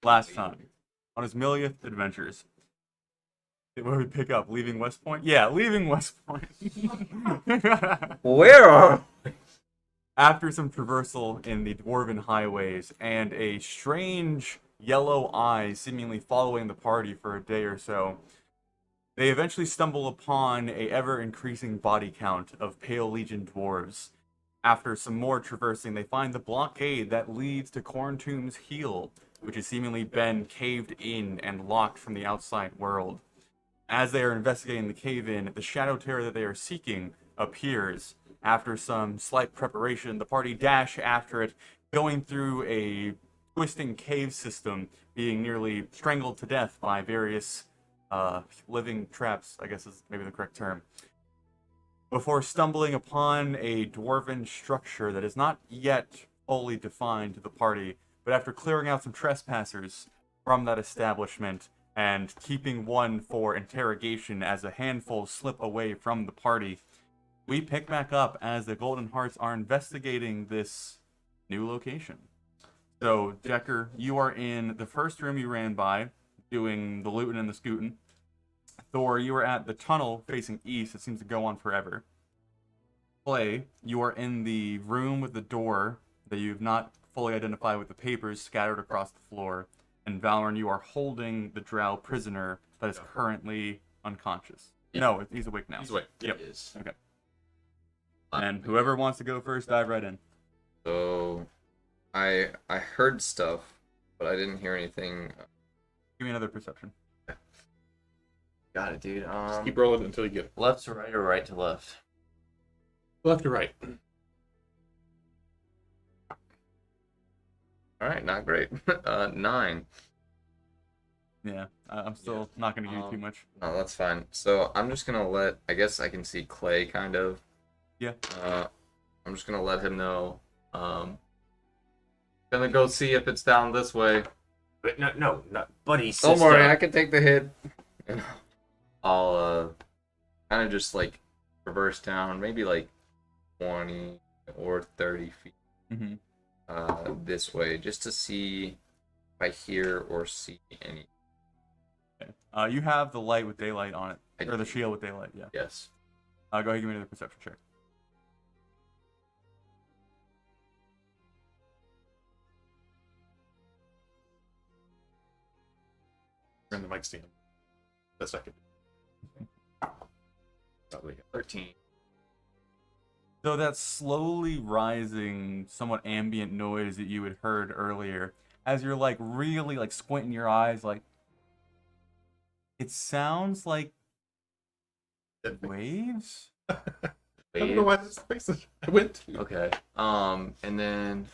last time on Asmiliath adventures. Where we pick up, leaving West Point? Yeah, leaving West Point. Where are? After some traversal in the dwarven highways and a strange yellow eye seemingly following the party for a day or so, they eventually stumble upon a ever-increasing body count of Pale Legion dwarves. After some more traversing, they find the blockade that leads to Corntomb's heel, which has seemingly been caved in and locked from the outside world. As they are investigating the cave-in, the shadow terror that they are seeking appears. After some slight preparation, the party dash after it, going through a twisting cave system, being nearly strangled to death by various living traps, I guess is maybe the correct term, before stumbling upon a dwarven structure that is not yet fully defined to the party, but after clearing out some trespassers from that establishment, and keeping one for interrogation as a handful slip away from the party, we pick back up as the Golden Hearts are investigating this new location. So, Decker, you are in the first room you ran by, doing the looting and the scooting. Thor, you are at the tunnel facing east. It seems to go on forever. Clay, you are in the room with the door that you've not fully identified with the papers scattered across the floor. And Valorn, you are holding the drow prisoner that is currently unconscious. Yeah. No, he's awake now. He's awake. Yep. He is. Okay. And whoever wants to go first, dive right in. So, I heard stuff, but I didn't hear anything. Give me another perception. Got it, dude. Just keep rolling until you get it. Left to right or right to left? Left to right. All right, not great. 9. Yeah, I'm still not going to give you too much. No, that's fine. So I'm just gonna let. I guess I can see Clay kind of. Yeah. I'm just gonna let him know. Gonna go see if it's down this way. But no, buddy. Don't worry, I can take the hit. I'll kind of just like reverse down, maybe like 20 or 30 feet. Mm-hmm. This way, just to see if I hear or see any. Okay. You have the light with daylight on it, or the do. shield with daylight. Yeah. Yes. Go ahead and give me another perception check. Turn the mic stand. Best I could do. Probably 13. So that slowly rising, somewhat ambient noise that you had heard earlier, as you're like really like squinting your eyes, like it sounds like waves. I don't know why this place I went to. Okay. And then.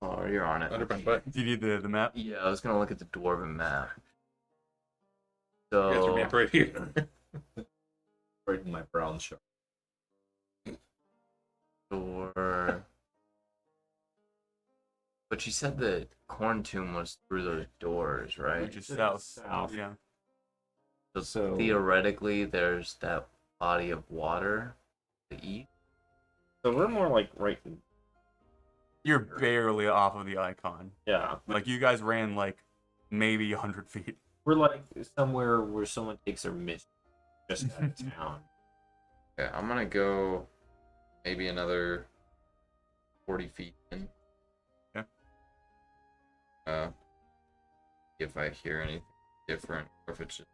Oh, you're on it. But Do you need the map? Yeah, I was gonna look at the dwarven map. you got your So. map right here. Right in my brown shirt. Door. But you said that Corn Tomb was through those doors, right? Which is south. South. Yeah. So theoretically, there's that body of water to eat. So we're more like right. You're barely off of the icon. Yeah, Like you guys ran like maybe 100 feet. we're like somewhere where someone takes their mission just out of town. Okay, I'm gonna go maybe another 40 feet in. Okay. If I hear anything different, or if it's just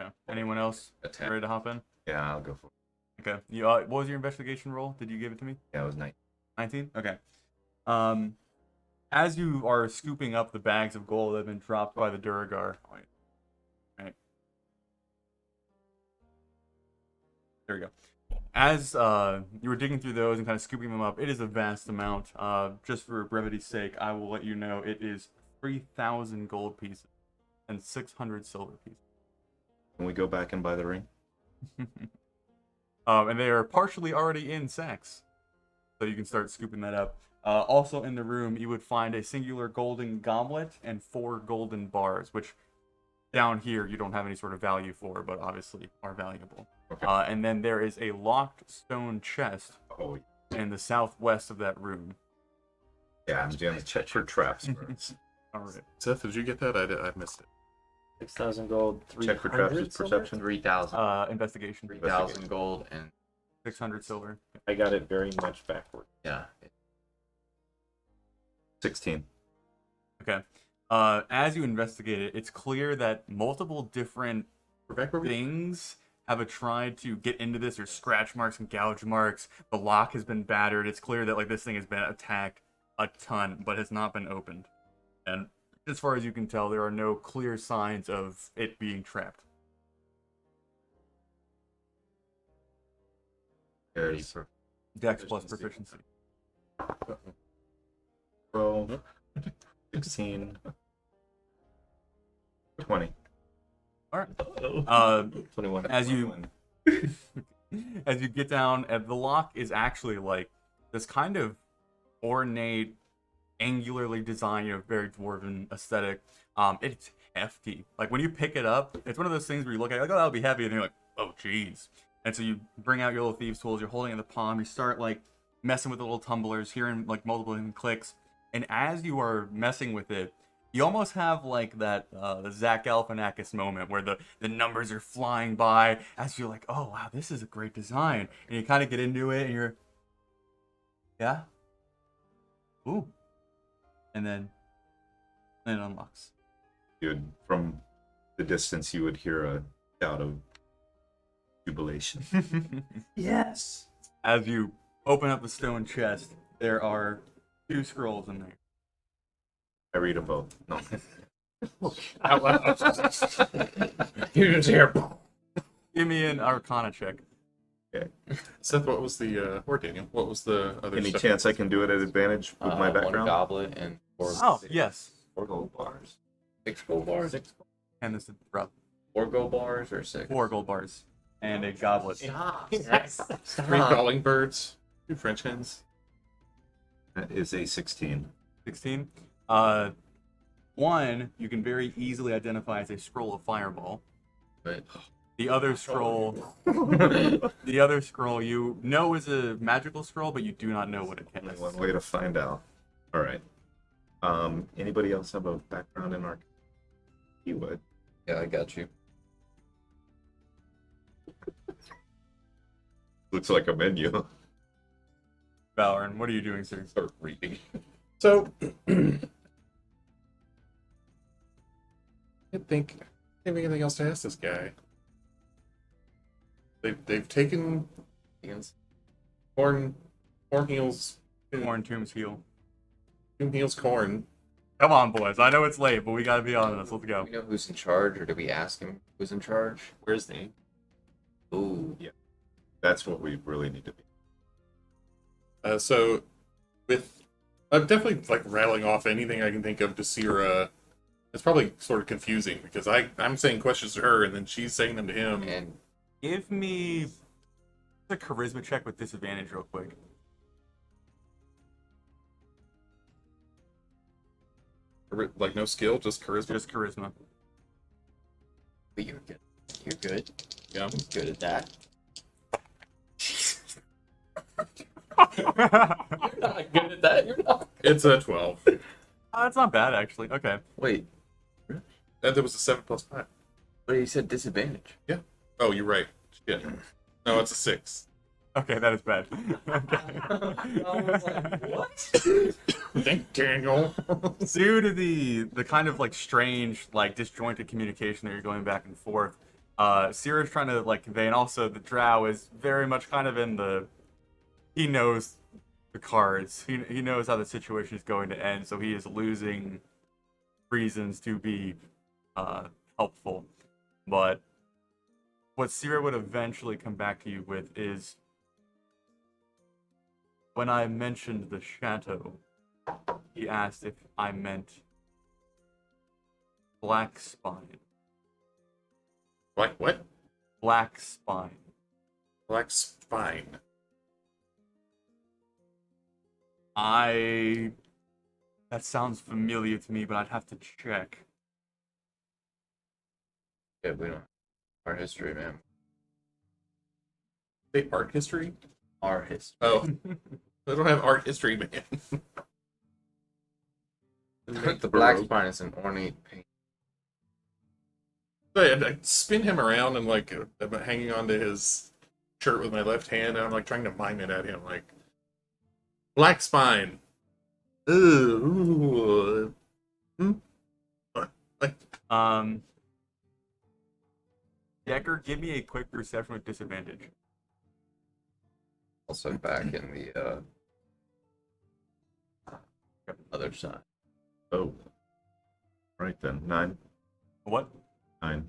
Yeah. Anyone else attack. ready to hop in? Yeah, I'll go for it. Okay. You what was your investigation roll? Did you give it to me? Yeah, it was nice. 19? Okay. As you are scooping up the bags of gold that have been dropped by the Duragar. Wait. Right. There we go. As you were digging through those and kind of scooping them up, it is a vast amount. Just for brevity's sake, I will let you know it is 3,000 gold pieces and 600 silver pieces. Can we go back and buy the ring? And they are partially already in sacks. So you can start scooping that up. Also in the room, you would find a singular golden goblet and 4 golden bars, which down here you don't have any sort of value for, but obviously are valuable. Okay. And then there is a locked stone chest Oh, in the southwest of that room. yeah, I'm doing for traps first. All right. Seth, did you get that? I missed it. 6,000 gold. Check for traps' 300 silver? perception. 3,000. Investigation. 3,000 gold and 600 silver. I got it very much backward. yeah. 16. Okay. As you investigate it, it's clear that multiple different We're back where we things have tried to get into this. There's scratch marks and gouge marks. The lock has been battered. It's clear that like this thing has been attacked a ton, but has not been opened. And as far as you can tell, there are no clear signs of it being trapped. There's Dex plus proficiency. roll 16, 20. All right. 21. As you as you get down, and the lock is actually like this kind of ornate, angularly designed, very dwarven aesthetic. It's hefty. Like when you pick it up, it's one of those things where you look at it like, oh, that'll be heavy, and you're like, oh, jeez. And so you bring out your little thieves' tools. You're holding it in the palm. You start like messing with the little tumblers, hearing like multiple clicks. And as you are messing with it, you almost have like that the Zach Galifianakis moment where the numbers are flying by as you're like, oh wow, this is a great design, and you kind of get into it, and you're, yeah, ooh, and then it unlocks. From the distance, you would hear a shout of jubilation. Yes! As you open up the stone chest, there are 2 scrolls in there. I read them both. No. out loud. You just hear. Give me an Arcana check. Seth, what was the or Daniel? What was the other? Any stuff? chance I can do it at advantage with my One background? goblet and 4. Oh yes, 4 gold bars. 6 gold bars. and this is rough. 4 gold bars or 6? 4 gold bars and a goblet. Yes. 3 calling birds, 2 French hens. That is a 16. 16. One you can very easily identify as a scroll of fireball. But The other scroll, you know is a magical scroll, but you do not know what it Only casts. one way to find out. All right. Anybody else have a background in Arcana? You would. yeah, I got you. Looks like a menu. Valoran, what are you doing, sir? Start reading. So, I can't think of anything else to ask this guy. They've taken corn heels, Corn Tombs heal. corn. Come on, boys. I know it's late, but we gotta be on this. Let's Do go. we know who's in charge, or do we ask him who's in charge? Where's the Ooh. That's what we really need to be. So, I'm definitely like rattling off anything I can think of to Sierra. It's probably sort of confusing because I'm saying questions to her and then she's saying them to him. And Give me a charisma check with disadvantage real quick. Like no skill, just charisma. Just charisma. but you're good. You're good. Yeah. You're good at that. You're not good at that. You're not. It's a 12. That's not bad, actually. Okay. Wait. There was a 7 plus 5. But you said disadvantage. Oh, you're right. Shit. No, it's a 6. Okay, that is bad. Thank Daniel. Due to the kind of like strange, like disjointed communication that you're going back and forth, Sierra's trying to like convey, and also the drow is very much kind of in the, he knows the cards. He knows how the situation is going to end, so he is losing reasons to be helpful. But what Sierra would eventually come back to you with is, when I mentioned the chateau, he asked if I meant Black Spine. Like what? Black Spine. Black spine. That sounds familiar to me, but I'd have to check. Yeah, we don't. Our history, man. Say art history? Our history. Oh. I don't have art history, man. The black spine is an ornate paint. I spin him around and like I'm hanging onto his shirt with my left hand, and I'm like trying to mime it at him, like black spine. Ooh. Like, Decker, give me a quick perception with disadvantage. Also back in the other side. Oh. Right then. 9. What? 9.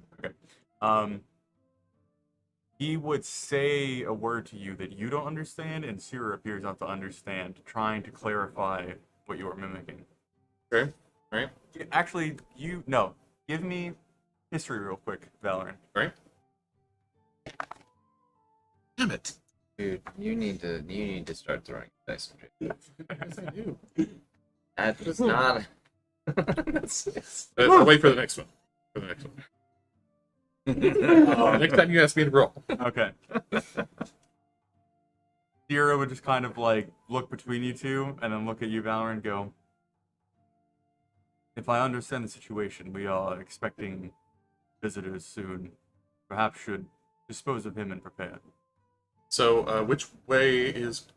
He would say a word to you that you don't understand, and Sierra appears not to understand, trying to clarify what you are mimicking. okay, right, Actually, give me history real quick, Valorant. right. Damn it! Dude, you need to start throwing dice. Yes, I do. That's not. I'll wait for the next one. Next time you ask me to roll. Okay. Sierra would just kind of like look between you two, and then look at you, Valorant, and go, "If I understand the situation, we are expecting visitors soon. Perhaps should dispose of him and prepare." So, which way is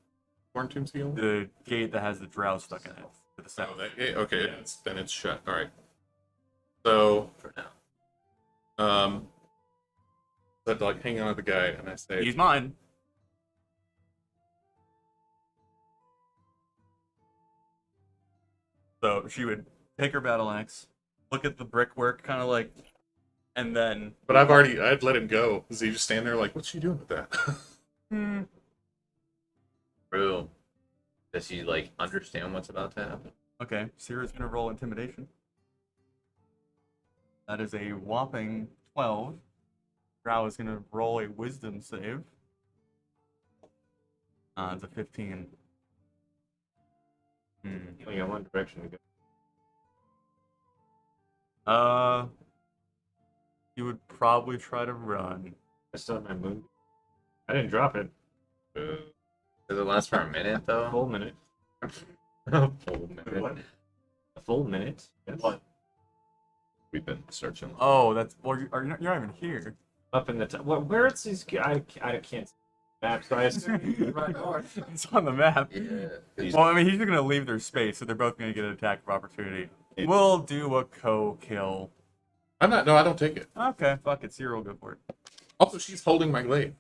Quarantine Seal? The gate that has the drow stuck in it to the Oh, south. okay, then it's shut. All right. So, For now. I'd like hang on to the guy, and I say, He's mine. So she would take her battle axe, look at the brickwork, kind of like, and then. but I'd let him go. Does he just stand there like, what's she doing with that? True. Does he like understand what's about to happen? Okay, Sierra's gonna roll intimidation. That is a whopping 12. Drow is gonna roll a wisdom save. It's a 15. You only got one direction to go. You would probably try to run. I still have my moon. I didn't drop it. Does it last for a minute A though? full minute. A full minute. A full minute. Yes. We've been searching. Oh, you're not even here. Up in the top. Where is these? I can't see map, so I assume right north. It's on the map. Yeah. Well, I mean, he's just gonna leave their space, so they're both gonna get an attack of opportunity. We'll do a co-kill. I'm not. No, I don't take it. Okay, fuck it. Sierra will go for it. Also, she's holding my glaive.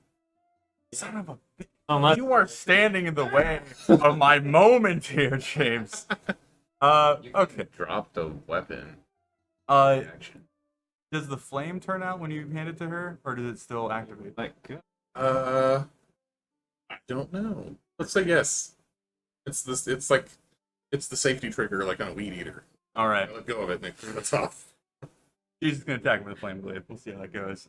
Son of a bitch. Unless You are standing in the way of my moment here, James. Okay. Drop the weapon. Action. Does the flame turn out when you hand it to her, or does it still activate? like I don't know. Let's say yes. It's this. It's like it's the safety trigger, like on a weed eater. All right. I let go of it, and it cuts off. She's just gonna attack with a flame glaive. We'll see how that goes.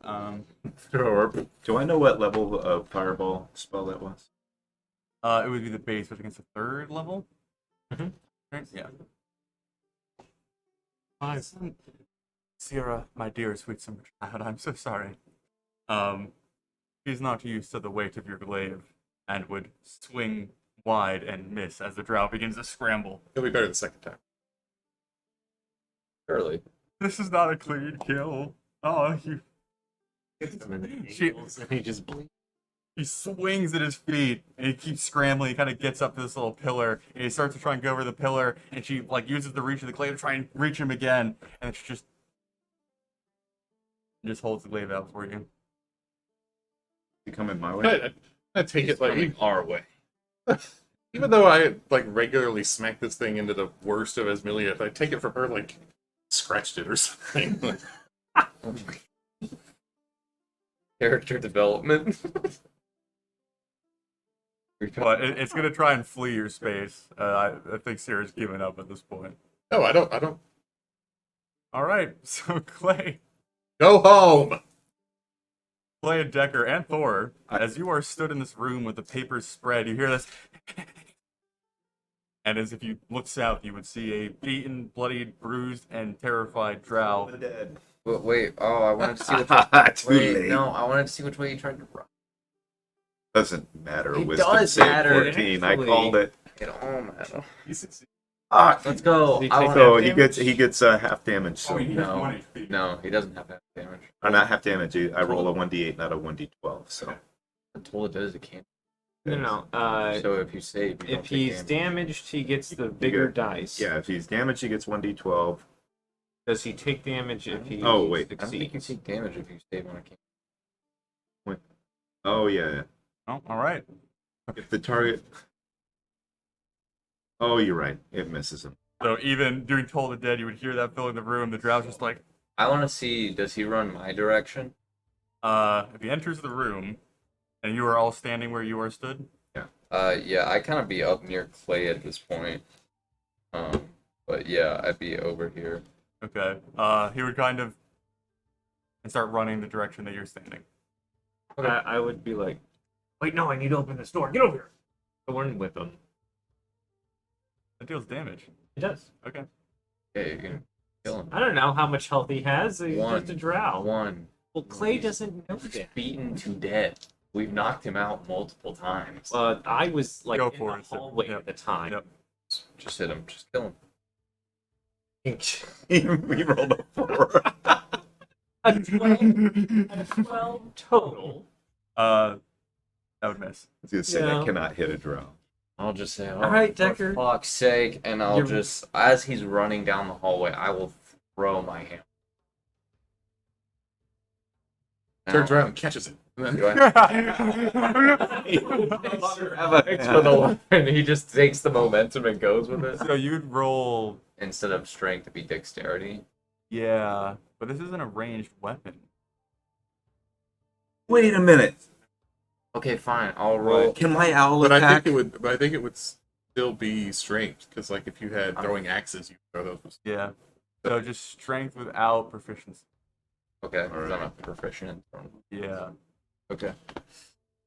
Do I know what level of fireball spell that was? It would be the base, which against the 3rd level. Mhm. Right? Yeah. Sierra, my dear sweet summer child, I'm so sorry. She's not used to the weight of your glaive, and would swing wide and miss as the drow begins to scramble. It'll be better the second time. Surely. This is not a clean kill. Oh, you. She- and he just bleeds. He swings at his feet, and he keeps scrambling. He kind of gets up to this little pillar, and he starts to try and go over the pillar, and she like uses the reach of the glaive to try and reach him again, and she just holds the glaive out for you. You coming my way? I take it like Coming our way. even though I like regularly smack this thing into the worst of Asmiliath, I take it from her like scratched it or something. Character development. But it's gonna try and flee your space. I think Sierra's given up at this point. No, I don't. All right, so Clay, Go home. Clay and Decker and Thor, as you are stood in this room with the papers spread, you hear this, and as if you look south, you would see a beaten, bloodied, bruised, and terrified drow. Dead. But wait, I wanted to see which way. Too Wait, late. no, I wanted to see which way you tried to run. Doesn't matter. It Wisdom does save matter, 14. I actually. called it. It all matters. You succeed. Ah, Let's go. Did he I take wanna- so half he damage? gets half damage. So, Oh, he has No. 1 HP. No, he doesn't have that damage. or not half damage. I roll a 1d8, not a 1d12. So That's all it does. It can't. No. So if you save, you don't If take he's damage. damaged, he gets the bigger get- dice. yeah, if he's damaged, he gets 1d12. Does he take damage if he Oh, wait. I don't think you succeeds? take damage if you save on a camp. Oh yeah. Oh, all right. If the target. Oh, you're right. It misses him. So even during Toll of the Dead, you would hear that filling the room. The drow's just like, I want to see. Does he run my direction? if he enters the room, and you are all standing where you are stood. Yeah, I kind of be up near Clay at this point. But yeah, I'd be over here. Okay. He would kind of and start running the direction that you're standing. I would be like, wait, no, I need to open this door. Get over here. Go in with him. That deals damage. He does. Okay. Okay, you can kill him. I don't know how much health he has. He's One. just a drow. One. Well, Clay He's doesn't know that. Beaten to death. We've knocked him out multiple times. I was like Go in for the it, sir. hallway Yep. at the time. Yep. Just hit him. Just kill him. We rolled a 4. A 12 total. That would miss. I was gonna say Yeah. that cannot hit a drow. I'll just say, oh, All right, for Decker. fuck's sake, and I'll You're- just, as he's running down the hallway, I will throw my hammer. Turns around and catches it. And then Do I Thanks for the weapon? He just takes the momentum and goes with it. So you'd roll, Instead of strength, it'd be dexterity. yeah, but this isn't a ranged weapon. Wait a minute. Okay, fine. I'll roll. Can my owl But I attack? think it would still be strength because like if you had throwing axes, you could throw those. Yeah. So just strength without proficiency. Okay, because I'm Alright. not proficient in throwing. Yeah. Okay.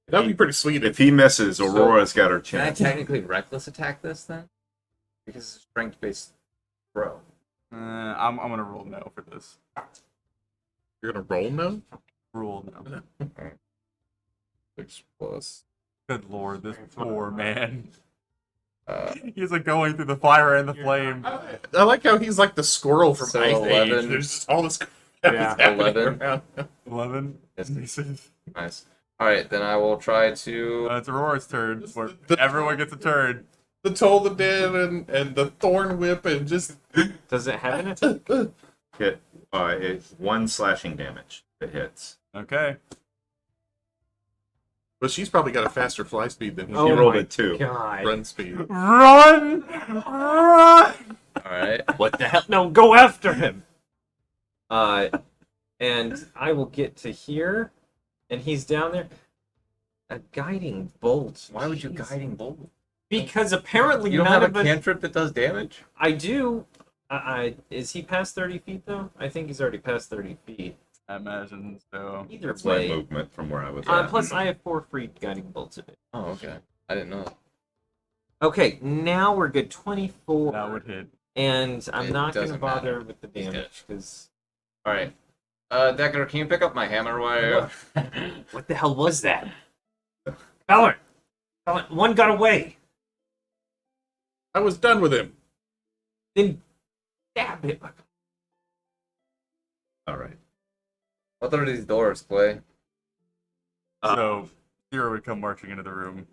That'd be pretty sweet If he misses, Aurora's got her Can I chance. technically reckless attack this then? Because it's a strength-based throw. I'm gonna roll no for this. you're gonna roll now. Roll no. 6 plus. Good lord, this poor man. Uh, He's like going through the fire and the flame. I like how he's like the squirrel from So Ice 11. Age. There's just all this crap Yeah, happening 11. around. 11. Yes. Misses. nice. Alright, then I will try to. It's Aurora's turn. This- Where the- everyone gets a turn. The Toll the Dead and the Thorn Whip and just Does it have an attack? Hit. It's 1 slashing damage. It hits. Okay. but she's probably got a faster fly speed than he Oh He did. rolled my a 2. God. Run speed. Run! Run! Alright. What the hell? No, go after him. And I will get to here, and he's down there. A guiding bolt. Why would you Jeez. guiding bolt? Because apparently You don't none have of a us. cantrip that does damage? I do. Is he past 30 feet though? I think he's already past 30 feet. I imagine so. Either That's my way. movement from where I was Yeah. at. Plus, I have 4 free guiding bolts of it. Oh, okay. I didn't know that. Okay, now we're good. 24. That would hit. And I'm It not going to doesn't bother matter. with the He's damage because. Alright. Decker, can you pick up my hammer while What the hell was that? Fallon! One got away! I was done with him. Then stab him. All right. What are these doors, Clay? So, Zero would come marching into the room.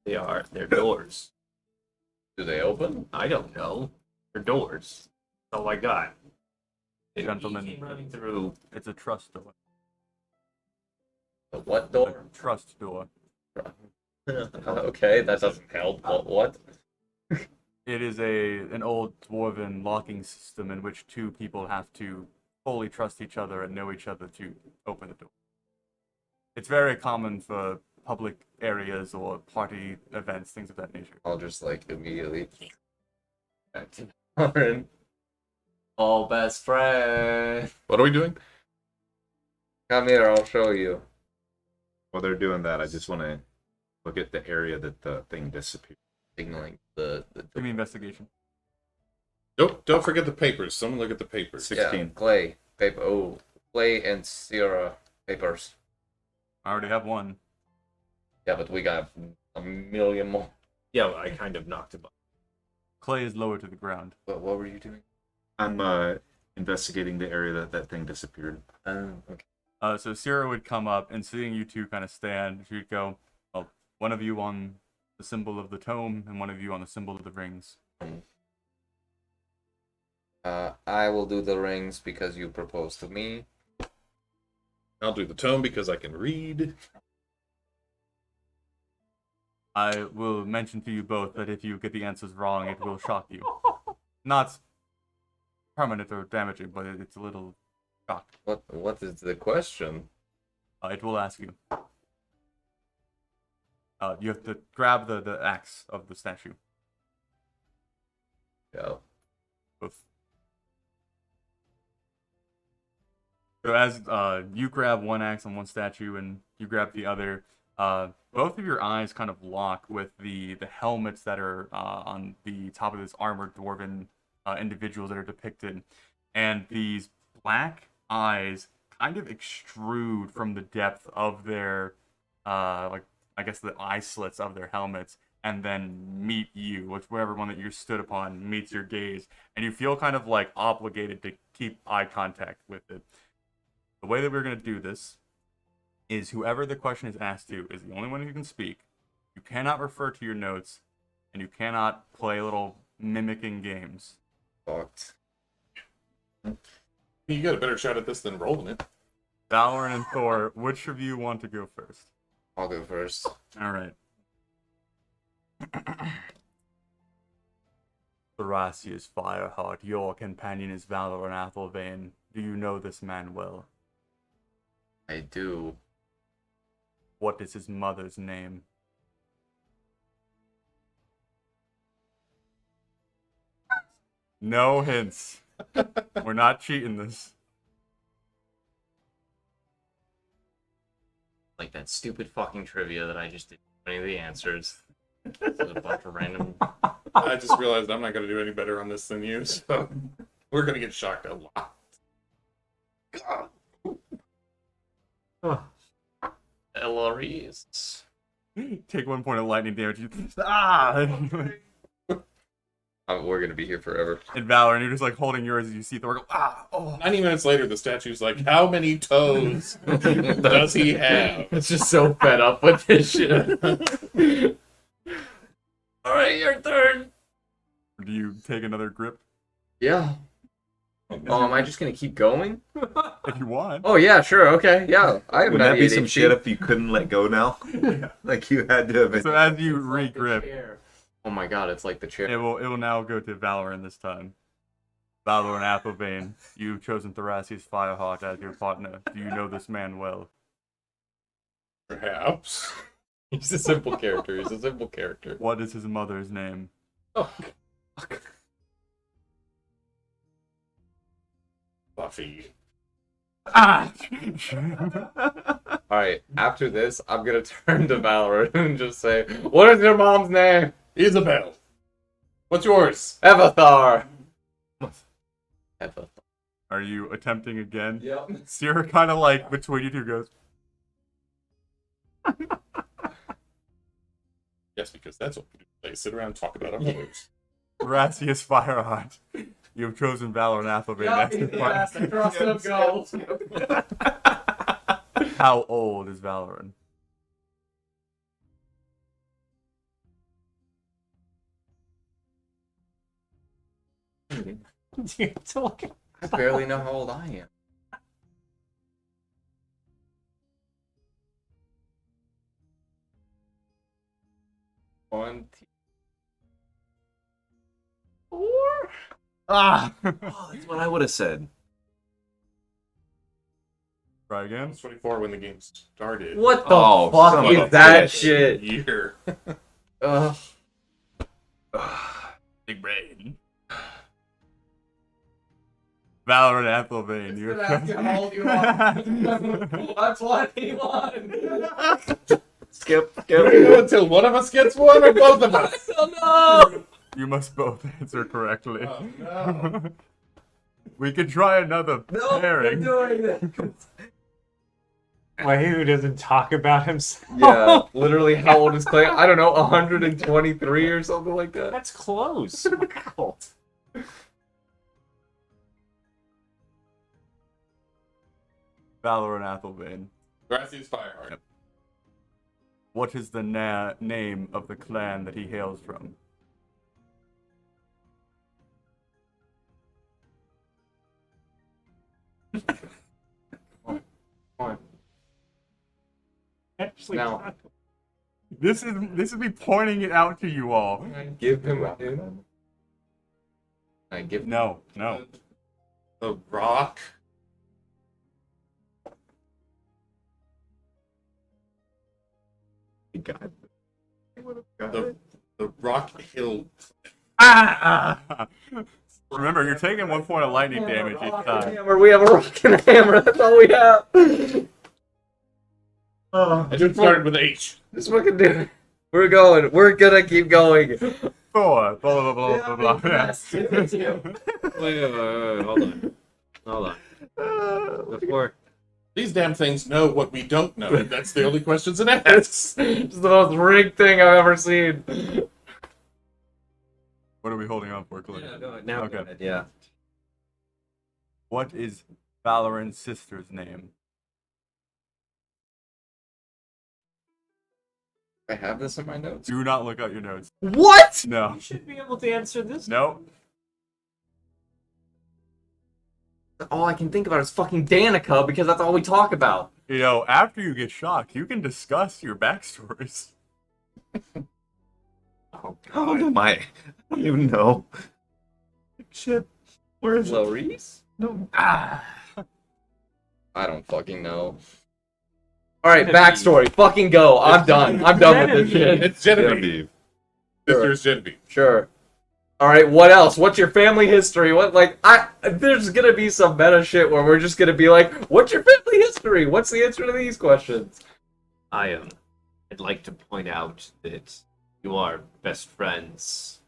They're doors. Do they open? I don't know. They're doors. That's all I got. Gentlemen. He came running through. It's a trust door. The what A door? trust door. Okay, that doesn't help. What? It is an old dwarven locking system in which two people have to fully trust each other and know each other to open the door. It's very common for public areas or party events, things of that nature. I'll just like immediately back to Lauren. All best friend. What are we doing? Come here, I'll show you. While they're doing that, I just want to look at the area that the thing disappeared. Signaling the Give me investigation. Nope, don't forget the papers. Someone look at the papers. 16. Yeah, Clay paper. Oh, Clay and Sierra papers. I already have one. Yeah, but we got a million more. Yeah, well, I kind of knocked him. Clay is lower to the ground. But what were you doing? I'm investigating the area that thing disappeared. Okay. So Sierra would come up, and seeing you two kind of stand, she'd go, well, one of you on the symbol of the tome, and one of you on the symbol of the rings. I will do the rings because you proposed to me. I'll do the tome because I can read. I will mention to you both that if you get the answers wrong, it will shock you. Not permanent or damaging, but it's a little shock. What is the question? It will ask you. You have to grab the axe of the statue. Yeah. Both. So as you grab one axe on one statue and you grab the other, both of your eyes kind of lock with the helmets that are on the top of this armored dwarven individuals that are depicted, and these black eyes kind of extrude from the depth of their like, I guess, the eye slits of their helmets, and then meet you, whichever one that you stood upon meets your gaze, and you feel kind of like obligated to keep eye contact with it. The way that we're going to do this is whoever the question is asked to is the only one who can speak. You cannot refer to your notes, and you cannot play little mimicking games. Fucked. You got a better shot at this than rolling it. Valorant and Thor, which of you want to go first? I'll go first. All right. Thrasius Fireheart, your companion is Valor and Athelvane. Do you know this man well? I do. What is his mother's name? No hints. We're not cheating this. Like that stupid fucking trivia that I just didn't know any of the answers. It's a bunch of random. I just realized I'm not going to do any better on this than you, so we're going to get shocked a lot. LREs. Take 1 point of lightning damage. Ah! We're gonna be here forever. And Valor, and you're just like holding yours as you see Thor go, ah! Oh. 90 minutes later, the statue's like, how many toes does he have? It's just so fed up with this shit. Alright, your turn. Do you take another grip? Yeah. Oh, am I just gonna keep going? If you want. Oh yeah, sure, okay, yeah. I have Wouldn't that be some 98 shit HP. if you couldn't let go now? Like you had to have. So as you re-grip, Oh my god, it's like the chair. it will now go to Valorant this time. Valor and Athelvane, you've chosen Thrasius Fireheart as your partner. Do you know this man well? Perhaps. He's a simple character. He's a simple character. What is his mother's name? Oh, Buffy. Ah! Alright, after this, I'm gonna turn to Valorant and just say, what is your mom's name? Isabel. What's yours? Avatar. Avatar. Are you attempting again? Yep. Sierra kind of like between you two goes, Yes, because that's what we do. They sit around and talk about our moves. Thrasius Fireheart. You have chosen Valor and Athelvane as your partner. How old is Valorant? I barely know how old I am. Ah! Oh, that's what I would have said. Try I again. was 24 when the game started. What the Oh, fuck son of is a that bitch. shit? Year. Ugh. Big brain. Valor and Athelvane. You I'm 21. Skip. What do we do until one of us gets one or both of us? Oh no! You must both answer correctly. Oh, no. We could try another No, pairing. we're doing this. Why who doesn't talk about himself? Yeah, literally, how old is Clay? I don't know, 123 or something like that. That's close. Wow. Valor and Athelbane. Gracias Fireheart. Yep. What is the name of the clan that he hails from? Actually, Now. This is me pointing it out to you all. Can I give him a hint? Can I give No. The Rock. You got it. The Rock Hill. Remember, you're taking 1 point of lightning damage each time. hammer? We have a rock and a hammer. That's all we have. I just started with H. Just fucking do it. We're going. We're gonna keep going. 4. Blah blah blah blah blah. Wait, hold on. Before These damn things know what we don't know. That's the only questions it asks. It's the most rigged thing I've ever seen. What are we holding on for, Clay? now, Okay. go ahead, yeah. What is Valorant's sister's name? I have this in my notes. Do not look at your notes. What? No. you should be able to answer this. No. All I can think about is fucking Danica because that's all we talk about. You know, after you get shocked, you can discuss your backstories. Oh, how old am I? I don't even know. Shit. Where is it? Clarice? No. I don't fucking know. Alright, backstory. Fucking go. I'm done. I'm done with this shit. It's Genevieve. Genevieve. Sister's Genevieve. Sure. Alright, what else? What's your family history? What, like, there's gonna be some meta shit where we're just gonna be like, what's your family history? What's the answer to these questions? I'd like to point out that you are best friends.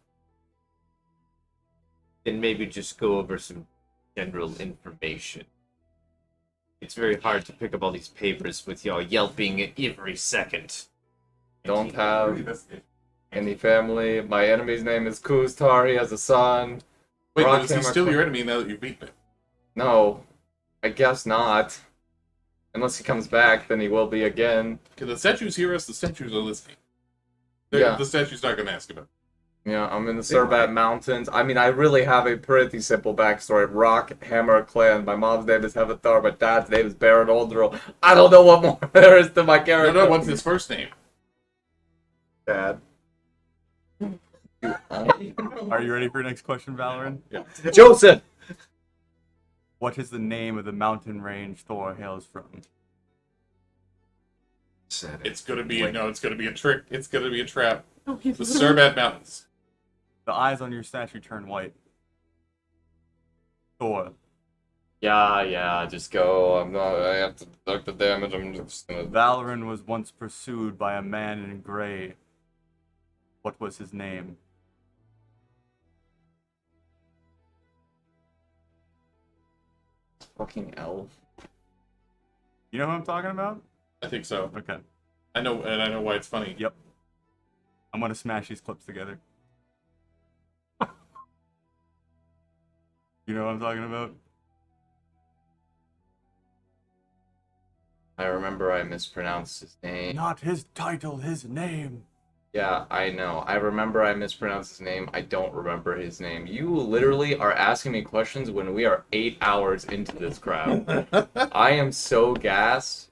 And maybe just go over some general information. It's very hard to pick up all these papers with y'all yelping every second. Don't have any family. My enemy's name is Kuztar. He has a son. Wait, Rock but is he hammer still clan. your enemy now that you've beaten him? No, I guess not. Unless he comes back, then he will be again. Because the statues hear us, the statues are listening. Yeah. The statue's not going to ask about it. Yeah, I'm in the Serbat Mountains. I mean, I really have a pretty simple backstory. Rock Hammer Clan. My mom's name is Hevathar. My dad's name is Baron Oldril. I don't know what more there is to my character. No, what's his first name? Dad. Are you ready for your next question, Valorant? Yeah. Joseph! What is the name of the mountain range Thor hails from? Said it. It's going to be it's going to be a trick. It's going to be a trap. Oh, The Serbat Mountains. The eyes on your statue turn white. Thor. Yeah, just go. I have to deduct the damage. I'm just gonna... Valorant was once pursued by a man in gray. What was his name? Fucking elf. You know who I'm talking about? I think so. Okay. I know, and I know why it's funny. Yep. I'm gonna smash these clips together. You know what I'm talking about? I remember I mispronounced his name. Not his title, his name. Yeah, I know. I remember I mispronounced his name. I don't remember his name. You literally are asking me questions when we are 8 hours into this crap. I am so gassed.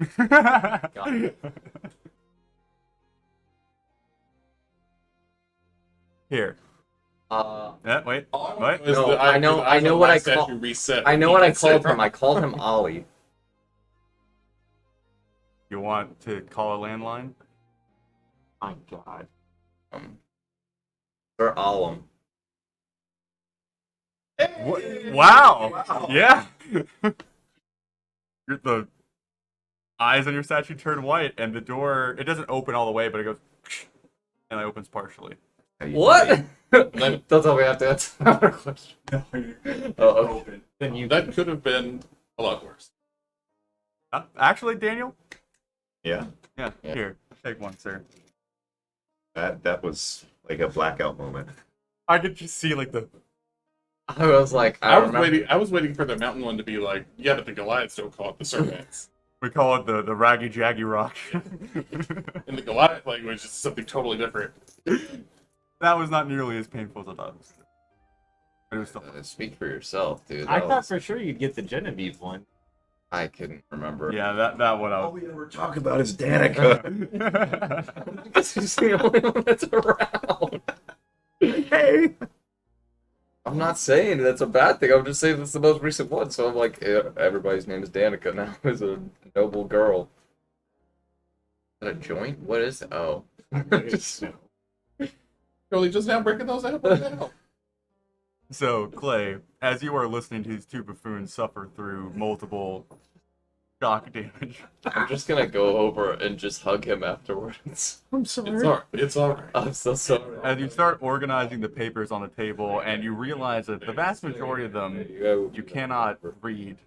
Here. Yeah, wait. What? No, I know what I call- Reset. I know what I called him. I called him Ollie. You want to call a landline? My god. Or Alum. What? Wow. Yeah. The eyes on your statue turn white, and the door, it doesn't open all the way, but it goes, and it opens partially. What? Don't tell me I have to answer another question. Oh, okay. Then you That could have been a lot worse. Actually, Daniel, Yeah, Yeah, Yeah. here, take one, sir. that was like a blackout moment. I could just see like the. I was like, I was remember- waiting. I was waiting for the mountain one to be like, yeah, but the Goliaths don't call it the serpents. We call it the raggy jaggy rock. In the Goliath language, it's something totally different. That was not nearly as painful as I thought it was. But it was still. Speak for yourself, dude. I That thought was- for sure you'd get the Genevieve one. I couldn't remember. Yeah, that one All out. we ever talk about is Danica. Because he's the only one that's around. Hey. I'm not saying that's a bad thing. I'm just saying that's the most recent one. So I'm like, everybody's name is Danica now. Is a noble girl. Is that a joint? What is it? Oh. Just- Really, just now breaking those out right now. So, Clay, as you are listening to these two buffoons suffer through multiple shock damage, I'm just gonna go over and just hug him afterwards. I'm It's all. It's all right. I'm so sorry. as you start organizing the papers on the table, and you realize that the vast majority of them you cannot read.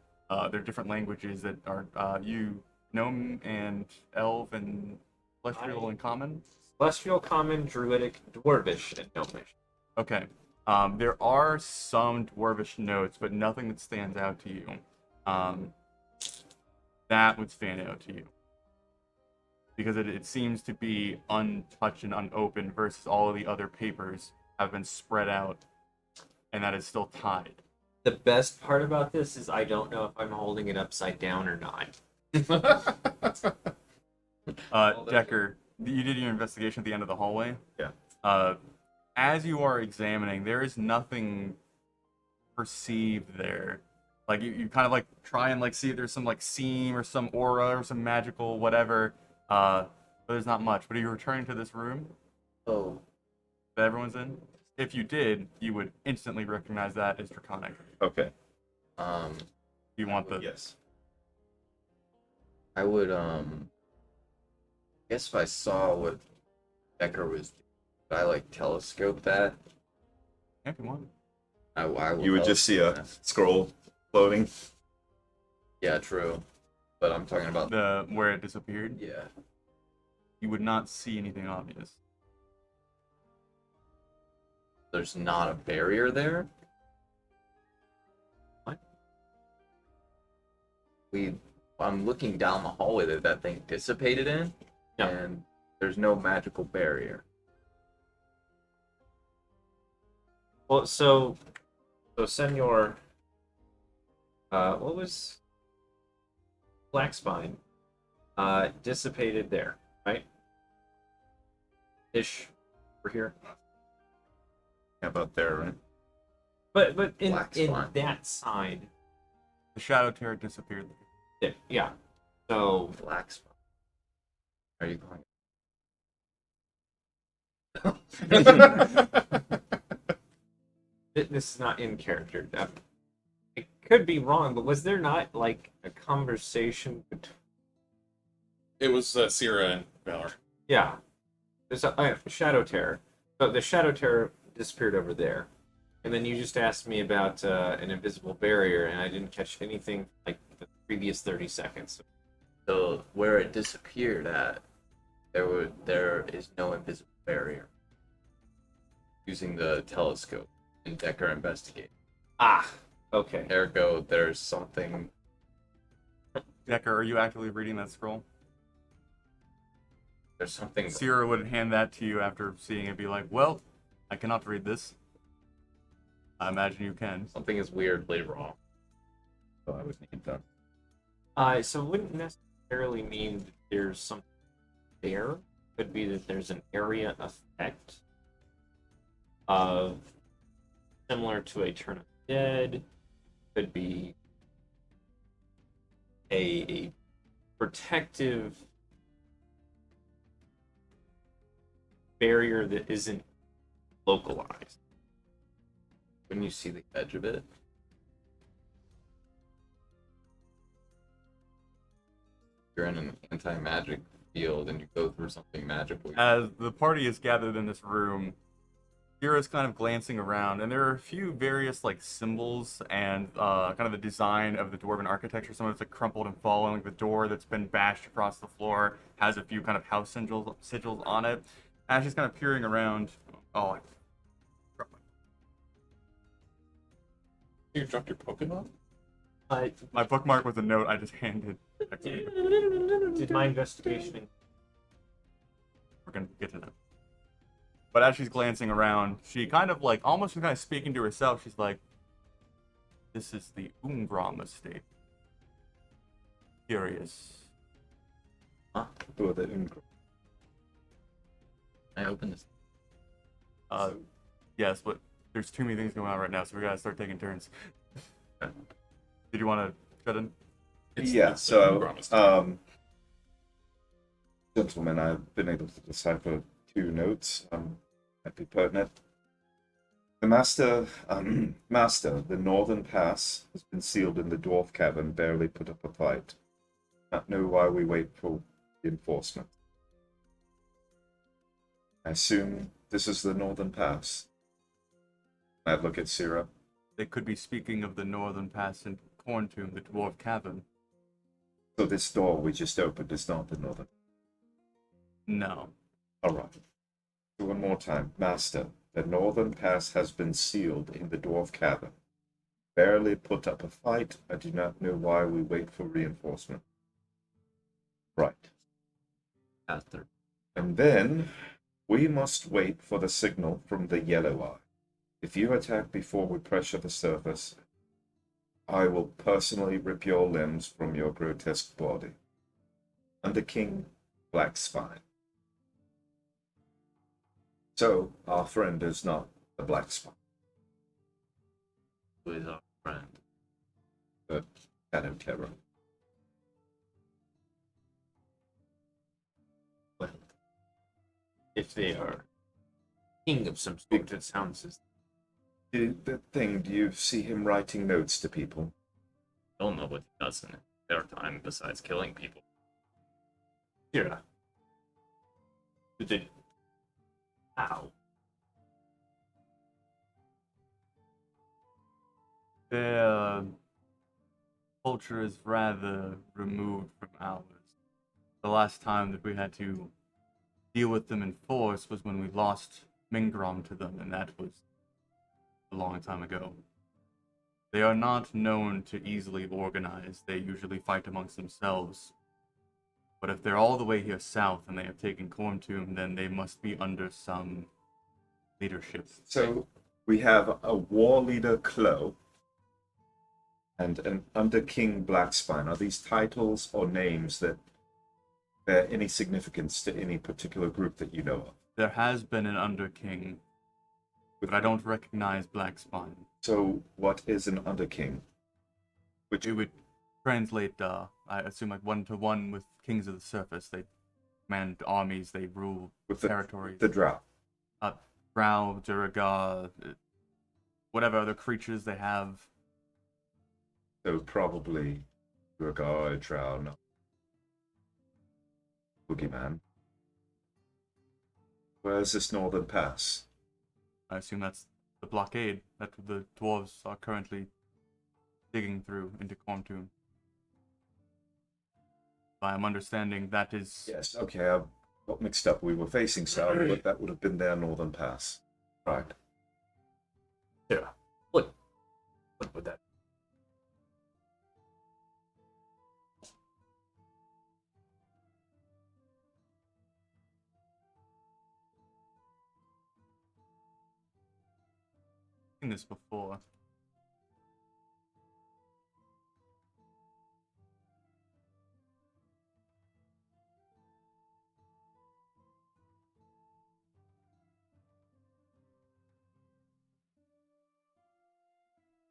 They're different languages that are you gnome and elf and celestial and common. Celestial, Common, Druidic, Dwarvish, and Gnomish. Okay. There are some dwarvish notes, but nothing that stands out to you. That would stand out to you. Because it seems to be untouched and unopened versus all of the other papers have been spread out and that is still tied. The best part about this is I don't know if I'm holding it upside down or not. Decker, you did your investigation at the end of the hallway? Yeah. As you are examining, there is nothing perceived there. Like you kind of like try and like see if there's some like seam or some aura or some magical whatever. But there's not much. But are you returning to this room Oh. that everyone's in? If you did, you would instantly recognize that as draconic. Okay. You want the Yes. I would guess if I saw what Decker was doing, would I like telescope that? yeah, if you want. I will You would just see a telescope scroll floating. that. Yeah, true. But I'm talking about The where it disappeared. yeah. You would not see anything obvious. There's not a barrier there. What? I'm looking down the hallway that thing dissipated in, Yeah. and there's no magical barrier. Well, so Senor, what was Black Spine? Dissipated there, right? Ish, over here. How about there, right? But in Black in Spine. that side, The shadow terror disappeared. yeah. So Black spot. Are you calling? this is not in character. I could be wrong, but was there not like a conversation between? It was Sierra and Valor. Yeah, there's a shadow terror. So the shadow terror disappeared over there, and then you just asked me about an invisible barrier, and I didn't catch anything like the previous 30 seconds. So where it disappeared at, there is no invisible barrier. Using the telescope and Decker investigate. Ah, okay. Ergo, there's something. Decker, are you actively reading that scroll? There's something. Sierra would hand that to you after seeing it, be like, well, I cannot read this. I imagine you can. Something is weirdly wrong. So I would need that. So it wouldn't necessarily mean that there's something there. Could be that there's an area effect of similar to a Turn of the Dead. Could be a protective barrier that isn't localized. When you see the edge of it, you're in an anti-magic field and you go through something magical. As the party is gathered in this room, Kira's kind of glancing around, and there are a few various like symbols and kind of the design of the dwarven architecture. Some of it's like crumpled and fallen. Like the door that's been bashed across the floor has a few kind of house sigils on it. As she's kind of peering around, oh, You dropped your Pokemon? my bookmark was a note I just handed. Did my investigation. We're gonna get to that. But as she's glancing around, she kind of like almost kind of speaking to herself. She's like, "This is the Ungrom estate. Curious." Who are the Ungr? I opened this. Yes, but there's too many things going on right now, so we gotta start taking turns. Did you want to shut in? Yeah, it's the so, Ungrom estate. gentlemen, I've been able to decipher 2 notes. Might be pertinent. The master, the northern pass has been sealed in the dwarf cavern, barely put up a fight. Not know why we wait for reinforcement. I assume this is the northern pass. I'd look at Syrah. They could be speaking of the northern pass in Corntomb, the dwarf cavern. So this door we just opened is not the northern. No. Alright. So one more time. Master, the northern pass has been sealed in the dwarf cavern. Barely put up a fight. I do not know why we wait for reinforcement. Right. After. And then we must wait for the signal from the yellow eye. If you attack before we pressure the surface, I will personally rip your limbs from your grotesque body. Under King Black Spine. So, our friend is not the Black Spine, Who is our friend? but Shadow Terror. Well, if they are king of some sort, it sounds as The thing, do you see him writing notes to people? I don't know what he does in their time besides killing people. Kira. Did they? How? Their culture is rather removed from ours. The last time that we had to deal with them in force was when we lost Mingrom to them, and that was a long time ago. They are not known to easily organize. They usually fight amongst themselves. But if they're all the way here south and they have taken Corntomb, then they must be under some leadership. So, we have a war leader, Clo, and an under King Blackspine. Are these titles or names that bear any significance to any particular group that you know of? There has been an Under King, but I don't recognize Blackspine. So, what is an under King? Which It would translate, I assume, like 1-to-1 with Kings of the Surface. They command armies, they rule with territories. the drow. Drow, Duragar, whatever other creatures they have. So probably Rutter, drow, no. Boogeyman. Where's this northern pass? I assume that's the blockade that the dwarves are currently digging through into Corntomb. I'm understanding that is... Yes, okay, I got mixed up. We were facing south, but that would have been their northern pass. Right. Kira. What would that? Seen this before.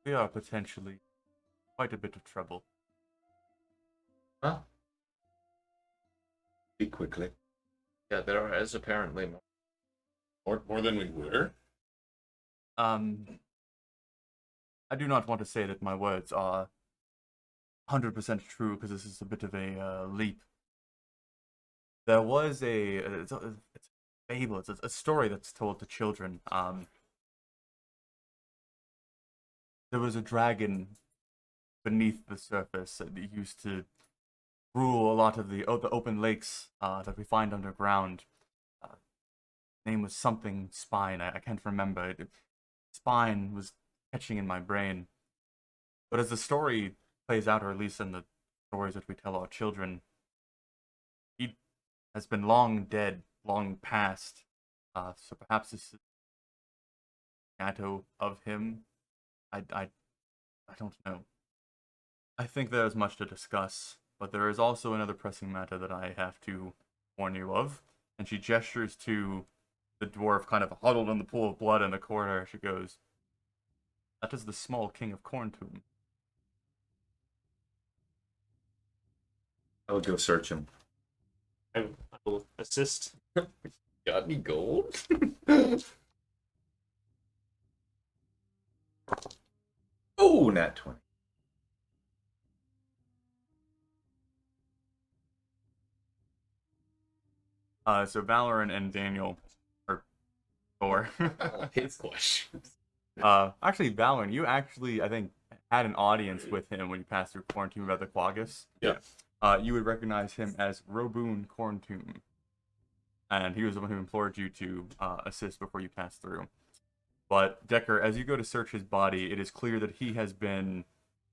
We are potentially quite a bit of trouble. Huh? Speak quickly. Yeah, there is apparently more. More than we were? I do not want to say that my words are 100% true, because this is a bit of a leap. There was it's a fable, it's a story that's told to children. there was a dragon beneath the surface that used to rule a lot of the open lakes that we find underground. Name was something Spine. I can't remember. Spine was catching in my brain. But as the story plays out, or at least in the stories that we tell our children, he has been long dead, long past. So perhaps this is a shadow of him. I don't know. I think there is much to discuss, but there is also another pressing matter that I have to warn you of. And she gestures to the dwarf kind of huddled in the pool of blood in the corner. She goes, "That is the small king of Corntomb." I would go search him. I will assist. Got any gold? Oh, nat 20. So Valorant and Daniel, or Thor. His questions. Actually, Valorant, you actually, I think, had an audience with him when you passed through Quarantine about the Quaggas. Yeah. You would recognize him as Roboon Quarantine. And he was the one who implored you to assist before you passed through. But, Decker, as you go to search his body, it is clear that he has been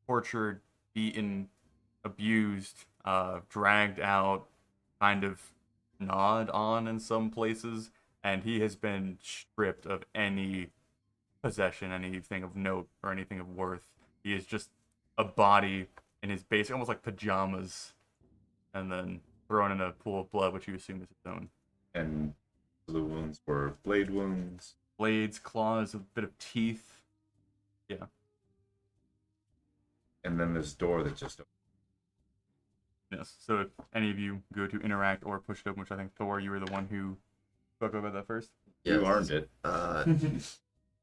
tortured, beaten, abused, dragged out, kind of gnawed on in some places, and he has been stripped of any possession, anything of note, or anything of worth. He is just a body in his basic, almost like pajamas, and then thrown in a pool of blood, which you assume is his own. And the wounds were blade wounds. Blades, claws, a bit of teeth. Yeah. And then this door that just opened. Yes. So if any of you go to interact or push it open, which I think Thor, you were the one who spoke about that first. You earned it.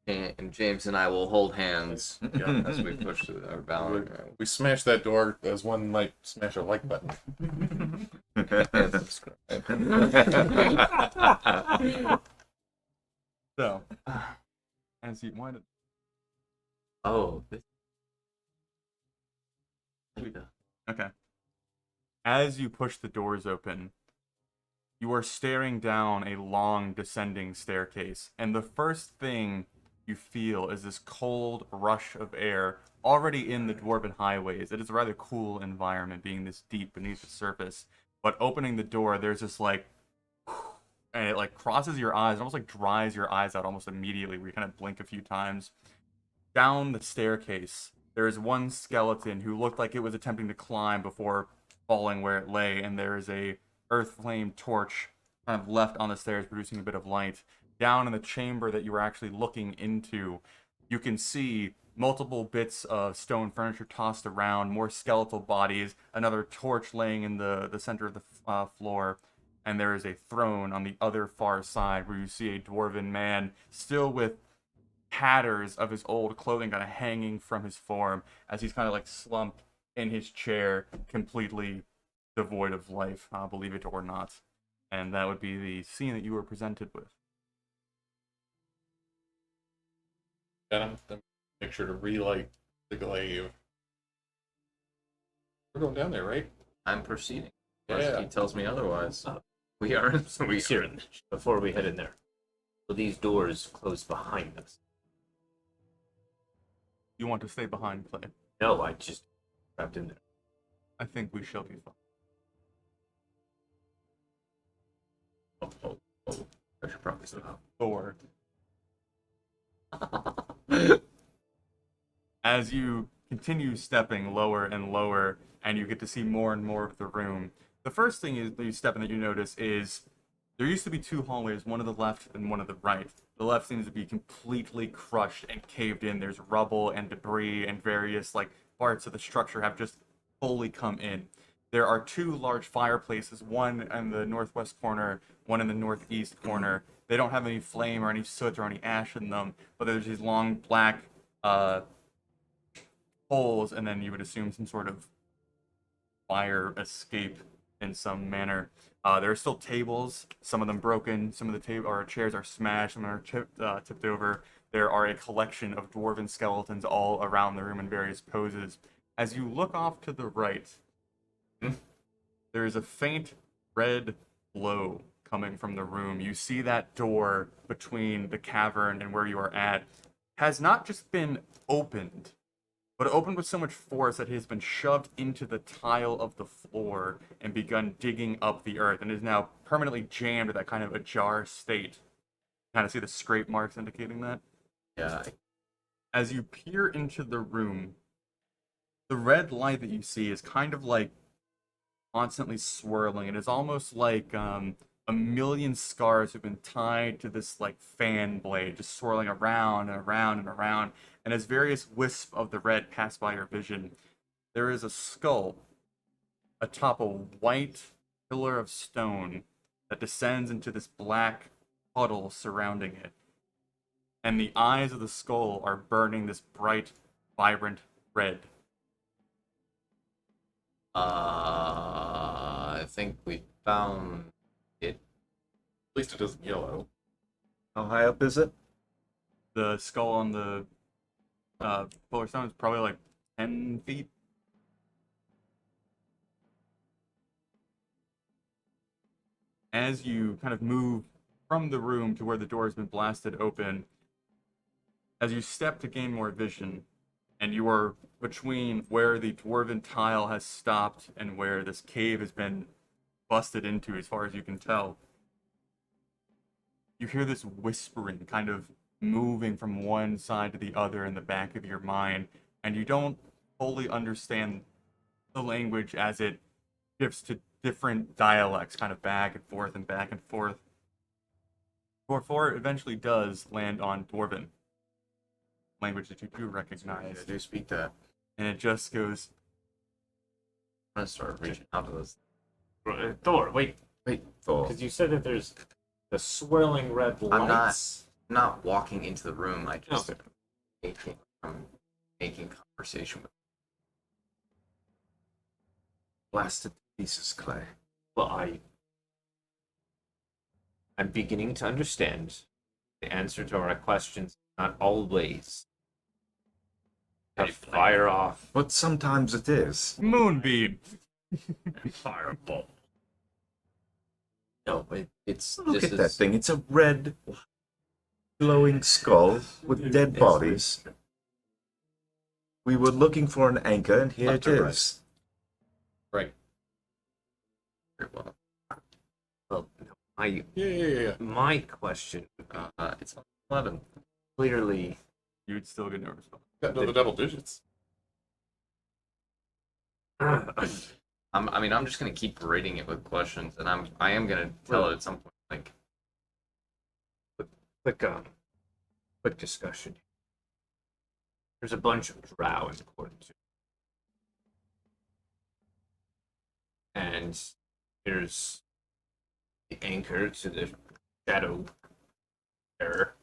And James and I will hold hands as we push through our Valorant. We smash that door as one might smash a like button. And subscribe. So, as you wanted. Oh, this. Okay. As you push the doors open, you are staring down a long descending staircase, and the first thing you feel is this cold rush of air already in the dwarven highways. It is a rather cool environment being this deep beneath the surface, but opening the door, there's this like, and it like crosses your eyes, almost like dries your eyes out almost immediately, where you kind of blink a few times. Down the staircase, there is one skeleton who looked like it was attempting to climb before falling where it lay, and there is a earth flame torch kind of left on the stairs, producing a bit of light. Down in the chamber that you were actually looking into, you can see multiple bits of stone furniture tossed around, more skeletal bodies, another torch laying in the center of the floor, and there is a throne on the other far side where you see a dwarven man still with tatters of his old clothing kind of hanging from his form as he's kind of like slumped in his chair, completely devoid of life, believe it or not. And that would be the scene that you were presented with. And I'm make sure to relight the glaive. We're going down there, right? I'm proceeding. Yeah. He tells me otherwise. We are. So we here before we head in there. So these doors close behind us. You want to stay behind, Clay? No, I just trapped in there. I think we shall be fine. I should probably stop. Thor. As you continue stepping lower and lower, and you get to see more and more of the room, the first thing that you step in that you notice is there used to be two hallways, one to the left and one to the right. The left seems to be completely crushed and caved in. There's rubble and debris, and various like parts of the structure have just fully come in. There are two large fireplaces, one in the northwest corner, one in the northeast corner. They don't have any flame or any soot or any ash in them, but there's these long black holes, and then you would assume some sort of fire escape in some manner. There are still tables, some of them broken, some of the chairs are smashed, some are tipped over. there are a collection of dwarven skeletons all around the room in various poses. As you look off to the right, there is a faint red glow coming from the room. You see that door between the cavern and where you are at has not just been opened, but opened with so much force that it has been shoved into the tile of the floor and begun digging up the earth and is now permanently jammed at that kind of ajar state. Kind of see the scrape marks indicating that? Yeah. As you peer into the room, the red light that you see is kind of like constantly swirling. It is almost like a million scars have been tied to this like fan blade, just swirling around and around and around. And as various wisps of the red pass by your vision, there is a skull atop a white pillar of stone that descends into this black puddle surrounding it. And the eyes of the skull are burning this bright, vibrant red. I think we found it. At least it isn't yellow. How high up is it? The skull on the pillar stone is probably like 10 feet. As you kind of move from the room to where the door has been blasted open, as you step to gain more vision, and you are between where the dwarven tile has stopped and where this cave has been busted into, as far as you can tell, you hear this whispering kind of moving from one side to the other in the back of your mind, and you don't fully understand the language as it shifts to different dialects, kind of back and forth and back and forth. Before it eventually does land on Dwarven, language that you do recognize, I do speak that. and it just goes, I'm gonna start reaching out to this. Thor, wait, Wait, Thor. because you said that there's the swirling red lights. I'm not walking into the room. I just Okay. I'm making conversation with. Blasted pieces, Clay. Well, I'm beginning to understand the answer to our questions. Not always to fire off But sometimes it is. Moonbeam! fireball. No, it's Look this at that is thing. It's a red, glowing skull with dead bodies. We were looking for an anchor, and here Left it or right? is. Right. Very well. well, no, Yeah. my question It's 11. clearly. You'd still get no response. Got another double digits. I'm just gonna keep berating it with questions, and I am gonna tell it at some point. Like, quick discussion. There's a bunch of drow in the court, and there's the anchor to the shadow bearer.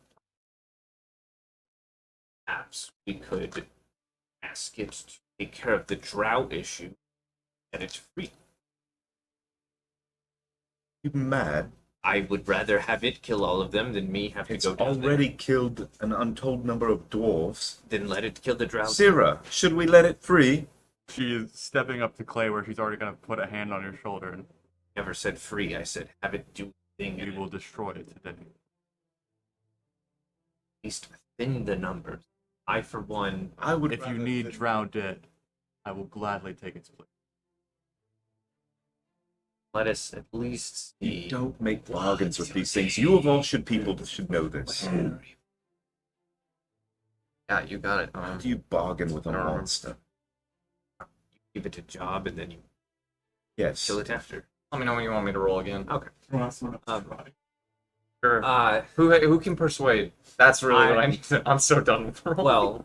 Perhaps we could ask it to take care of the drow issue, and it's free. You mad? I would rather have it kill all of them than me have It's to go down already killed an untold number of dwarves. there. Then let it kill the drow. Syrah, should we let it free? She is stepping up to Clay where she's already going to put a hand on your shoulder, and Never said free. I said have it do the thing. we And will destroy it today. at least thin the numbers. I, for one, I would. If you rather need that- Drow dead, I will gladly take its place. let us at least see. You don't make bargains with these things. You of all people should know this. yeah, you got it. How do you bargain with a monster? Give it a job and then you Yes. kill it after. Let me know when you want me to roll again. Okay. Sure. Who can persuade? That's really what I need to. I'm so done with rolling. Well,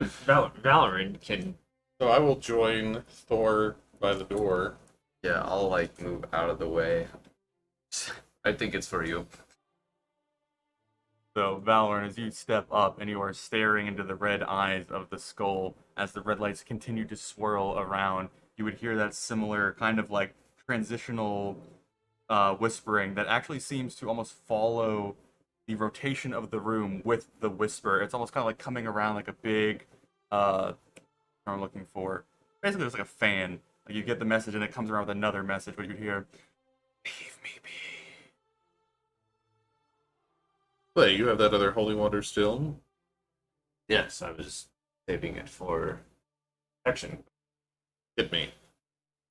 Valorant can. So I will join Thor by the door. yeah, I'll like move out of the way. I think it's for you. So, Valorn, as you step up and you are staring into the red eyes of the skull as the red lights continue to swirl around, you would hear that similar kind of like transitional whispering that actually seems to almost follow the rotation of the room with the whisper. It's almost kind of like coming around like a big, what I'm looking for. Basically, it's like a fan. Like you get the message and it comes around with another message, but you hear, "Leave me be." Clay, you have that other holy water still? Yes, I was saving it for protection Hit me.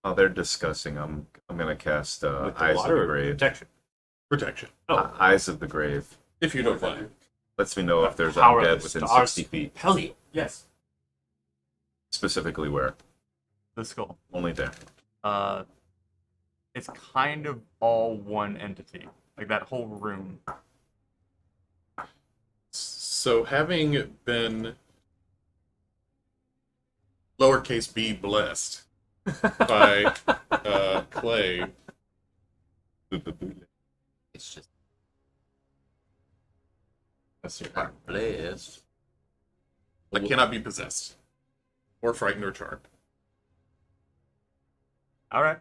While they're discussing, I'm gonna cast with the Eyes of water the or Grave. protection. Protection. Oh, Eyes of the Grave If you don't mind. lets me know if there's power of undead the within stars 60 feet. compel you. Yes. Specifically where? The skull. Only there. It's kind of all one entity. Like that whole room. So, having been lowercase b blessed by Clay, It's just. That's your heart blessed. I cannot be possessed, or frightened, or charmed. All right.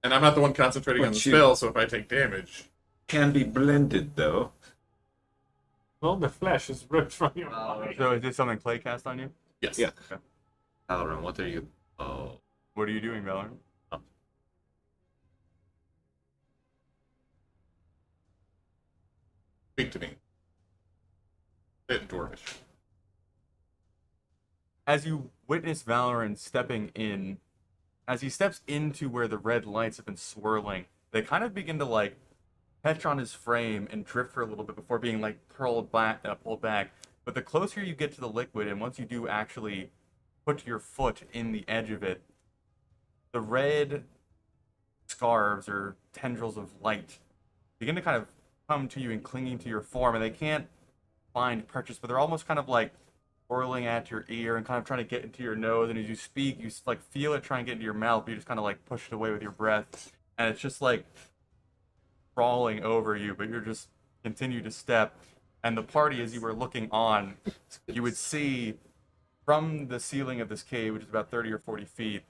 And I'm not the one concentrating on the But you- spell, so if I take damage, Can be blended though. Well, the flesh is ripped from your body. So is this something Clay cast on you? yes. Yeah. Halloran, what are you? Oh. What are you doing, Valor? Speak to me. Bit dwarvish. As you witness Valorant stepping in, as he steps into where the red lights have been swirling, they kind of begin to like catch on his frame and drift for a little bit before being like pulled back. But the closer you get to the liquid, and once you do actually put your foot in the edge of it, the red scarves or tendrils of light begin to kind of come to you and clinging to your form, and they can't find purchase, but they're almost kind of like whirling at your ear and kind of trying to get into your nose. And as you speak, you like feel it try and get into your mouth, but you just kind of like push it away with your breath, and it's just like crawling over you. But you're just continue to step, and the party, as you were looking on, you would see from the ceiling of this cave, which is about 30 or 40 feet,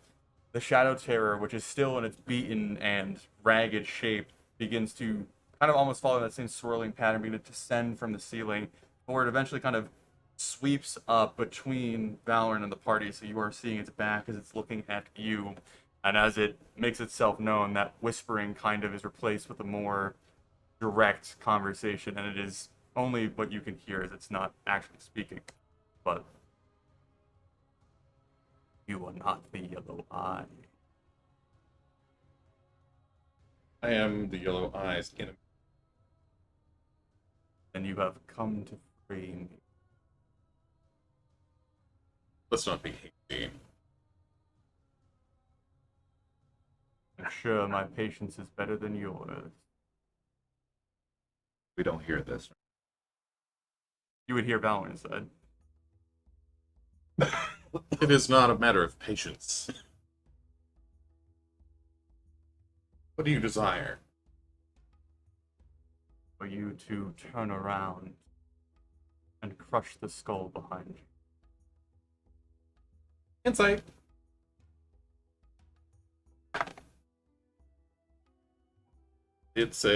the Shadow Terror, which is still in its beaten and ragged shape, begins to kind of almost follow that same swirling pattern, begin to descend from the ceiling, before it eventually kind of sweeps up between Valorant and the party, so you are seeing its back as it's looking at you. And as it makes itself known, that whispering kind of is replaced with a more direct conversation, and it is only what you can hear as it's not actually speaking. But you are not the Yellow Eye. I am the yellow eyes enemy. And you have come to free me. Let's not be hasty. I'm sure my patience is better than yours. We don't hear this. You would hear Valorant said. It is not a matter of patience. What do you desire? For you to turn around and crush the skull behind you. Insight. It's All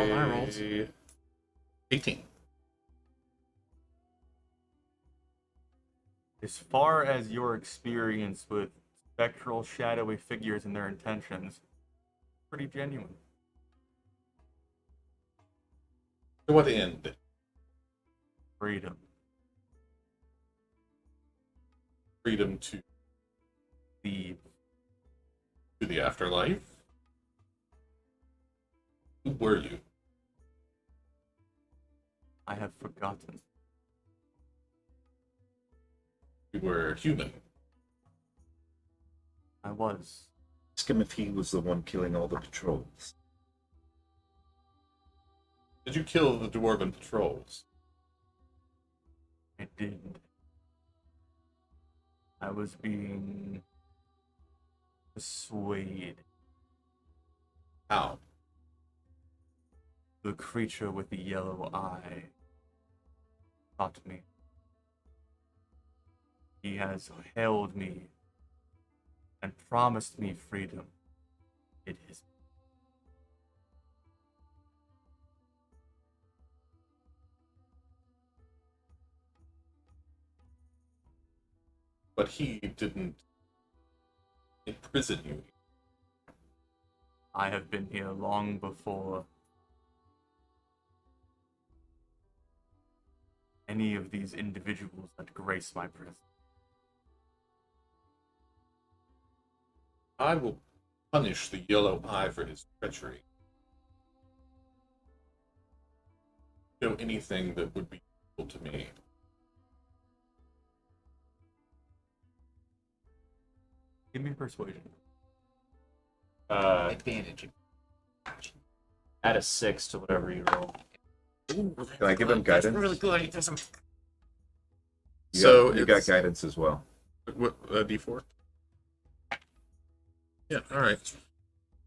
my rolls. a 18. As far as your experience with spectral, shadowy figures and their intentions, pretty genuine. To what end? Freedom. Freedom to Leave. the afterlife? Who were you? I have forgotten. You were human. I was. Ask him if he was the one killing all the patrols. Did you kill the dwarven patrols? I did. I was being persuaded. How? The creature with the yellow eye taught me. He has held me and promised me freedom. It is. But he didn't imprison you. I have been here long before any of these individuals that grace my presence. I will punish the Yellow Eye for his treachery. Do anything that would be useful to me. Give me persuasion. Advantage. Add a 6 to whatever you roll. Can I give him guidance? That's really good. He does some. You got guidance as well. What, D4? Yeah, alright.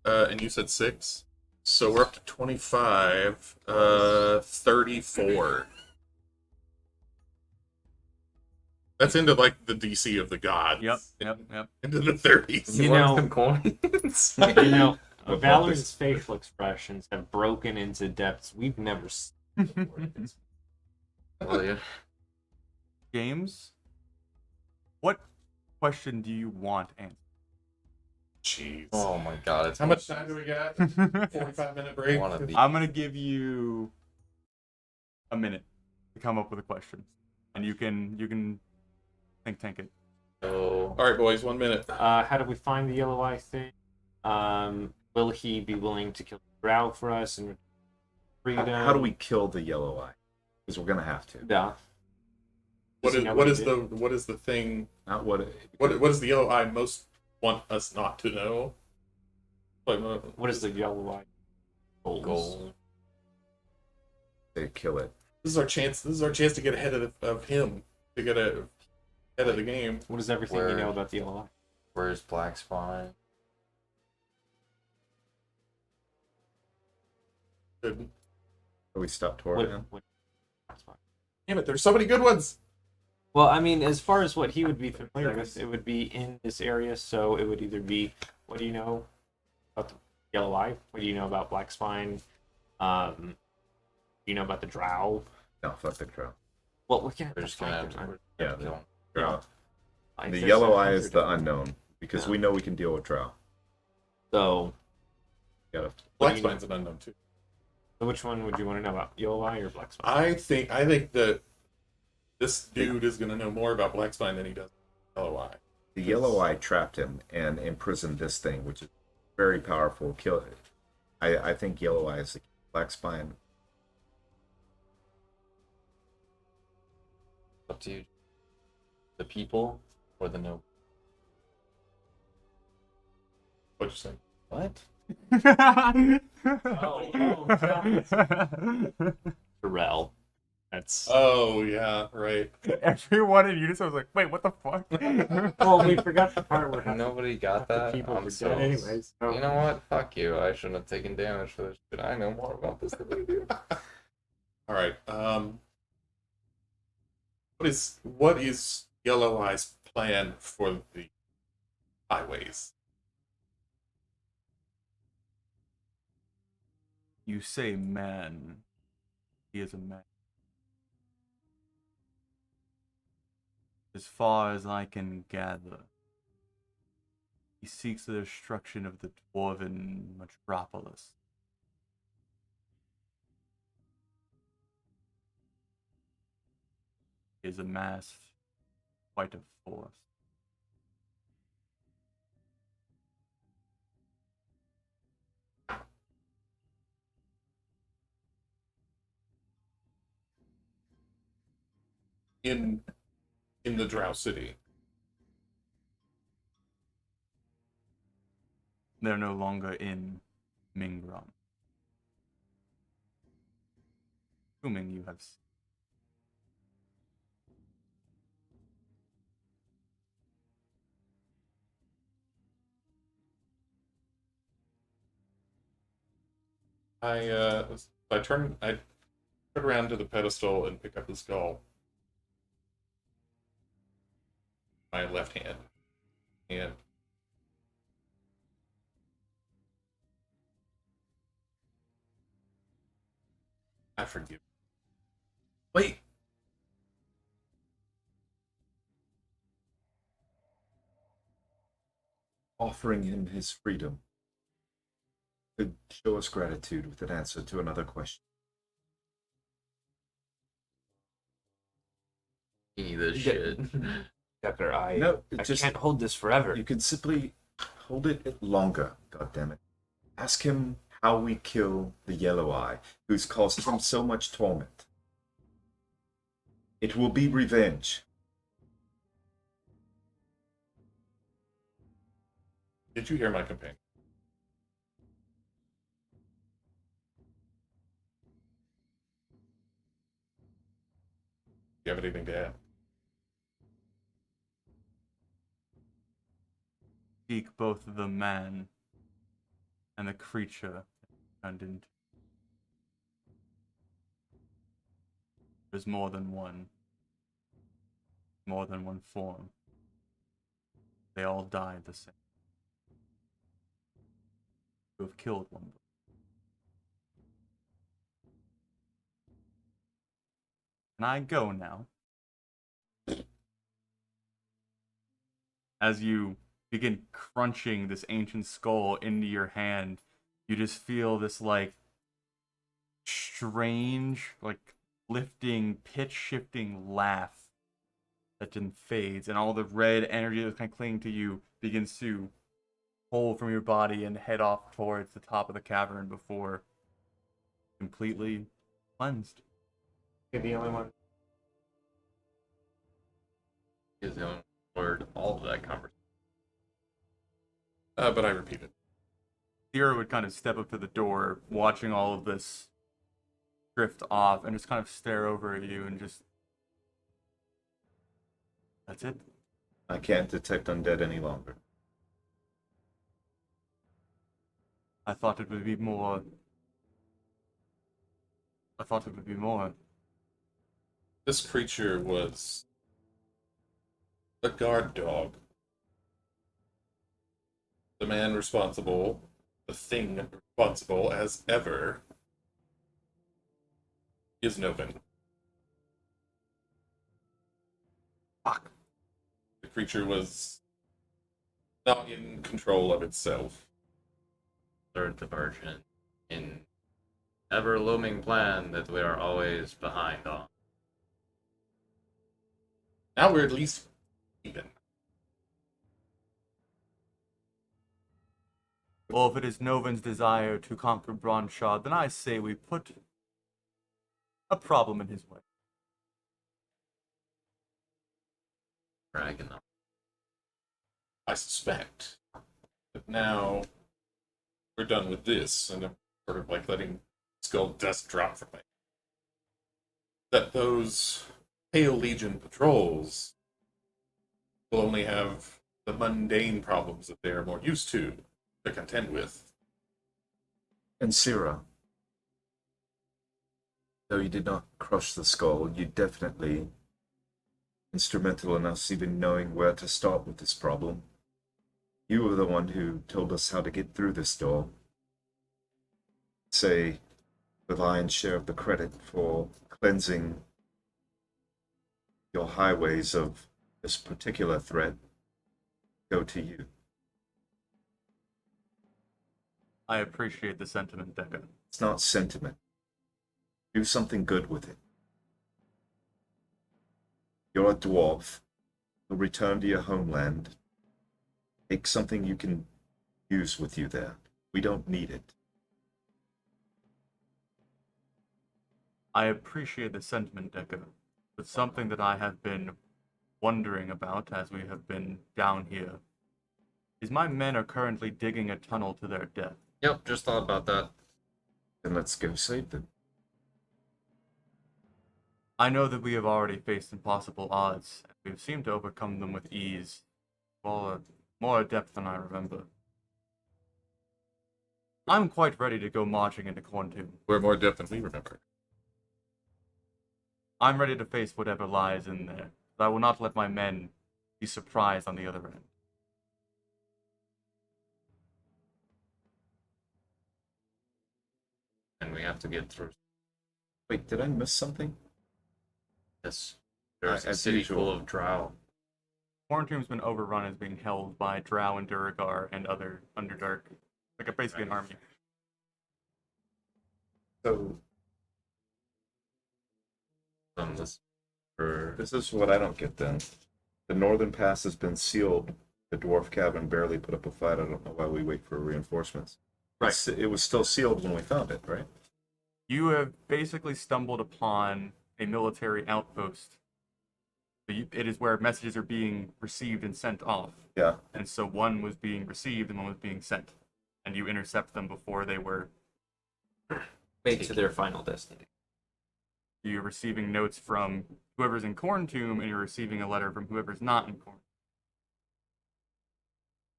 And you said 6? So we're up to 25. 34. That's into, like, the DC of the gods. Yep. Into the 30s. You know, some coins. you know, Above Valerie's this. facial expressions have broken into depths we've never seen before. Oh, yeah. James, what question do you want answered? Jeez. Oh my god. It's How much time do we got? 45-minute break? One of these. I'm gonna give you a minute to come up with a question, and you can think tank it. Oh. Alright, boys, 1 minute. How do we find the yellow eye thing? Will he be willing to kill the drow for us and freedom? How do we kill the Yellow Eye? Because we're gonna have to. Yeah. What Does he is know what we is did? what is the thing? Not what. What does the Yellow Eye most want us not to know? Like, What is the yellow eye? Goal. They kill it. this is our chance. This is our chance to get ahead of him. To get ahead of the game. What is everything you know about the yellow eye? Where's Black Spine? Good. We stop toward him. Damn it! There's so many good ones. Well, I mean, as far as what he would be familiar with, it would be in this area, so it would either be, what do you know about the yellow eye? What do you know about Black Spine? Do you know about the drow? No, fuck the drow. Well, we can We're just gonna have to. Yeah, Kill him. Drow. Like, The there's Yellow a Eye is hundred the different- unknown because Yeah. we know we can deal with drow. So, Gotta. Black you Spine's an unknown too. so which one would you want to know about? Yellow eye or Black Spine? I think that this dude is gonna know more about Black Spine than he does Yellow Eye. The Yellow Eye trapped him and imprisoned this thing, which is very powerful. Kill it. I think Yellow Eye is the Black Spine. Up to you. The people or the no? What'd you say? What? Terrell. That's. Oh yeah, right. Everyone in unison was like, "Wait, what the fuck?" Well, we forgot the part where Nobody got the that. people I'm were so- dead anyways. So. You know what? Fuck you. I shouldn't have taken damage for this shit. I know more about this than you do. All right. What is Yellow Eye's plan for the highways? You say man. He is a man. As far as I can gather, he seeks the destruction of the dwarven metropolis. He has amassed quite a force. In the Drow City. They're no longer in Mingron. Assuming you have seen. I turn around to the pedestal and pick up the skull. My left hand. And I forgive. Wait. offering him his freedom could show us gratitude with an answer to another question. The shit. Decker, No, I just can't hold this forever. you can simply hold it longer. God damn it! Ask him how we kill the Yellow Eye, who's caused him so much torment. It will be revenge. Did you hear my companion? Do you have anything to add? Seek both the man and the creature turned into. There's more than one form. They all died the same. You have killed one. Can I go now? As you begin crunching this ancient skull into your hand, you just feel this like strange, like lifting, pitch shifting laugh that then fades, and all the red energy that's kind of clinging to you begins to pull from your body and head off towards the top of the cavern before completely cleansed. You're the only one. Is the only word all of that conversation. But I repeat it. Sierra would kind of step up to the door, watching all of this drift off, and just kind of stare over at you and just. That's it. I can't detect undead any longer. I thought it would be more. I thought it would be more. This creature was a guard dog. The man responsible, the thing responsible as ever, is Novin. Fuck. The creature was not in control of itself. Third diversion in ever looming plan that we are always behind on. Now we're at least even. Well, if it is Novin's desire to conquer Bronshard, then I say we put a problem in his way. Dragon. I suspect. But now we're done with this, and I'm sort of like letting skull dust drop from me. That those Pale Legion patrols will only have the mundane problems that they are more used to contend with. And Sira, though you did not crush the skull, you definitely instrumental in us even knowing where to start with this problem. You were the one who told us how to get through this door. Say, the lion's share of the credit for cleansing your highways of this particular threat go to you. I appreciate the sentiment, Deca. It's not sentiment. Do something good with it. You're a dwarf. You'll return to your homeland. Take something you can use with you there. We don't need it. I appreciate the sentiment, Deca, but something that I have been wondering about as we have been down here is my men are currently digging a tunnel to their death. Yep, just thought about that. Then let's go save them. I know that we have already faced impossible odds, and we've seemed to overcome them with ease, more adept than I remember. I'm quite ready to go marching into Quantum. We're more adept than we remember. I'm ready to face whatever lies in there, but I will not let my men be surprised on the other end. And we have to get through Wait, did I miss something? this. There's a As city usual. full of drow. Quarantune's been overrun as being held by Drow and Duragar and other Underdark, like basically an army. So This for this is what I don't get then. The northern pass has been sealed. The dwarf cabin barely put up a fight. I don't know why we wait for reinforcements. Right. It was still sealed when we found it, right? You have basically stumbled upon a military outpost. It is where messages are being received and sent off. Yeah. And so one was being received and one was being sent. And you intercept them before they were. Made to their final destination. You're receiving notes from whoever's in Corntomb, and you're receiving a letter from whoever's not in Corn.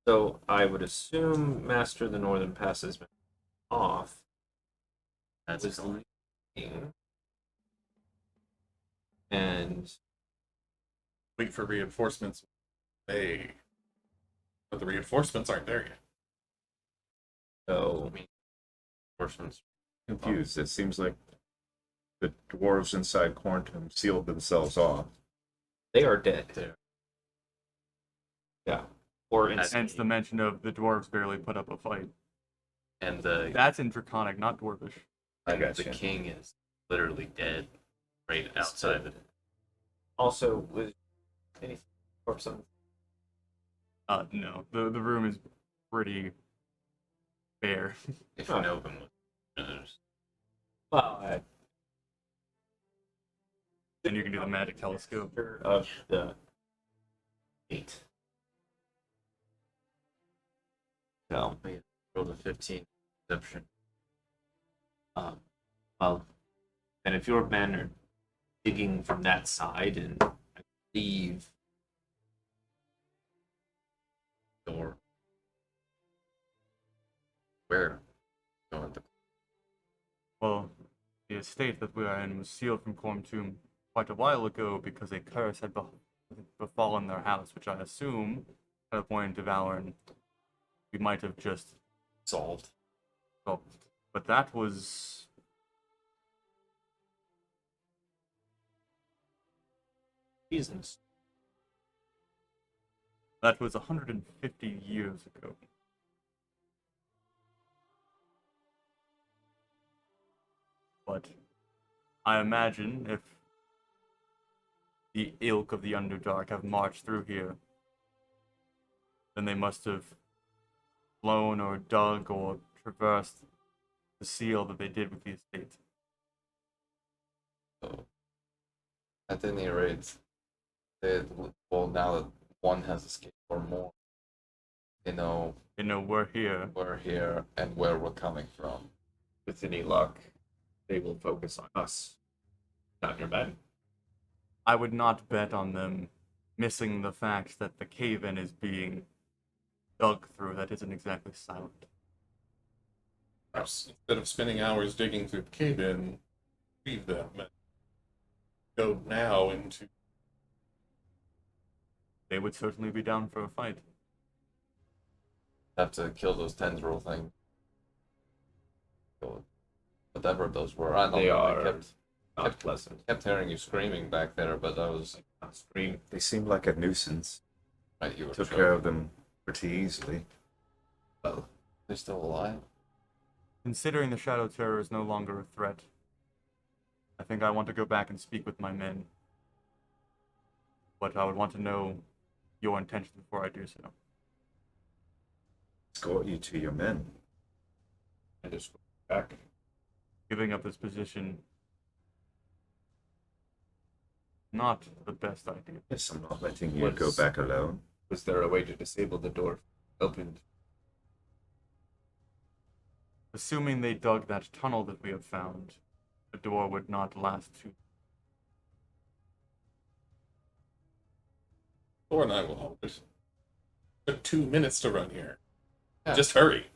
So I would assume Master of the Northern Pass has been off. That's Was cool. leaving. And Wait for reinforcements. But the reinforcements aren't there yet. so Portions. Confused. It seems like the dwarves inside Quarantum sealed themselves off. they are dead. There. Yeah. Or That's- Hence the mention of the dwarves barely put up a fight. And the That's in Draconic, not Dwarvish. I and the gotcha. king is literally dead, right outside the. Also with anything or something. No. The room is pretty bare. If Oh. an open was. Well, And you can do the magic telescope. of the 8. So Rolled a 15 perception. well, and if your men are digging from that side, and I believe Door. Where? Going the Well, the estate that we are in was sealed from Corntomb quite a while ago because a curse had befallen their house, which I assume, at a point to Valoran, we might have just solved. solved. But that was reasons. that was 150 years ago. But I imagine if the ilk of the Underdark have marched through here, then they must have flown or dug or traversed the seal that they did with the estate. So, at any rate, well, now that one has escaped or more, they know You know, we're here. we're here and where we're coming from. With any luck, they will focus on us, not your men. I would not bet on them missing the fact that the cave-in is being dug through that isn't exactly silent. Perhaps instead of spending hours digging through the cave-in, leave them and go now into. They would certainly be down for a fight. Have to kill those tendril things. Kill whatever those were. I don't They know. are I not pleasant. kept hearing you screaming back there, but that was Not scream. They seemed like a nuisance. right. You were Took joking. care of them pretty easily. Well, they're still alive. Considering the Shadow Terror is no longer a threat, I think I want to go back and speak with my men. But I would want to know your intentions before I do so. Escort you to your men. And just go back. Giving up this position, not the best idea. Yes, I'm not letting you go back alone. Was there a way to disable the door? Opened. Assuming they dug that tunnel that we have found, the door would not last too. Thor and I will help us. Took 2 minutes to run here. Yeah. Just hurry.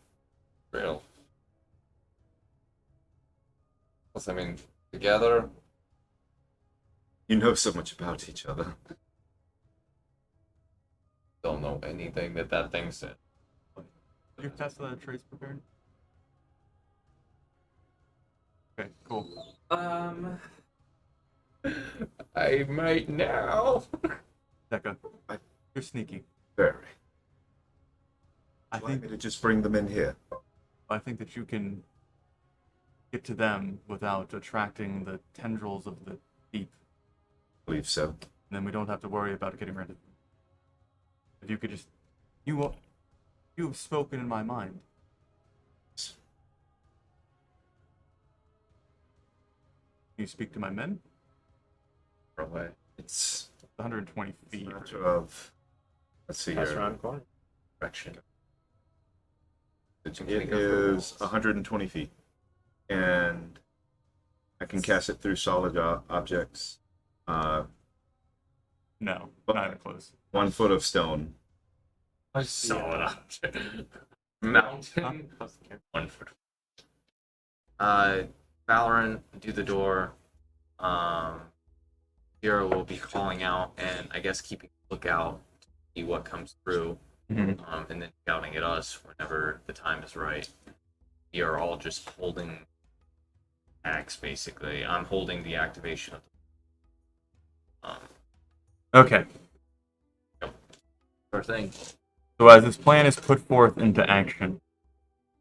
Real. Plus, I mean, together, You know so much about each other. don't know anything that thing said. You have the trace prepared? Okay, cool. I might now. Becca. You're sneaky. Very. I Would you like me think to just bring them in here? that you can get to them without attracting the tendrils of the deep. I believe so. And then we don't have to worry about getting rid of them. If you could just, you have spoken in my mind. Can you speak to my men? Far away. It's 120 a feet. matter of. Let's see Pass here. around the corner. Direction. It Can we go for is walls? 120 feet, and I can cast it through solid objects. No, But- not even close. 1 foot of stone. Solid object. Mountain. 1 foot. Valorant, do the door. Zero will be calling out and I guess keeping a lookout to see what comes through. Mhm. And then shouting at us whenever the time is right. We are all just holding axe basically. I'm holding the activation of Okay. our thing. So as this plan is put forth into action,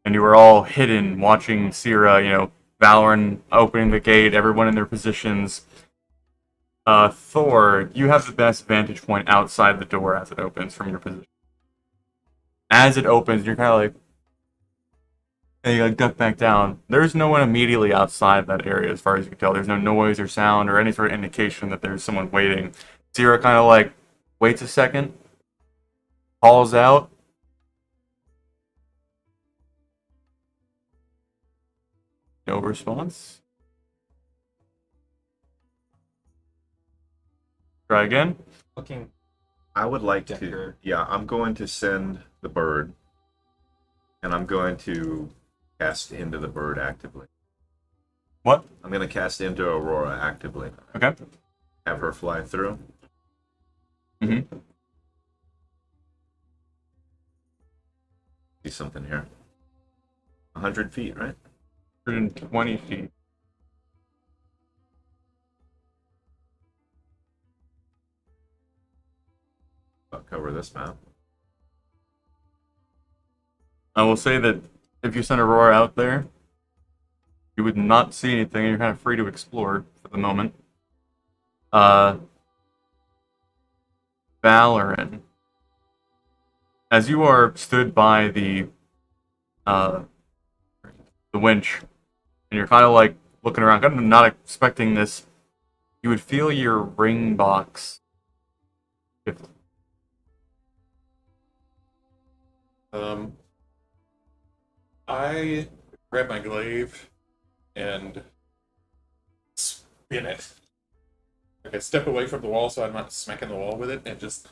and you are all hidden watching Sierra, Valorant opening the gate, everyone in their positions. Thor, you have the best vantage point outside the door as it opens from your position. As it opens, you're kind of like, and you duck back down. There's no one immediately outside that area, as far as you can tell. There's no noise or sound or any sort of indication that there's someone waiting. Sierra kind of waits a second, calls out. No response. Try again. Looking. I would like to. Decker. Yeah, I'm going to send the bird, and I'm going to cast into the bird actively. What? I'm going to cast into Aurora actively. Okay. Have her fly through. Mm-hmm. See something here. 100 feet, right? 120 feet. I'll cover this map. I will say that if you send Aurora out there, you would not see anything, and you're kind of free to explore for the moment. Valorant. As you are stood by the winch, and you're kind of looking around, kind of not expecting this, you would feel your ring box shift. I grab my glaive and spin it. I step away from the wall so I'm not smacking the wall with it, and just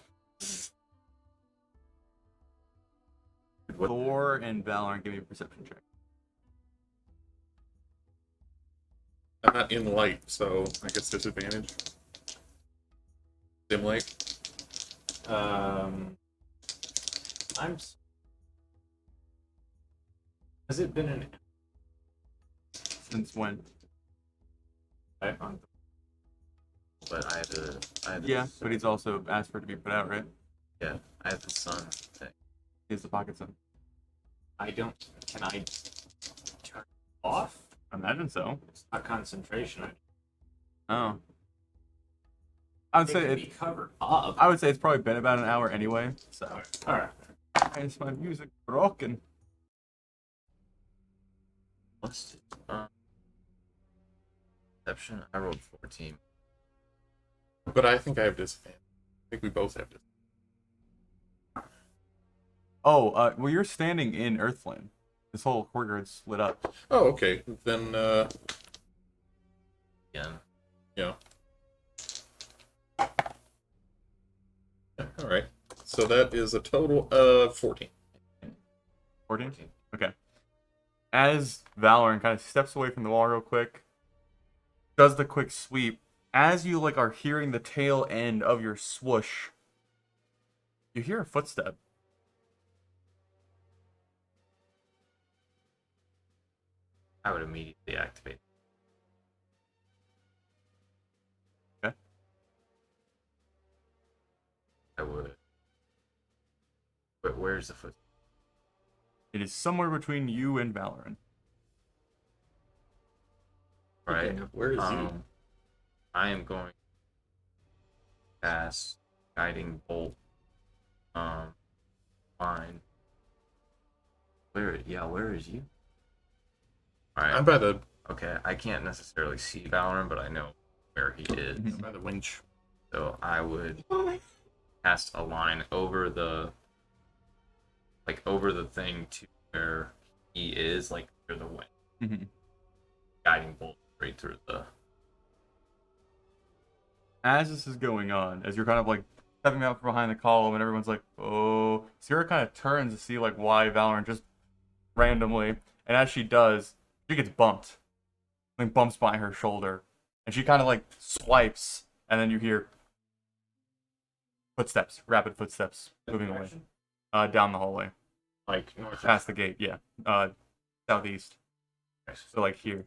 Thor and Valorant, give me a perception check. I'm not in light, so I guess disadvantage. Dim light. I'm. Has it been an? Since when? On But I have the Yeah, but he's also asked for it to be put out, right? yeah, I have the sun thing. He has the pocket sun. I don't. Can I turn it off? I imagine so. It's not concentration. Oh. I would It say can it. be covered up. I would say it's probably been about an hour anyway. So. All right. Why is my music broken? What's perception? I rolled 14. But I think I have disadvantage. I think we both have disadvantage. Oh, well, you're standing in Earthland. This whole courtyard's lit up. Oh, okay. Then, Again. yeah. All right. So that is a total of 14. 14? Okay. As Valorant kind of steps away from the wall real quick, does the quick sweep, as you are hearing the tail end of your swoosh, you hear a footstep. I would immediately activate. Okay. I would Where's the foot? It is somewhere between you and Valorant. Right. Where is he? I am going to cast guiding bolt. Fine. Where is you? Alright. I'm by the Okay, I can't necessarily see Valorant, but I know where he is. by the winch. So I would cast a line over the thing to where he is, like near the wind. Mm-hmm. Guiding bolt straight through the As this is going on, as you're kind of like stepping out from behind the column, and everyone's like, "Oh," Sierra kind of turns to see like why Valorant just randomly, and as she does, she gets bumped. Something bumps by her shoulder, and she kind of like swipes, and then you hear footsteps, rapid footsteps moving away, down the hallway, Like north. past the gate. Yeah, southeast. So like here.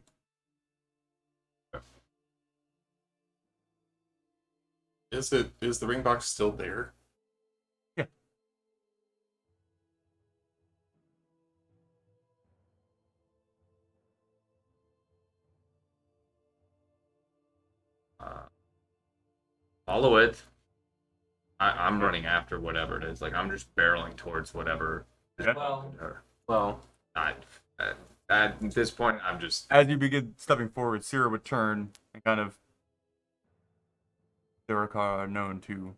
Is the ring box still there? Yeah. follow it. I'm running after whatever it is. Like I'm just barreling towards whatever. Okay. Well, At this point, I'm just As you begin stepping forward, Sierra would turn and kind of. Sirikar are known to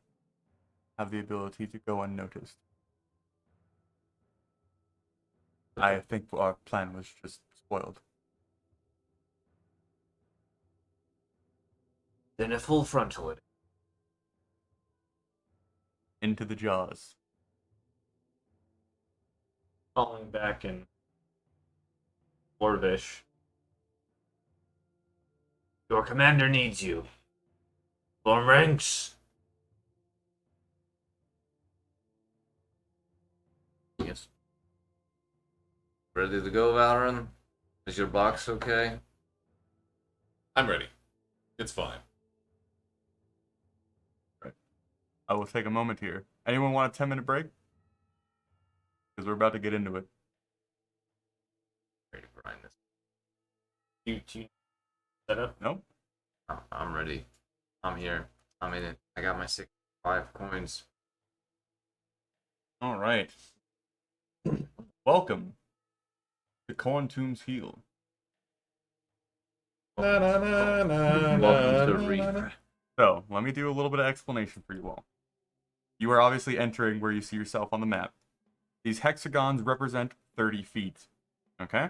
have the ability to go unnoticed. I think our plan was just spoiled. Then a full frontal it. Into the jaws. falling back in Orvish. Your commander needs you. Form ranks. yes. Ready to go, Valorant? Is your box okay? I'm ready. It's fine. I will take a moment here. Anyone want a 10-minute break? Because we're about to get into it. Ready to grind this. You set up? No? I'm ready. I'm here. I'm in it. I got my 65 coins. All right. Welcome to Corn Tombs Heal. Welcome to Reef. So, let me do a little bit of explanation for you all. You are obviously entering where you see yourself on the map. These hexagons represent 30 feet. Okay?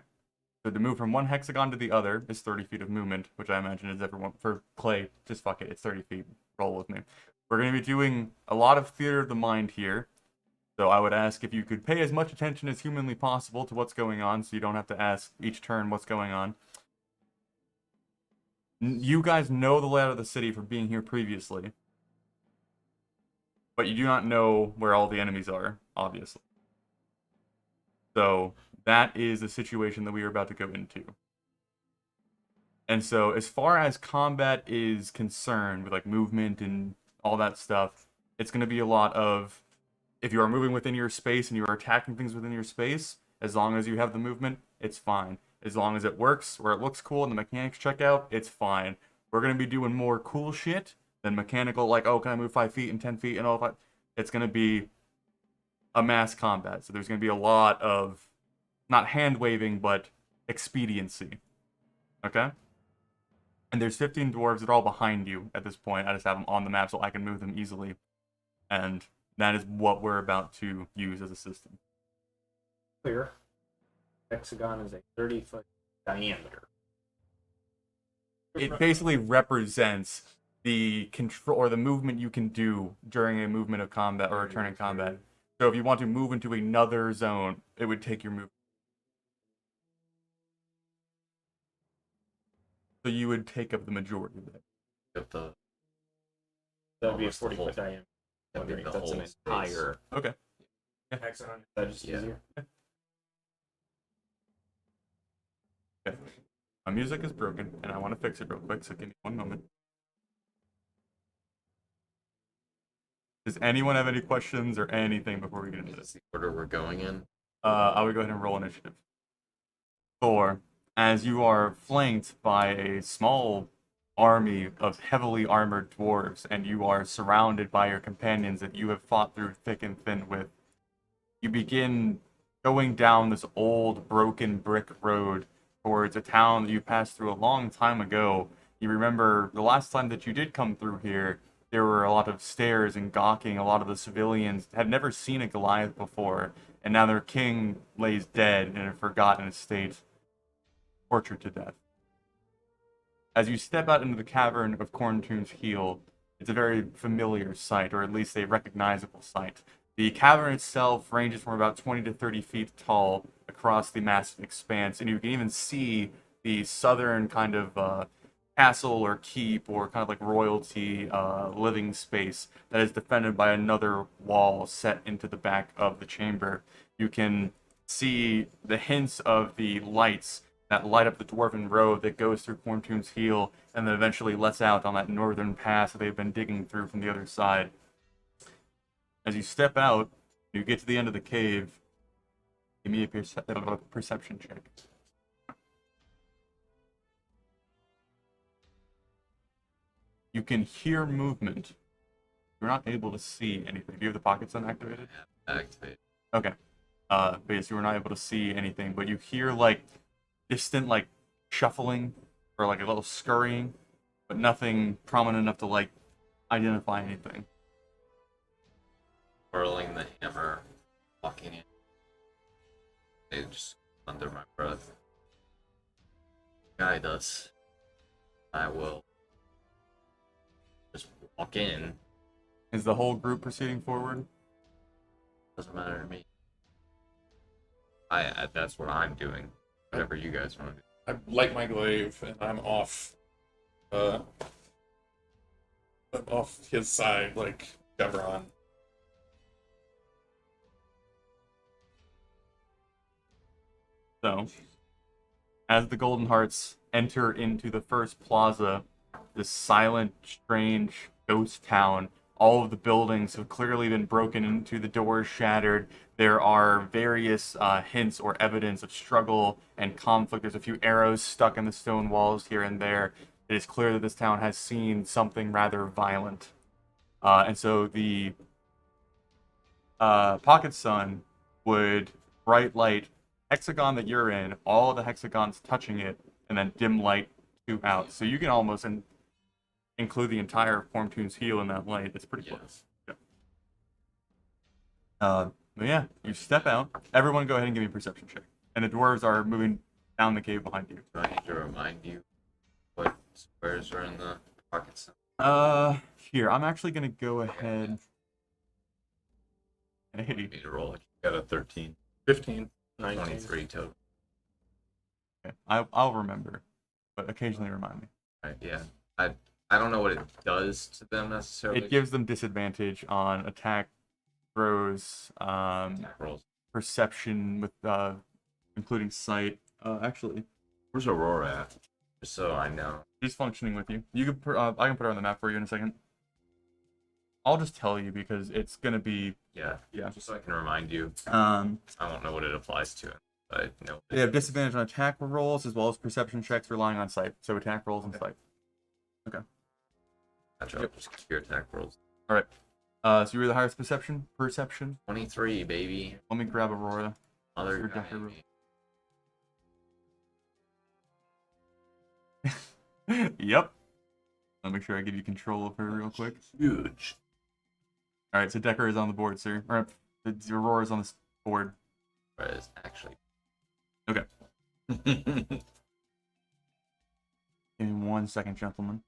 So to move from one hexagon to the other is 30 feet of movement, which I imagine is everyone. For Clay, just fuck it, it's 30 feet. Roll with me. We're going to be doing a lot of theater of the mind here. So I would ask if you could pay as much attention as humanly possible to what's going on, so you don't have to ask each turn what's going on. You guys know the layout of the city from being here previously. But you do not know where all the enemies are, obviously. So that is the situation that we are about to go into. And so as far as combat is concerned, with like movement and all that stuff, it's going to be a lot of, if you are moving within your space and you are attacking things within your space, as long as you have the movement, it's fine. As long as it works, or it looks cool and the mechanics check out, it's fine. We're going to be doing more cool shit than mechanical, like, oh, can I move 5 feet and 10 feet and all that? It's going to be a mass combat. So there's going to be a lot of, not hand-waving, but expediency. Okay? And there's 15 dwarves that are all behind you at this point. I just have them on the map so I can move them easily. And that is what we're about to use as a system. Clear. Hexagon is a 30-foot diameter. It basically represents the control or the movement you can do during a movement of combat or a turn in combat. So if you want to move into another zone, it would take your move. So you would take up the majority of it. Got the That would be a Almost the 40-foot whole- diameter. that'd be Wondering the if that's an whole space. entire Okay. hexagon. Is that just Yeah. easier? Okay. My music is broken, and I want to fix it real quick, so give me one moment. Does anyone have any questions or anything before we get into Is this? this the order we're going in? I would go ahead and roll initiative. Thor, as you are flanked by a small army of heavily armored dwarves, and you are surrounded by your companions that you have fought through thick and thin with, you begin going down this old, broken brick road towards a town that you passed through a long time ago. You remember the last time that you did come through here, there were a lot of stares and gawking. A lot of the civilians had never seen a Goliath before, and now their king lays dead in a forgotten state, tortured to death. As you step out into the cavern of Corntoon's Heel, it's a very familiar sight, or at least a recognizable sight. The cavern itself ranges from about 20 to 30 feet tall across the massive expanse, and you can even see the southern kind of castle or keep or kind of like royalty living space that is defended by another wall set into the back of the chamber. You can see the hints of the lights that light up the dwarven road that goes through Corntoon's Heel and then eventually lets out on that northern pass that they've been digging through from the other side. As you step out, you get to the end of the cave. Give me a perception check. You can hear movement. You're not able to see anything. Do you have the pockets unactivated? Activate. Okay. But yes, you were not able to see anything, but you hear like distant like shuffling or like a little scurrying, but nothing prominent enough to like identify anything. Whirling the hammer, walking in. They just under my breath. Guide us. I will just walk in. Is the whole group proceeding forward? Doesn't matter to me. That's what I'm doing. Whatever you guys want to do. I light my glaive and I'm off. I'm off his side, like Chevron. So, as the Golden Hearts enter into the first plaza, this silent, strange ghost town, all of the buildings have clearly been broken into, the doors shattered. There are various hints or evidence of struggle and conflict. There's a few arrows stuck in the stone walls here and there. It is clear that this town has seen something rather violent. And so the Pocket Sun would bright light hexagon that you're in, all of the hexagons touching it, and then dim light two out. So you can almost include the entire Corntoon's Heel in that light. It's pretty close. Yeah. But yeah, you step out. Everyone go ahead and give me a perception check. And the dwarves are moving down the cave behind you. Do I need to remind you what squares are in the pockets? Here, I'm actually gonna go ahead. Hey, You need to roll it. Got a 13. 15. 23 total. okay, I'll remember, but occasionally remind me. Right, yeah. I don't know what it does to them necessarily. It gives them disadvantage on attack throws, Attack rolls. perception with including sight. Actually, Where's Aurora at? Just so I know. she's functioning with you. You can I can put her on the map for you in a second. I'll just tell you because it's gonna be Yeah. yeah. Just so I can remind you. I won't know what it applies to. I know. They have disadvantage on attack rolls as well as perception checks relying on sight. So attack rolls and sight. Gotcha. Yep. Just keep your attack rolls. All right. So you were the highest perception. 23, baby. Let me grab Aurora. Mother Your guy, Decker roll. baby. Yep. I'll make sure I give you control of her real quick. Huge. All right. So Decker is on the board, sir. Or the Aurora is on the board. Whereas actually. Okay. Give me 1 second, gentlemen.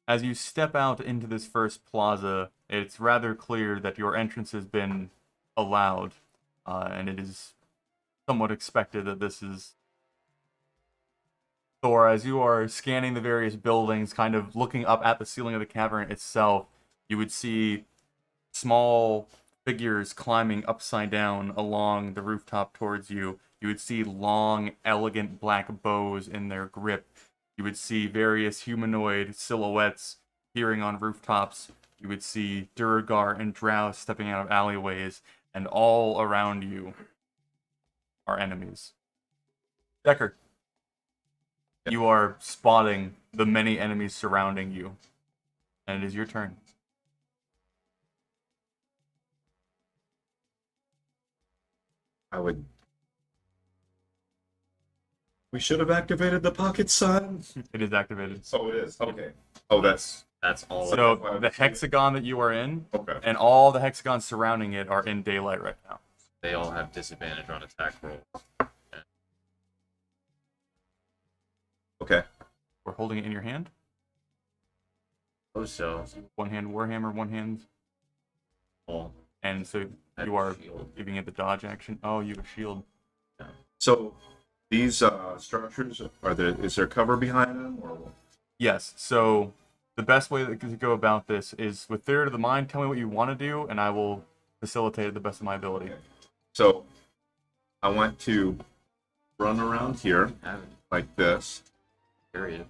As you step out into this first plaza, it's rather clear that your entrance has been allowed, and it is somewhat expected that this is Thor. As you are scanning the various buildings, kind of looking up at the ceiling of the cavern itself, you would see small figures climbing upside down along the rooftop towards you. You would see long, elegant black bows in their grip. You would see various humanoid silhouettes appearing on rooftops you would see Durgar and Drow stepping out of alleyways, and all around you are enemies. Decker, you are spotting the many enemies surrounding you, and it is your turn. I would. We should have activated the pocket sign. It is activated. Oh, it is. Okay. Oh, that's That's all. So why I the was seeing it. hexagon that you are in, okay. and all the hexagons surrounding it are in daylight right now. They all have disadvantage on attack rolls. Okay. We're holding it in your hand. Oh, so One hand Warhammer, one hand, all and so have you are shield. giving it the dodge action. Oh, you have a shield. So these structures are there? Is there cover behind them, or Yes. So the best way to go about this is with theater of the mind. Tell me what you want to do, and I will facilitate it the best of my ability. so? I want to run around here Have it, like this period.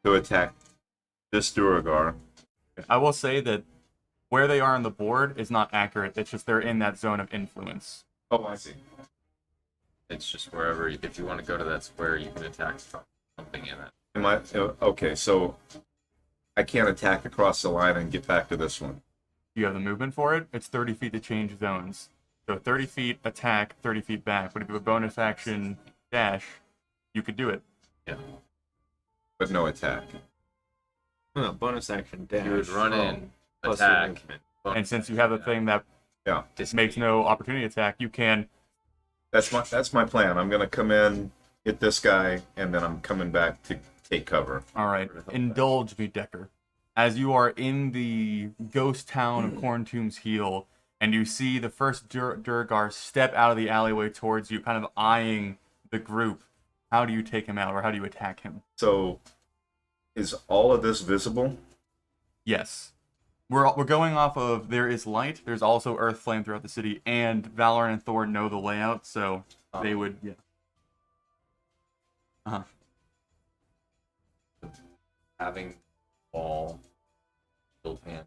to attack this Duragar. I will say that where they are on the board is not accurate. It's just they're in that zone of influence. Oh, I see. It's just wherever. If you want to go to that square, you can attack something in it. Am I okay? So I can't attack across the line and get back to this one. You have the movement for it. It's 30 feet to change zones. So 30 feet attack, 30 feet back. But if you have a bonus action dash, you could do it. Yeah. But no attack. No, bonus action dash. You would run in, plus your attack, movement. And since you have the thing that makes no opportunity attack, you can. That's my plan. I'm gonna come in, hit this guy, and then I'm coming back to take cover. All right, indulge me, Decker. As you are in the ghost town of Corntomb's Heel, and you see the first Durgar step out of the alleyway towards you, kind of eyeing the group. How do you take him out, or how do you attack him? So, is all of this visible? Yes. We're going off of there is light, there's also earth flame throughout the city, and Valor and Thor know the layout, so they would, yeah. Uh-huh. Having all build hand.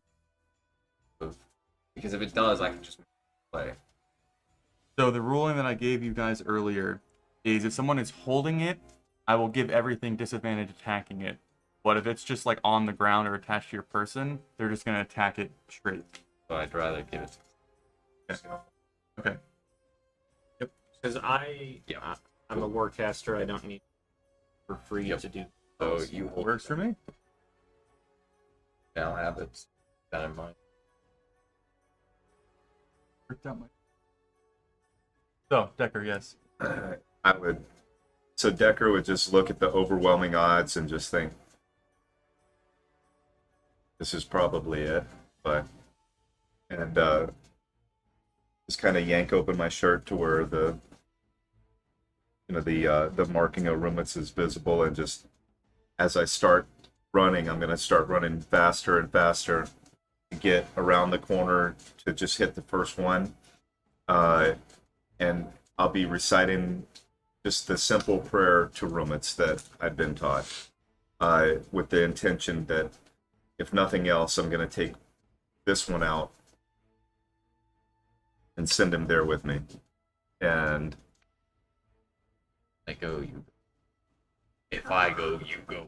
Because if it does, I can just play. So the ruling that I gave you guys earlier is if someone is holding it, I will give everything disadvantage attacking it. But if it's just like on the ground or attached to your person, they're just going to attack it straight. So I'd rather give it Okay. Because I'm a warcaster. I don't need for free Yep. to do. So you hold Works for me. now have it that in mind. Worked out my... So, Decker, yes. I would. So Decker would just look at the overwhelming odds and just think, this is probably it. And just kind of yank open my shirt to where the marking of Rumitz is visible, and just as I start running, I'm going to start running faster and faster to get around the corner to just hit the first one. And I'll be reciting just the simple prayer to Rumitz that I've been taught, with the intention that, if nothing else, I'm going to take this one out and send him there with me. And I go, you go. If I go, you go.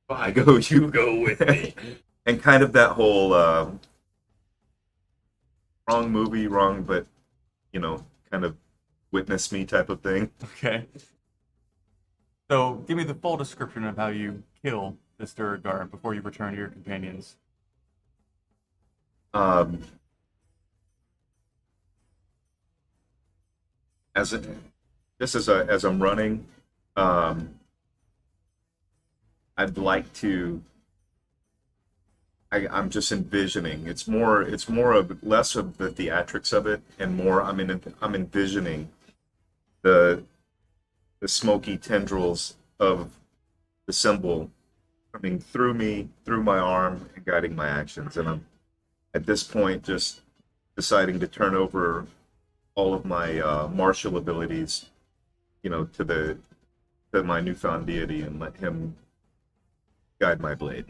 If I go, you go with me. and kind of that whole wrong movie, wrong, but kind of witness me type of thing. Okay. So, give me the full description of how you kill this Durgar before you return to your companions. As I'm running, I'd like to. I'm just envisioning. It's more of less of the theatrics of it, and more I'm envisioning the smoky tendrils of the symbol coming through me, through my arm, and guiding my actions. And I'm at this point just deciding to turn over all of my martial abilities, to my newfound deity, and let him guide my blade.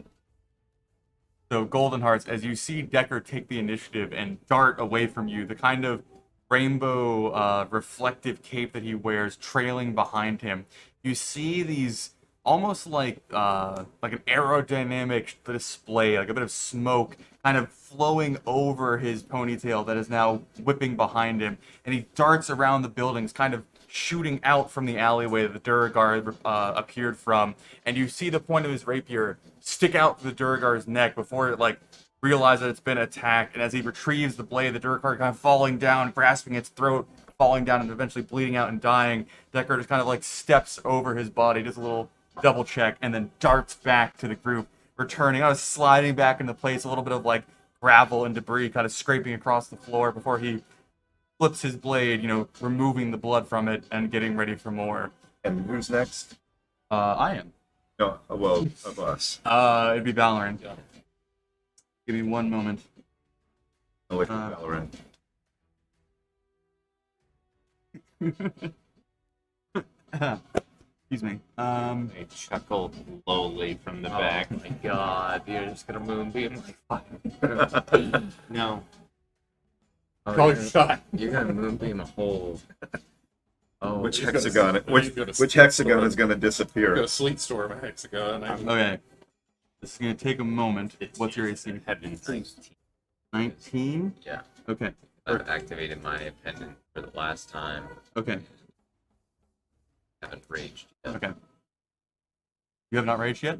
So, Golden Hearts, as you see Decker take the initiative and dart away from you, the kind of rainbow reflective cape that he wears trailing behind him, you see these almost like an aerodynamic display, like a bit of smoke kind of flowing over his ponytail that is now whipping behind him, and he darts around the buildings, kind of shooting out from the alleyway that the Durgar appeared from, and you see the point of his rapier stick out the Durgar's neck before it like realizes that it's been attacked, and as he retrieves the blade, the Durgar kind of falling down, grasping its throat, falling down, and eventually bleeding out and dying. Decker just kind of like steps over his body, does a little double check, and then darts back to the group, returning, kind of sliding back into place, a little bit of like gravel and debris kind of scraping across the floor before he flips his blade, removing the blood from it and getting ready for more. And who's next? I am. No, well, of us. It'd be Valorant. Give me one moment. Oh, wait, Valorant. Excuse me. I chuckle lowly from the back. Oh my god, you're just gonna moonbeam my No. Oh, shot. You're gonna moonbeam a hole. Oh, Which he's gonna- hexagon? he's Which gonna which sleep hexagon storm. is going to Go disappear? sleet storm a hexagon. Okay. This is gonna take a moment. What's your AC? Heavens. 19? yeah. Okay. I've activated my pendant for the last time. Okay. Haven't raged yet. Okay. You have not raged yet?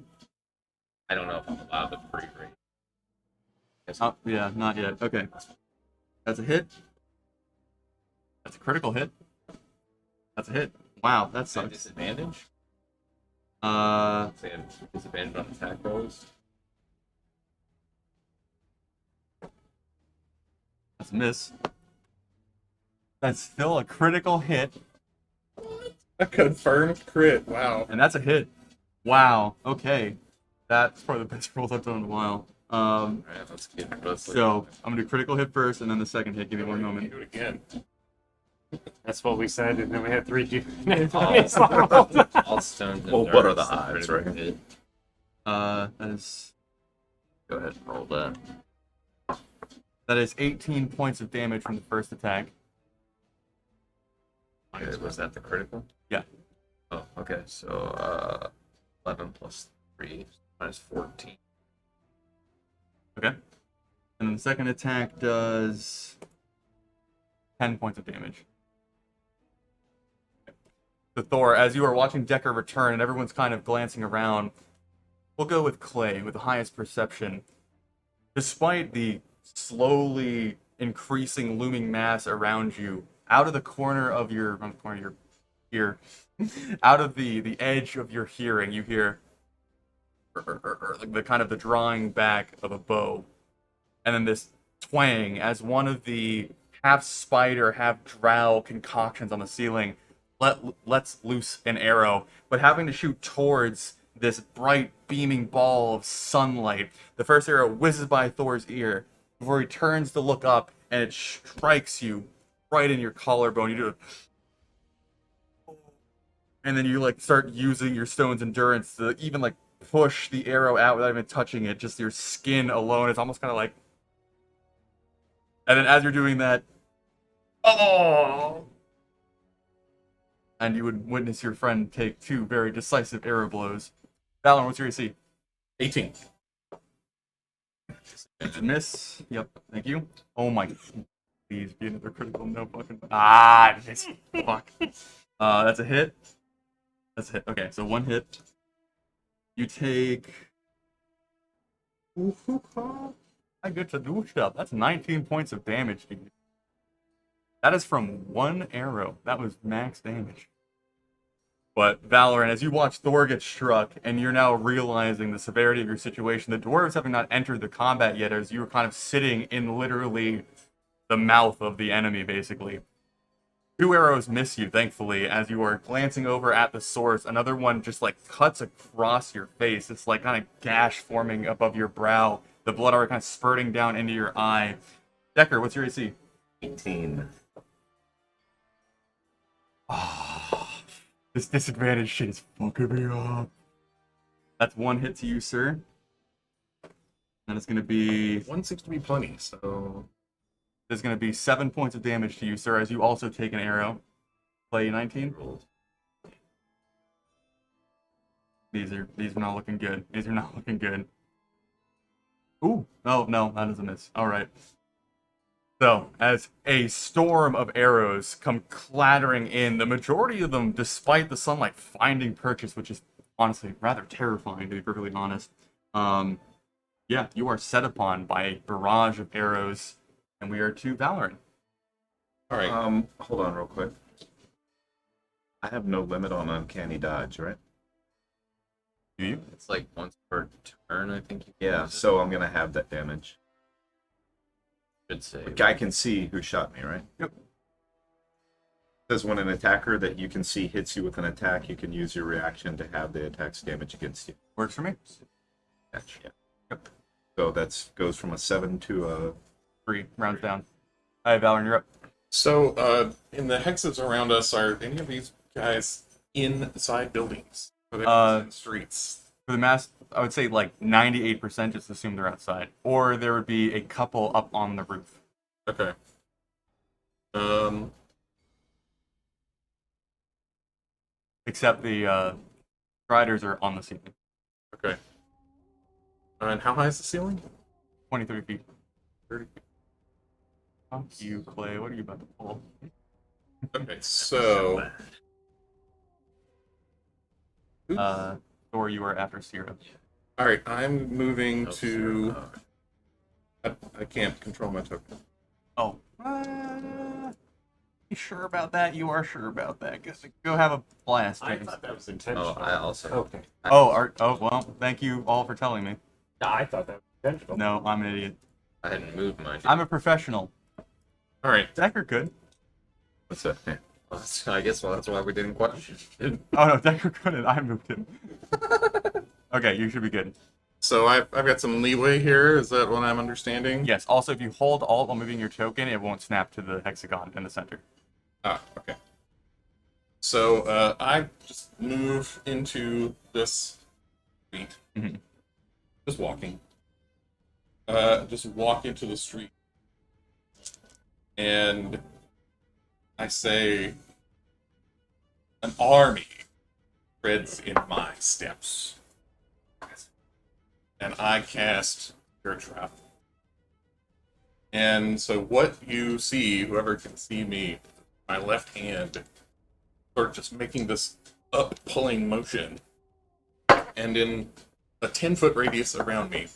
I don't know if I'm allowed to pre-rage. Guess Oh, yeah, not yet. Okay. That's a hit. That's a critical hit. That's a hit. Wow, that Is that sucks. disadvantage? Uh, So I have disadvantage on attack rolls. that's a miss. That's still a critical hit, A confirmed crit. Wow. and that's a hit. Wow. Okay. That's probably the best rolls I've done in a while. Alright, let's So I'm gonna do critical hit first, and then the second hit. Give me one moment. Do it again. That's what we said, and then we had 3 all stones. Well, what are the odds, right? That is Go ahead and roll that. 18 points of damage from the first attack. Okay, was that the critical? Yeah. Oh, okay. So 11 plus 3 minus 14. Okay. And then the second attack does 10 points of damage. So Thor, as you are watching Decker return and everyone's kind of glancing around, we'll go with Clay with the highest perception. Despite the slowly increasing looming mass around you, out of the corner of your ear, out of the edge of your hearing, you hear like the kind of the drawing back of a bow, and then this twang as one of the half spider, half drow concoctions on the ceiling lets loose an arrow, but having to shoot towards this bright beaming ball of sunlight. The first arrow whizzes by Thor's ear before he turns to look up, and it strikes you right in your collarbone. You do it, and then you like start using your stone's endurance to even like push the arrow out without even touching it. Just your skin alone. It's almost kind of like. And then as you're doing that, oh! And you would witness your friend take 2 very decisive arrow blows. Valor, what's your AC? 18. Miss. Yep. Thank you. Oh my. Please be another critical. No fucking. Ah, miss. Fuck. That's a hit. That's a hit. Okay, so 1 hit. You take. I get to do stuff. That's 19 points of damage, dude. That is from 1 arrow. That was max damage. But Valorant, as you watch Thor get struck, and you're now realizing the severity of your situation, the dwarves having not entered the combat yet, as you were kind of sitting in literally the mouth of the enemy, basically. 2 arrows miss you, thankfully, as you are glancing over at the source. Another one just like cuts across your face. It's like kind of gash forming above your brow. The blood already kind of spurting down into your eye. Decker, what's your AC? 18. This disadvantage shit is fucking me up. That's 1 hit to you, sir. And it's going to be One seems to be plenty, so there's going to be 7 points of damage to you, sir, as you also take an arrow. Play 19. These are not looking good. These are not looking good. Ooh, no, that is a miss. All right. So, as a storm of arrows come clattering in, the majority of them, despite the sunlight, finding purchase, which is honestly rather terrifying, to be perfectly honest. Yeah, you are set upon by a barrage of arrows, and we are to Valorant. all right. Hold on real quick. I have no limit on uncanny dodge, right? Do you? It's like once per turn, I think. Yeah, so I'm gonna have that damage. Should say. The guy can see who shot me, right? Yep. It says when an attacker that you can see hits you with an attack, you can use your reaction to have the attack's damage against you. Works for me. Gotcha. Yep. So that goes from a 7 to a... 3 rounds down. Hi, Valorant, you're up. So, in the hexes around us, are any of these guys inside buildings? Are they in streets? For the mass, I would say like 98% just assume they're outside. Or there would be a couple up on the roof. Okay. Except the riders are on the ceiling. Okay. And how high is the ceiling? 23 feet. 30 feet. Fuck you, Clay. What are you about to pull? Okay, so... Or you are after Sierra. Alright, I'm moving Oh, to... sure. I can't control my token. Oh. You sure about that? You are sure about that. Go have a blast, I James. thought that was intentional. Oh, I also. Okay. Well, thank you all for telling me. I thought that was intentional. No, I'm an idiot. I hadn't moved mine. I'm a professional. Alright, Decker could. What's that? Yeah. I guess that's why we didn't question. Oh no, Decker couldn't. I moved him. Okay, you should be good. so I've got some leeway here, is that what I'm understanding? Yes, also if you hold Alt while moving your token, it won't snap to the hexagon in the center. Ah, okay. So, I just move into this street. Mhm. Just walking. Just walk into the street. And I say, an army treads in my steps. And I cast your trap. And so what you see, whoever can see me, my left hand, sort of just making this up-pulling motion. And in a 10-foot radius around me,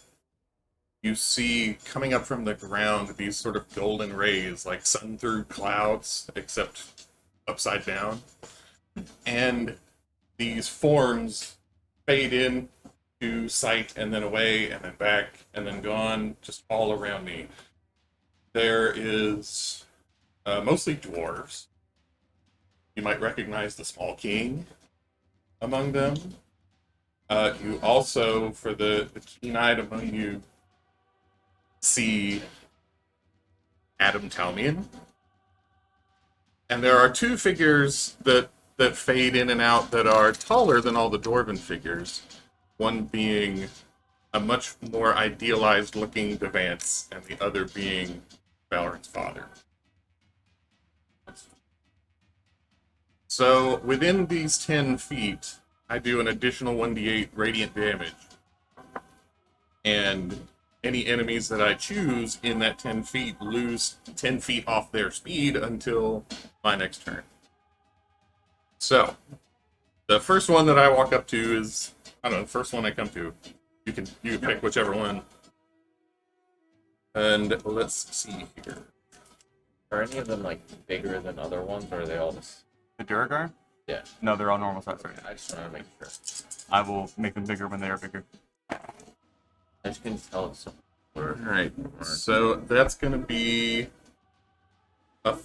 you see coming up from the ground these sort of golden rays, like sun through clouds, except upside down. And these forms fade in to sight and then away and then back and then gone, just all around me. There is mostly dwarves. You might recognize the Small King among them. You also, for the keen-eyed among you, see Adam Talmian. And there are two figures that fade in and out that are taller than all the dwarven figures. One being a much more idealized looking Devance, and the other being Valorant's father. So within these 10 feet, I do an additional 1d8 radiant damage. And any enemies that I choose in that 10 feet lose 10 feet off their speed until my next turn. So, the first one that I walk up to is, I don't know, the first one I come to. You can pick whichever one. And let's see here. Are any of them like bigger than other ones, or are they all just? The Duragar? Yeah. No, they're all normal size. Sorry. I just want to make sure. I will make them bigger when they are bigger. I just can tell it's so. Alright, so that's going to be a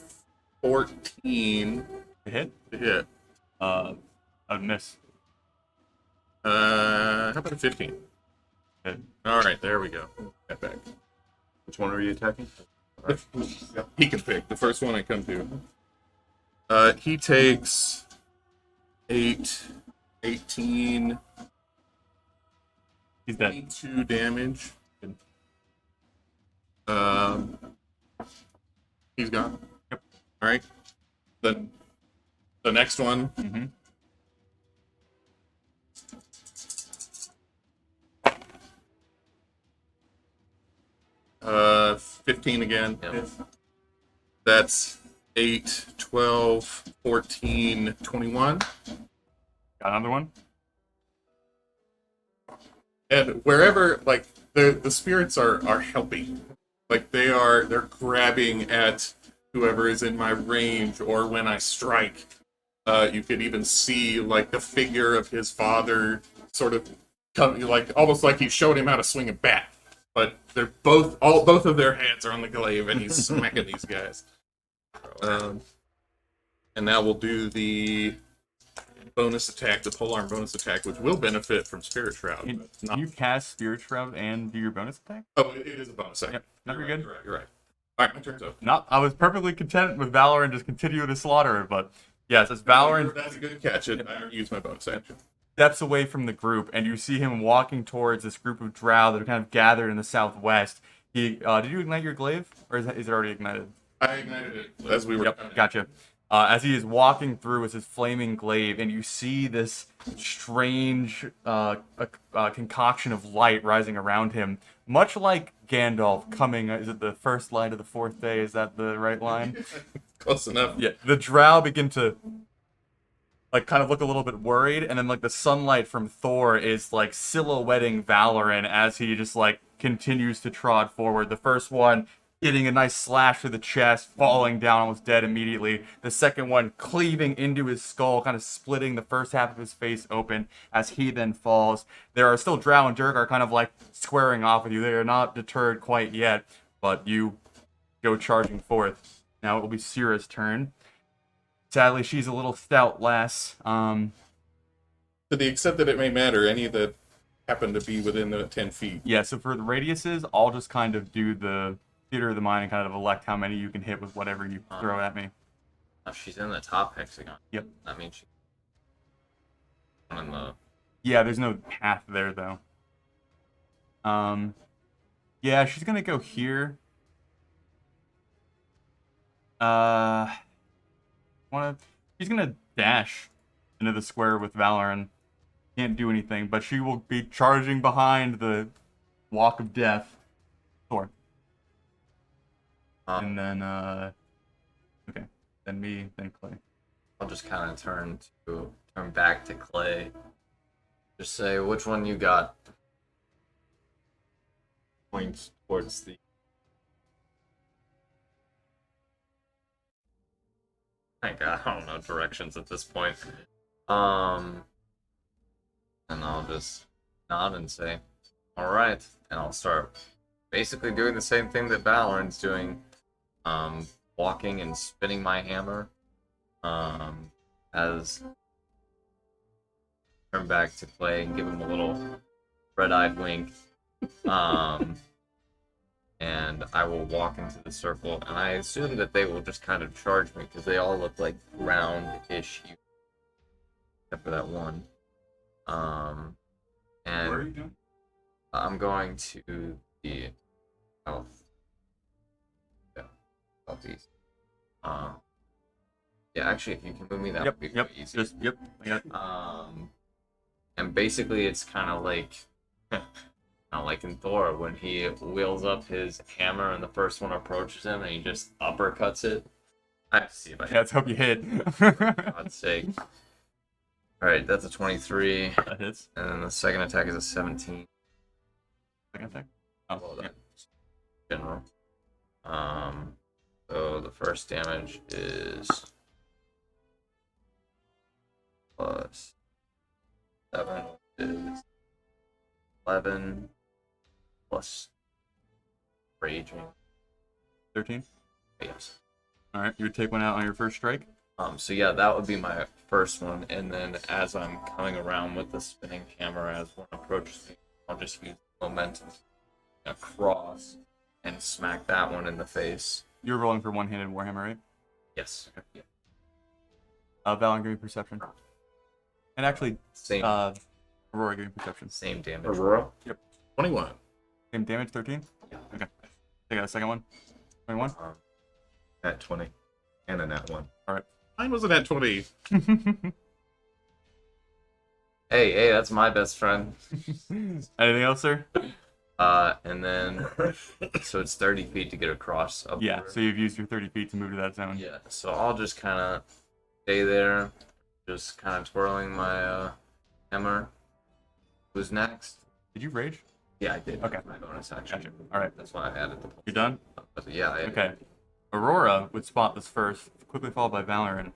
14 To hit? to hit. A miss. How about a 15? Hit. Alright, there we go. Get back. Which one are you attacking? He can pick. The first one I come to. He takes 8, 18, He's dead. 22 damage. He's gone. Yep. All right. Then the next one. Mm-hmm. 15 again. Yep. That's 8, 12, 14, 21. Got another one? And wherever, like, the spirits are helping. Like, they're grabbing at whoever is in my range, or when I strike, you could even see, like, the figure of his father sort of come, like, almost like he showed him how to swing a bat. But they're both of their hands are on the glaive, and he's smacking these guys. And now we'll do the bonus attack, the polearm bonus attack, which will benefit from Spirit Shroud. Can But not... you cast Spirit Shroud and do your bonus attack? Oh, it is a bonus attack. Yep. No, you're good. You're right. All right, my turn's up. No, I was perfectly content with Valor and just continue to slaughter it, but yes, it's Valor That's a good catch. I don't use my bonus action. steps away from the group, and you see him walking towards this group of drow that are kind of gathered in the southwest. He did you ignite your glaive, or is it already ignited? I ignited it as we were. Yep, gotcha. As he is walking through with his flaming glaive, and you see this strange concoction of light rising around him, much like Gandalf coming. Is it the first light of the fourth day? Is that the right line? Close enough. Yeah. The drow begin to like kind of look a little bit worried, and then like the sunlight from Thor is like silhouetting Valoran as he just like continues to trot forward. The first one getting a nice slash to the chest, falling down almost dead immediately. The second one cleaving into his skull, kind of splitting the first half of his face open as he then falls. There are still Drow and Durgar kind of like squaring off with you. They are not deterred quite yet, but you go charging forth. Now it will be Syrah's turn. Sadly, she's a little stout lass. To the extent that it may matter, any that happen to be within the 10 feet. Yeah, so for the radiuses, I'll just kind of do the theater of the mind and kind of elect how many you can hit with whatever you throw at me. If she's in the top hexagon. Yep. That means she's in the. Yeah, there's no path there though. Yeah, she's gonna go here. She's gonna dash into the square with Valoran. Can't do anything, but she will be charging behind the Walk of Death. Thor. And then, okay. Then me, then Clay. I'll just kind of turn back to Clay. Just say which one you got. Points towards the. I don't know directions at this point. And I'll just nod and say, all right. And I'll start basically doing the same thing that Valoran's doing. Walking and spinning my hammer. As turn back to Clay and give him a little red-eyed wink. And I will walk into the circle, and I assume that they will just kind of charge me because they all look like round-ish, except for that one. And Where are you going? I'm going to the southeast. Yeah, actually, if you can move me, that would be Yep. easy. Just yep. I got it. And basically, it's kind of like, not like in Thor when he wheels up his hammer and the first one approaches him and he just uppercuts it. I have to see if I Yeah, let's hope you hit. for God's sake. All right, that's a 23, That hits. and then the second attack is a 17. Second attack. Oh, Well, yeah. that's general. So the first damage is plus 7 is 11 plus raging. 13. Yes. All right, you would take one out on your first strike. So yeah, that would be my first one, and then as I'm coming around with the spinning hammer, as one approaches me, I'll just use momentum across and smack that one in the face. You're rolling for one-handed Warhammer, right? Yes. Yeah. Valen, give me perception. And actually, Same Aurora, give me perception. same damage. Aurora? Yep. 21. Same damage, 13? Yeah. Okay. Take out a second one. 21. Nat 20 and a nat 1. Mine was a nat 20. Hey, that's my best friend. Anything else, sir? And then, so it's 30 feet to get across. Up Yeah, there. so you've used your 30 feet to move to that zone. Yeah, so I'll just kind of stay there, just kind of twirling my hammer. Who's next? Did you rage? Yeah, I did. Okay. My bonus action. Gotcha. Alright. That's why I added the. You done? Yeah. Okay. Aurora would spot this first, quickly followed by Valorant.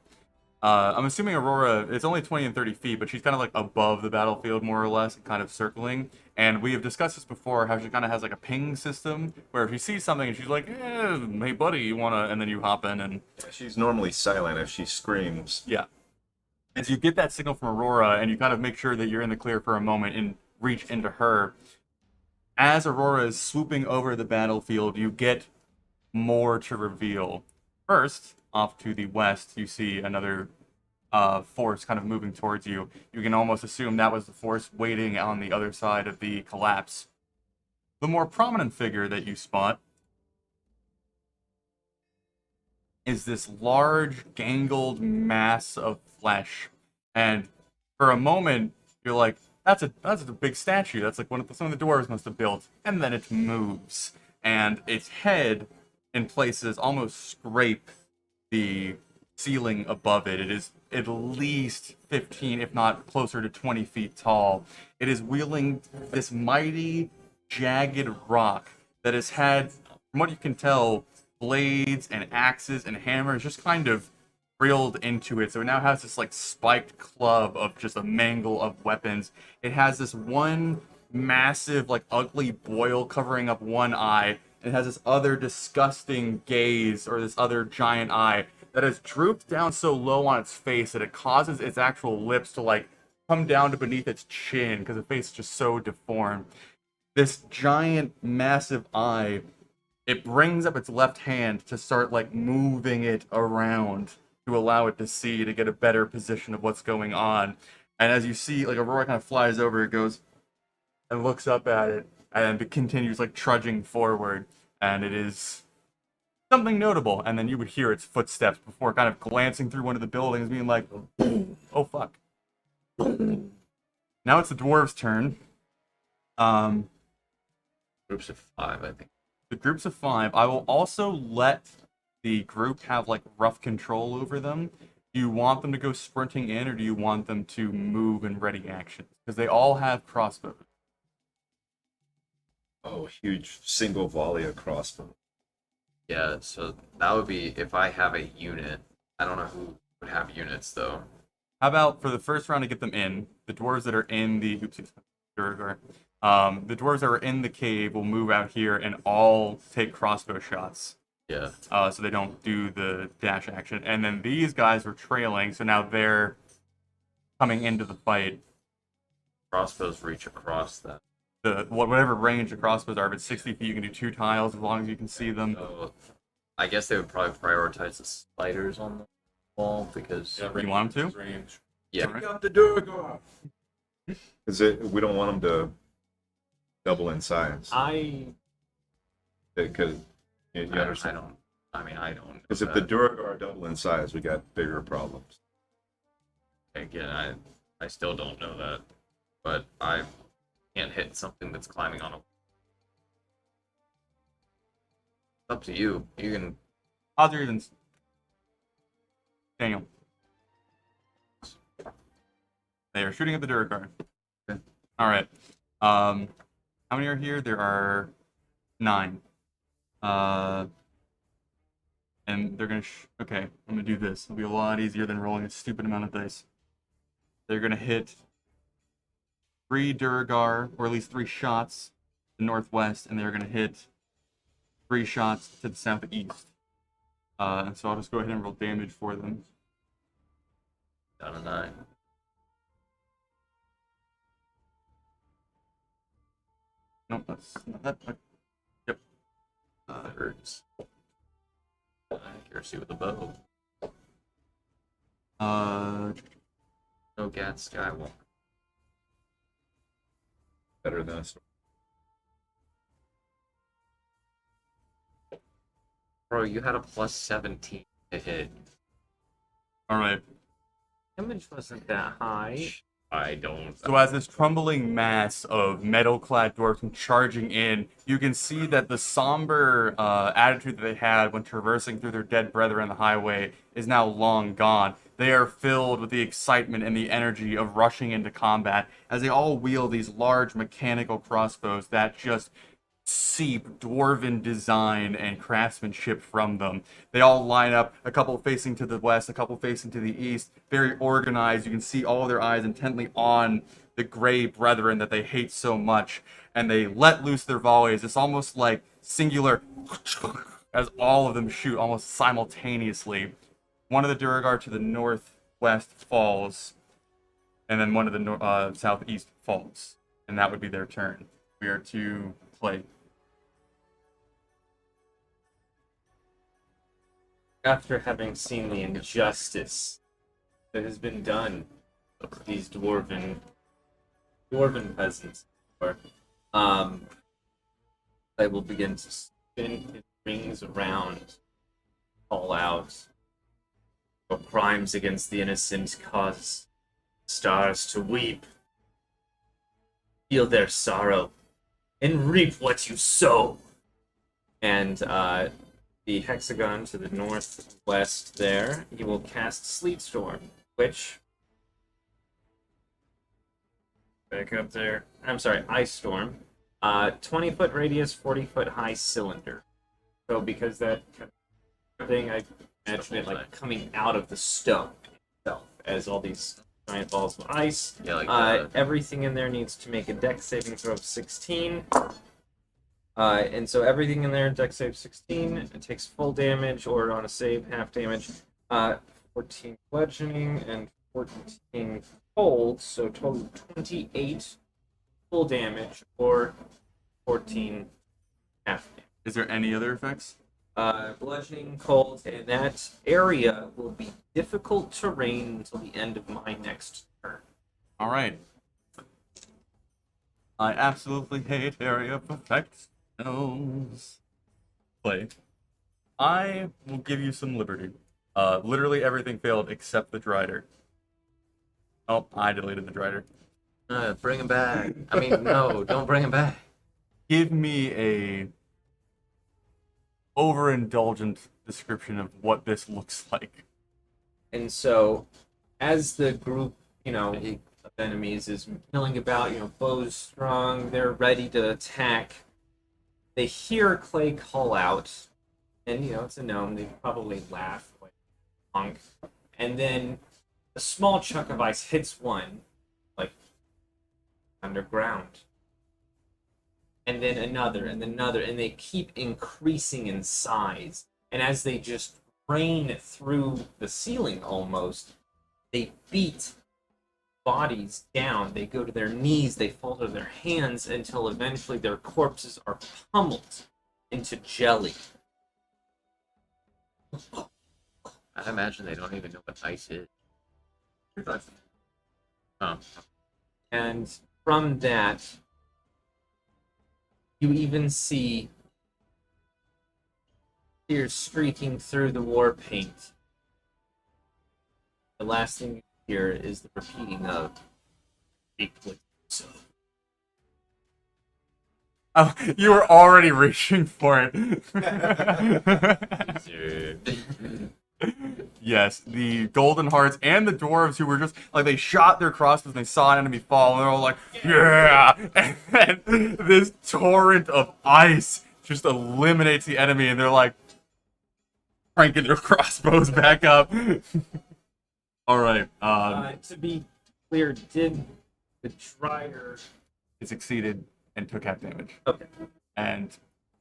I'm assuming Aurora, it's only 20 and 30 feet, but she's kind of like above the battlefield, more or less, kind of circling. And we have discussed this before, how she kind of has like a ping system, where if she sees something and she's like, hey buddy, you wanna, and then you hop in and... She's normally silent. If she screams, Yeah. As you get that signal from Aurora, and you kind of make sure that you're in the clear for a moment and reach into her, as Aurora is swooping over the battlefield, you get more to reveal. First, off to the west, you see another force kind of moving towards you. You can almost assume that was the force waiting on the other side of the collapse. The more prominent figure that you spot is this large, gangled mass of flesh. And for a moment, you're like, that's a big statue. That's like some of the dwarves must have built. And then it moves. And its head, in places, almost scrape the ceiling above it. It is at least 15, if not closer to 20 feet tall. It is wielding this mighty, jagged rock that has had, from what you can tell, blades and axes and hammers just kind of drilled into it. So it now has this like spiked club of just a mangle of weapons. It has this one massive, like ugly boil covering up one eye. It has this other disgusting gaze, or this other giant eye that has drooped down so low on its face that it causes its actual lips to like come down to beneath its chin because the face is just so deformed. This giant, massive eye, it brings up its left hand to start like moving it around to allow it to see, to get a better position of what's going on. And as you see, like Aurora kind of flies over, it goes and looks up at it, and it continues like trudging forward, and it is something notable. And then you would hear its footsteps before kind of glancing through one of the buildings, being like, oh fuck. Now it's the dwarves' turn. Groups of 5, I think. The groups of 5. I will also let the group have like rough control over them. Do you want them to go sprinting in, or do you want them to move and ready actions? Because they all have crossbows. oh, huge single volley of crossbow. Yeah, so that would be if I have a unit. I don't know who would have units though. How about for the first round to get them in, the dwarves that are in the Durgar, the dwarves that are in the cave will move out here and all take crossbow shots. Yeah. So they don't do the dash action. And then these guys were trailing, so now they're coming into the fight. Crossbows reach across that. Whatever range the crossbows are, if it's 60 feet, you can do 2 tiles as long as you can see them. So I guess they would probably prioritize the sliders on the wall because Yeah, You want 'em to? Range. yeah. Take out the Durgar! Because we don't want them to double in size. Because you I understand. don't. I mean, I don't. Because if the Durgar double in size, we got bigger problems. Again, I still don't know that, but I can't hit something that's climbing on a. Up to you. You can. Odds or evens? Daniel. They are shooting at the Durgar. Okay. Alright. How many are here? There are 9. And they're gonna okay, I'm gonna do this. It'll be a lot easier than rolling a stupid amount of dice. They're gonna hit 3 Durgar, or at least 3 shots to the northwest, and they're gonna hit 3 shots to the southeast. So I'll just go ahead and roll damage for them. Down to 9. Nope, that's not that. Yep. That hurts. Accuracy with the bow. No Gat Skywalker. Better than us. Bro, you had a plus 17 to hit. All right. Damage wasn't that high. I don't. So as this crumbling mass of metal-clad dwarves come charging in, you can see that the somber attitude that they had when traversing through their dead brethren on the highway is now long gone. They are filled with the excitement and the energy of rushing into combat as they all wield these large mechanical crossbows that just seep dwarven design and craftsmanship from them. They all line up, a couple facing to the west, a couple facing to the east, very organized. You can see all their eyes intently on the gray brethren that they hate so much, and they let loose their volleys. It's almost like singular as all of them shoot almost simultaneously. One of the Duragar to the northwest falls, and then one of the southeast falls, and that would be their turn. We are to play. After having seen the injustice that has been done to these dwarven peasants, I will begin to spin his rings around, call out, "Your crimes against the innocent cause stars to weep. Feel their sorrow, and reap what you sow." And the hexagon to the northwest there, you will cast Sleet Storm, which... Back up there. I'm sorry, Ice Storm. 20-foot radius, 40-foot high cylinder. So because that thing, I imagine it like coming out of the stone itself, as all these giant balls of ice. Yeah, like Everything in there needs to make a dex saving throw of 16. And so everything in there, dex save 16, it takes full damage, or on a save, half damage. 14 bludgeoning and 14 cold, so total 28 full damage, or 14 half damage. Is there any other effects? Bludgeoning, cold, and that area will be difficult terrain until the end of my next turn. All right. I absolutely hate area of effects. Play. I will give you some liberty. Literally everything failed except the Drider. Oh, I deleted the Drider. bring him back. I mean, no, don't bring him back. Give me a overindulgent description of what this looks like. And so, as the group, of enemies is milling about, bows strong, they're ready to attack. They hear Clay call out, and it's a gnome. They probably laugh like punk, and then a small chunk of ice hits one, like underground, and then another, and another, and they keep increasing in size. And as they just rain through the ceiling, almost, they beat bodies down. They go to their knees, they fall to their hands until eventually their corpses are pummeled into jelly. I imagine they don't even know what ice is. Oh. And from that, you even see tears streaking through the war paint. The last thing you hear is the repeating of so. Oh, you were already reaching for it. Yes, the Golden Hearts and the dwarves who were just like, they shot their crossbows and they saw an enemy fall and they're all like, yeah! And then this torrent of ice just eliminates the enemy and they're like cranking their crossbows back up. All right. To be clear, did the Drider... It succeeded and took half damage. Okay. And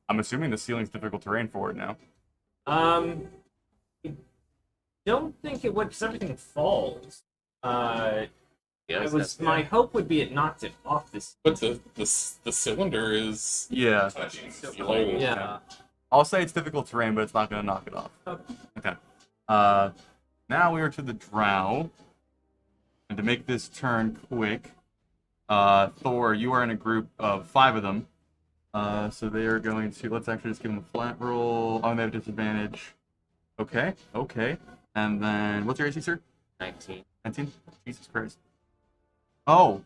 I'm assuming the ceiling's difficult terrain for it now. I don't think it would, because everything falls. Yes, My hope would be it knocked it off this. But the cylinder is Yeah. touching the ceiling. Yeah. I'll say it's difficult terrain, but it's not going to knock it off. Okay. Now we are to the drow. And to make this turn quick, Thor, you are in a group of 5 of them. So they are going to, let's actually just give them a flat roll. Oh, and they have disadvantage. Okay, okay. And then, what's your AC, sir? 19. 19? Jesus Christ. Oh!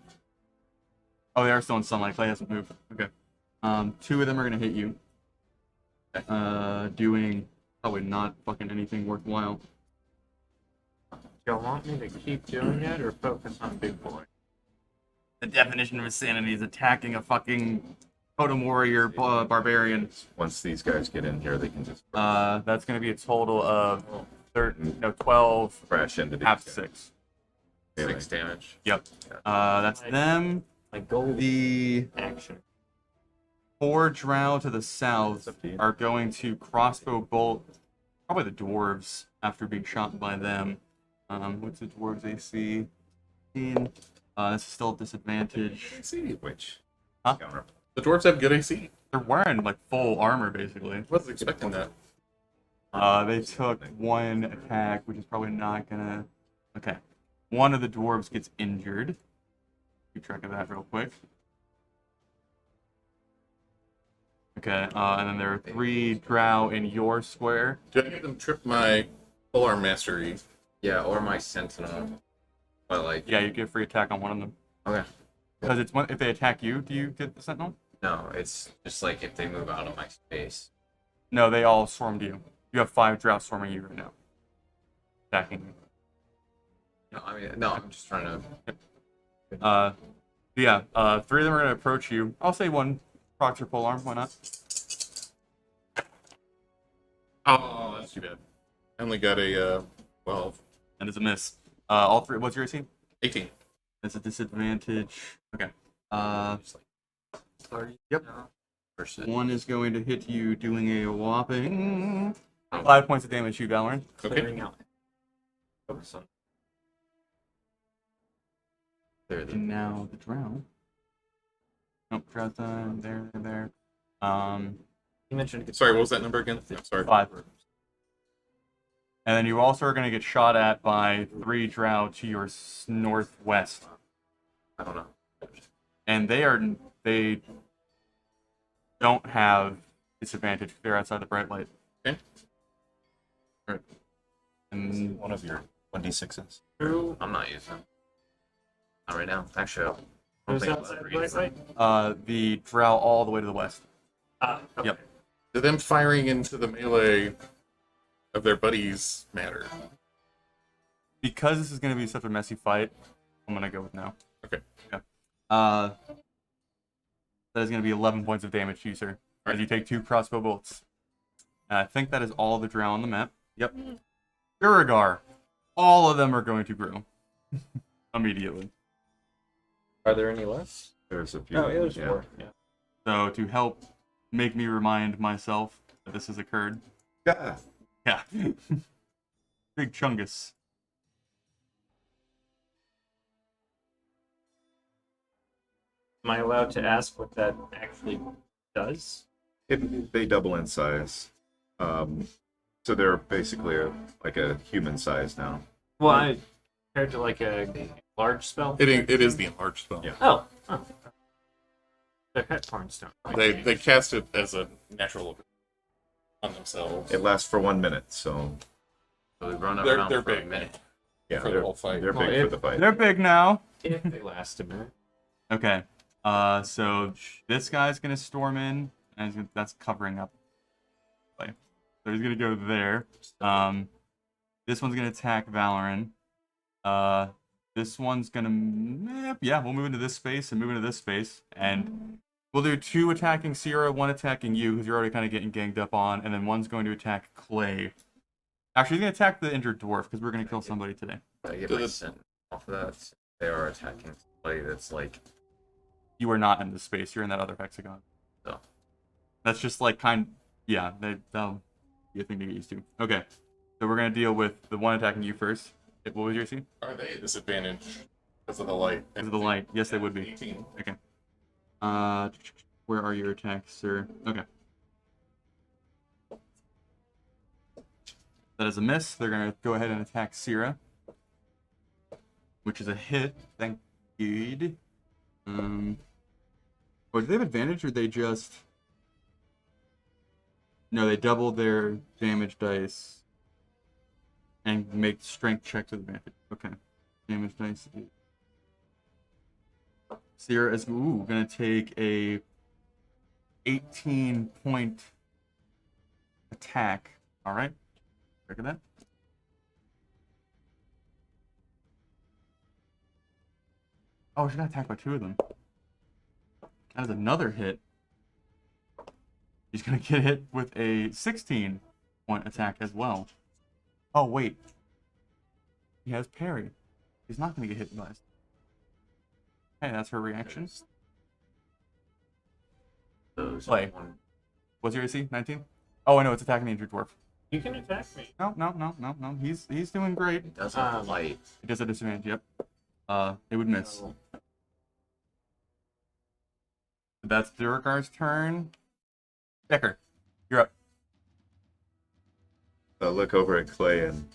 Oh, they are still in sunlight. Clay hasn't moved. Okay. 2 of them are going to hit you. Doing probably not fucking anything worthwhile. Y'all want me to keep doing it or focus on big boy? The definition of insanity is attacking a fucking totem warrior barbarian. Once these guys get in here, they can just That's going to be a total of 12, crash into these half guys. 6. Really. 6 damage. Yep. That's them. My goal The action. 4 drow to the south up to you. are going to crossbow bolt probably the dwarves after being shot by them. What's the dwarves AC? 15. This is still a disadvantage. AC. Which? Huh? Counter. The dwarves have good AC. They're wearing like full armor basically. I wasn't expecting that. They took 1 attack, which is probably not gonna. Okay, one of the dwarves gets injured. Keep track of that real quick. Okay, and then there are 3 drow in your square. Do I give them trip my polearm mastery? Yeah, or my sentinel. But like, Yeah, you get free attack on one of them. okay. Because it's if they attack you, do you get the sentinel? No, it's just like if they move out of my space. No, they all swarmed you. You have 5 drow swarming you right now. Attacking you. No, I mean, no, I'm just trying to. Yeah, 3 of them are gonna approach you. I'll say 1 procs or polearm, why not? Oh, that's too bad. I only got a 12. And it's a miss. All 3, what's your AC? 18. That's a disadvantage. Okay. Just like 30 Yep. versus 1 is going to hit you doing a whopping 5 points of damage to you, Valorant. Okay. Clearing out. Focus on. there. And now the drow. Nope, drow's done. There. You mentioned it Sorry, what was that number again? I'm sorry. 5. And then you also are going to get shot at by 3 drow to your northwest. I don't know. And they don't have disadvantage. They're outside the bright light. Okay. Alright. And One of your 1d6s. Who? I'm not using them. Not right now. Actually, I don't Who's think outside I'll the ever use bright them. light? the drow all the way to the west. Okay. Yep. Do them firing into the melee of their buddies matter? Because this is going to be such a messy fight, I'm going to go with no. Okay. Yeah. That is going to be 11 points of damage to you, sir. As you take 2 crossbow bolts. And I think that is all the drow on the map. Yep. Uragar. All of them are going to grow. Immediately. Are there any less? There's a few. Oh, it was yeah. 4. Yeah. So to help make me remind myself that this has occurred. Yeah. Yeah. Big chungus. Am I allowed to ask what that actually does? They double in size. So they're basically like a human size now. Well, I compared to like a large spell. It is the enlarged spell. Yeah. Oh. The pet cornstone. They cast it as a natural on themselves. It lasts for 1 minute, so So we run They're- around they're for a big. minute. yeah, For the they're, whole fight. they're Well, big for the fight. They're big now. If they last a minute. Okay. So this guy's gonna storm in, and that's covering up. Like, so he's gonna go there. This one's gonna attack Valoran. This one's gonna, yeah, we'll move into this space and move into this space, and we'll do 2 attacking Sierra, 1 attacking you, because you're already kind of getting ganged up on, and then 1's going to attack Clay. Actually, he's gonna attack the injured dwarf because we're gonna kill somebody today. I get Do my the- sentinel off of that. They are attacking somebody that's like. You are not in this space. You're in that other hexagon. Oh. That's just like yeah, that'll be a thing to get used to. Okay, so we're gonna deal with the one attacking you first. What was your AC? Are they at disadvantage because of the light? Because of the light. Yes, they would be. 18. Okay. Where are your attacks, sir? Okay. That is a miss. They're gonna go ahead and attack Sierra, which is a hit. Thank you. Or do they have advantage, or they just? No, they double their damage dice and make strength checks with advantage. Okay. Damage dice. Sierra is gonna take a 18-point attack. All right. Look at that. Oh, she got attacked by 2 of them. That is another hit. He's gonna get hit with a 16-point attack as well. Oh wait, he has parry. He's not gonna get hit by this. Hey, that's her reaction. Play. What's your AC? 19? Oh, I know it's attacking the injured dwarf. You can attack me. No. He's doing great. It does have light. He does have disadvantage. Yep. It would miss. No. That's Duragar's turn. Decker, you're up. I look over at Clay and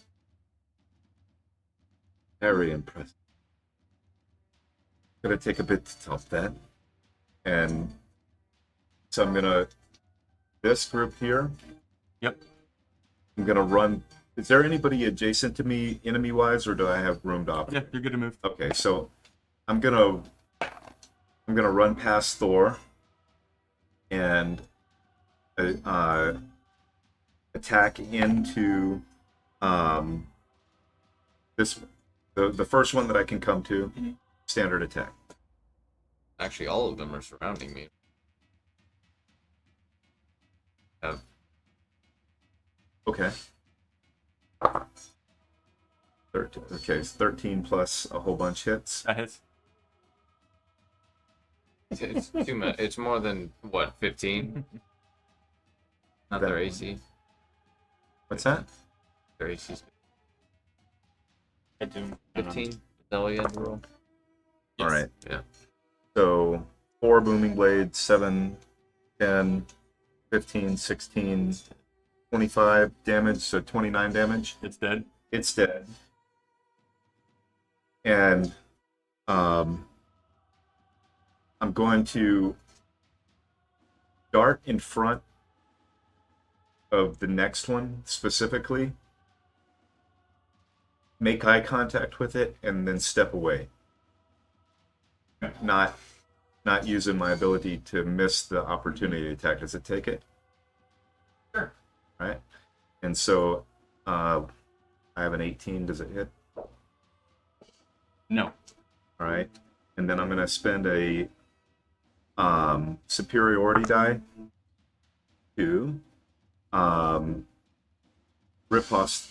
very impressed. Gonna take a bit to top that, and so I'm gonna this group here. Yep. I'm gonna run. Is there anybody adjacent to me, enemy-wise, or do I have room to operate? Yeah, you're good to move. Okay, so I'm gonna run past Thor and attack into this the first one that I can come to. Standard attack. Actually, all of them are surrounding me. Okay. 13, okay, it's 13 plus a whole bunch hits. That hits. It's too much. It's more than what, 15? Not their AC. What's that? Their AC's I do. 15. Is that what you had to roll? All right. Yeah. So 4 booming blades, 7, 10, 15, 16, 25 damage, so 29 damage. It's dead. It's dead. And I'm going to dart in front of the next one specifically, make eye contact with it, and then step away. Not using my ability to miss the opportunity attack. Does it take it? Sure. Right. And so I have an 18. Does it hit? No. All right. And then I'm going to spend a superiority die to riposte.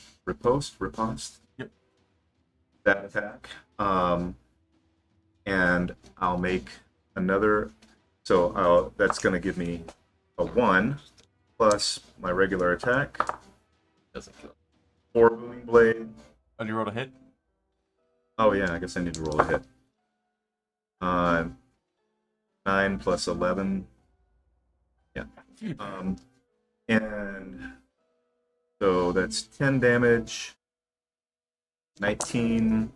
Yep. That attack. And I'll make another. So that's going to give me a 1 plus my regular attack. Doesn't kill. 4 booming blade. Oh, you rolled a hit? Oh yeah, I guess I need to roll a hit. 9 plus 11. Yeah. And so that's 10 damage. 19,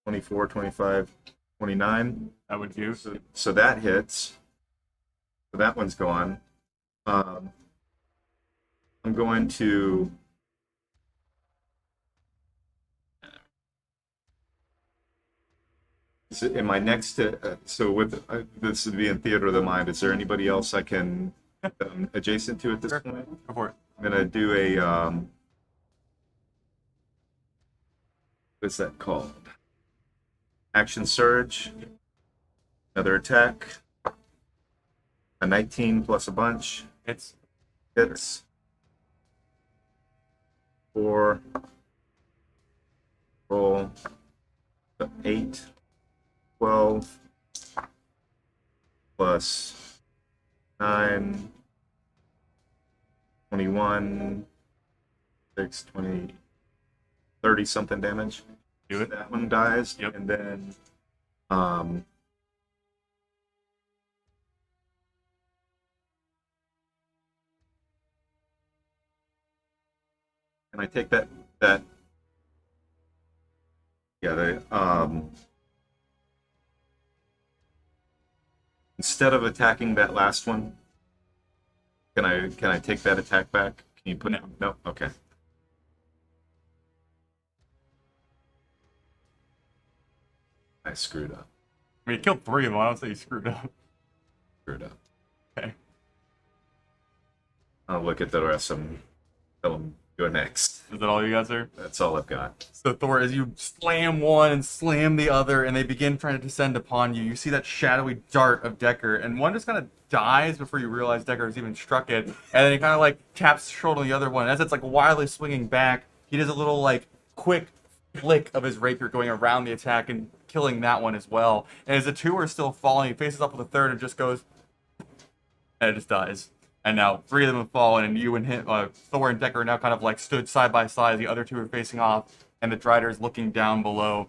24, 25, 29. That would do. So that hits. So that one's gone. I'm going to. So in my next, so with this would be in theater of the mind. Is there anybody else I can adjacent to at this Sure. point? Go for it. I'm gonna do a what's that called? Action surge. Another attack. A 19 plus a bunch It's hits. 4. Roll. 8. 12 plus 9, 21, 6, 20, 30 something damage. do it. That one dies. Yep. And then and I take that yeah, the instead of attacking that last one, Can I take that attack back? Can you put No. No. Okay. I screwed up. I mean, you killed 3 of them. I don't say you screwed up. Screwed up. Okay. I'll look at the rest of them. Tell them you're next. Is that all you got, sir? That's all I've got. So Thor, as you slam one and slam the other, and they begin trying to descend upon you, you see that shadowy dart of Decker, and one just kind of dies before you realize Decker has even struck it, and then he kind of like taps the shoulder on the other one. As it's like wildly swinging back, he does a little like quick flick of his rapier going around the attack and killing that one as well. And as the 2 are still falling, he faces up with a third and just goes, and it just dies. And now 3 of them have fallen, and you and him, Thor and Decker are now kind of like stood side by side. The other 2 are facing off, and the Drider is looking down below.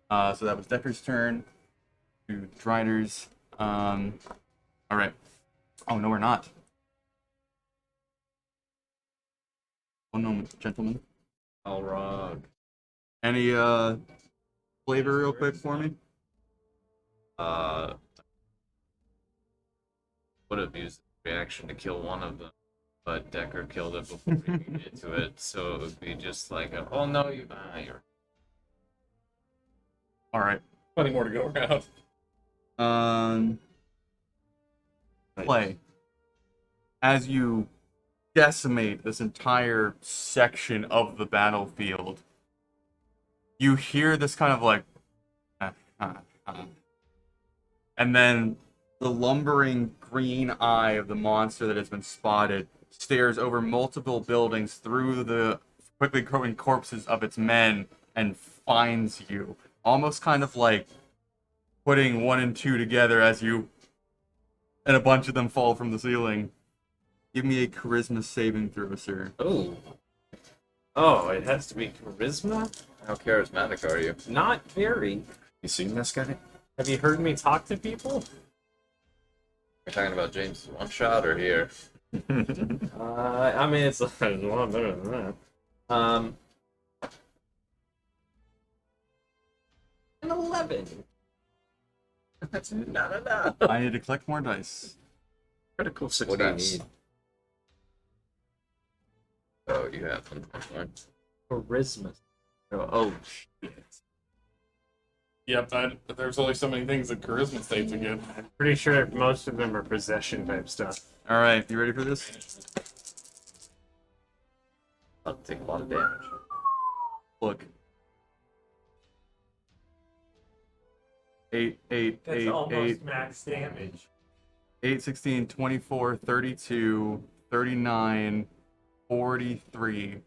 So that was Decker's turn. To Drider's. All right. Oh no, we're not. Oh no, gentlemen. Alrog. Any flavor real quick for me? Would have used the reaction to kill one of them, but Decker killed it before we could get to it, so it would be just like, oh no, you're. All right. Plenty more to go around. Play. As you decimate this entire section of the battlefield, you hear this kind of like, and then the lumbering green eye of the monster that has been spotted stares over multiple buildings through the quickly growing corpses of its men and finds you. Almost kind of like putting 1 and 2 together as you and a bunch of them fall from the ceiling. Give me a charisma saving throw, sir. Oh, it has to be charisma? How charismatic are you? Not very. You seen this guy? Have you heard me talk to people? You're talking about James' one shot or here? I mean, it's a lot better than that. An 11. That's not enough. I need to collect more dice. Critical success. What do you need? Oh, you have them. Okay. Charisma. Oh, shit. Yep, there's only so many things that charisma states again. I'm pretty sure most of them are possession type stuff. All right, you ready for this? I'll take a lot of damage. Look. 8, 8, That's 8, almost 8, max damage. 8, 16, 24, 32, 39, 43.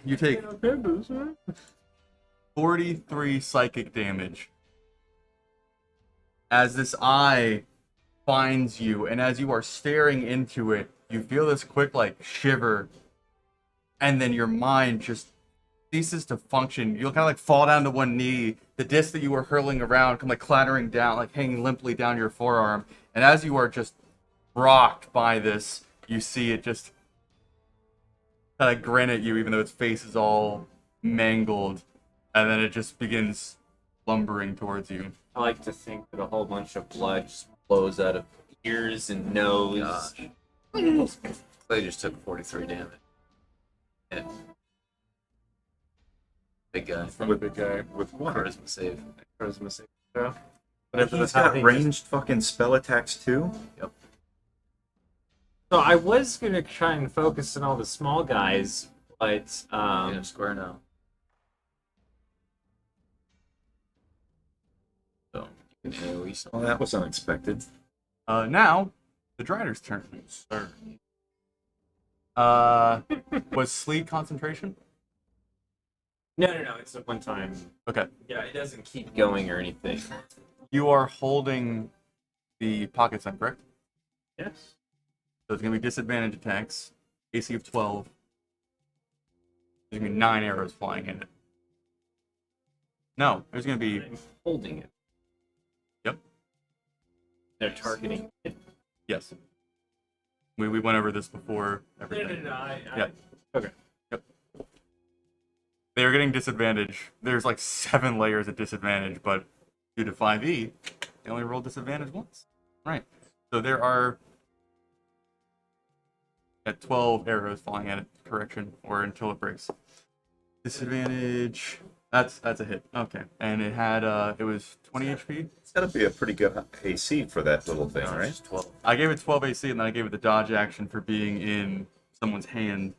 You take 43 psychic damage. As this eye finds you, and as you are staring into it, you feel this quick, like, shiver, and then your mind just ceases to function. You'll kind of, like, fall down to one knee. The disc that you were hurling around come, like, clattering down, like, hanging limply down your forearm. And as you are just rocked by this, you see it just kind of grin at you, even though its face is all mangled. And then it just begins lumbering towards you. I like to think that a whole bunch of blood just flows out of ears and nose. They just took 43 damage. Yeah. Big guy. From the big guy. With what? Charisma save. Charisma saving throw. He's got ranged fucking spell attacks too? So I was gonna try and focus on all the small guys, but In a square now. So, you can AoE Well, something. that was unexpected. Now, the Drider's turn. Sir. Was Sleet concentration? no, it's a one time. Okay. Yeah, it doesn't keep going or anything. You are holding the pocket sign, correct? Yes. So it's going to be disadvantage attacks, AC of 12. There's going to be 9 arrows flying in it. No, there's going to be... I'm holding it. Yep. They're targeting it. Yes. We went over this before everything. Yeah. Okay. Yep. They are getting disadvantage. There's like 7 layers of disadvantage, but due to 5e, they only roll disadvantage once. Right. So there are 12 arrows falling at it. Correction, or until it breaks. Disadvantage. That's a hit. Okay, and it had it was 20 HP. It's gotta be a pretty good AC for that little thing, No, it's right? just 12. I gave it 12 AC, and then I gave it the dodge action for being in someone's hand.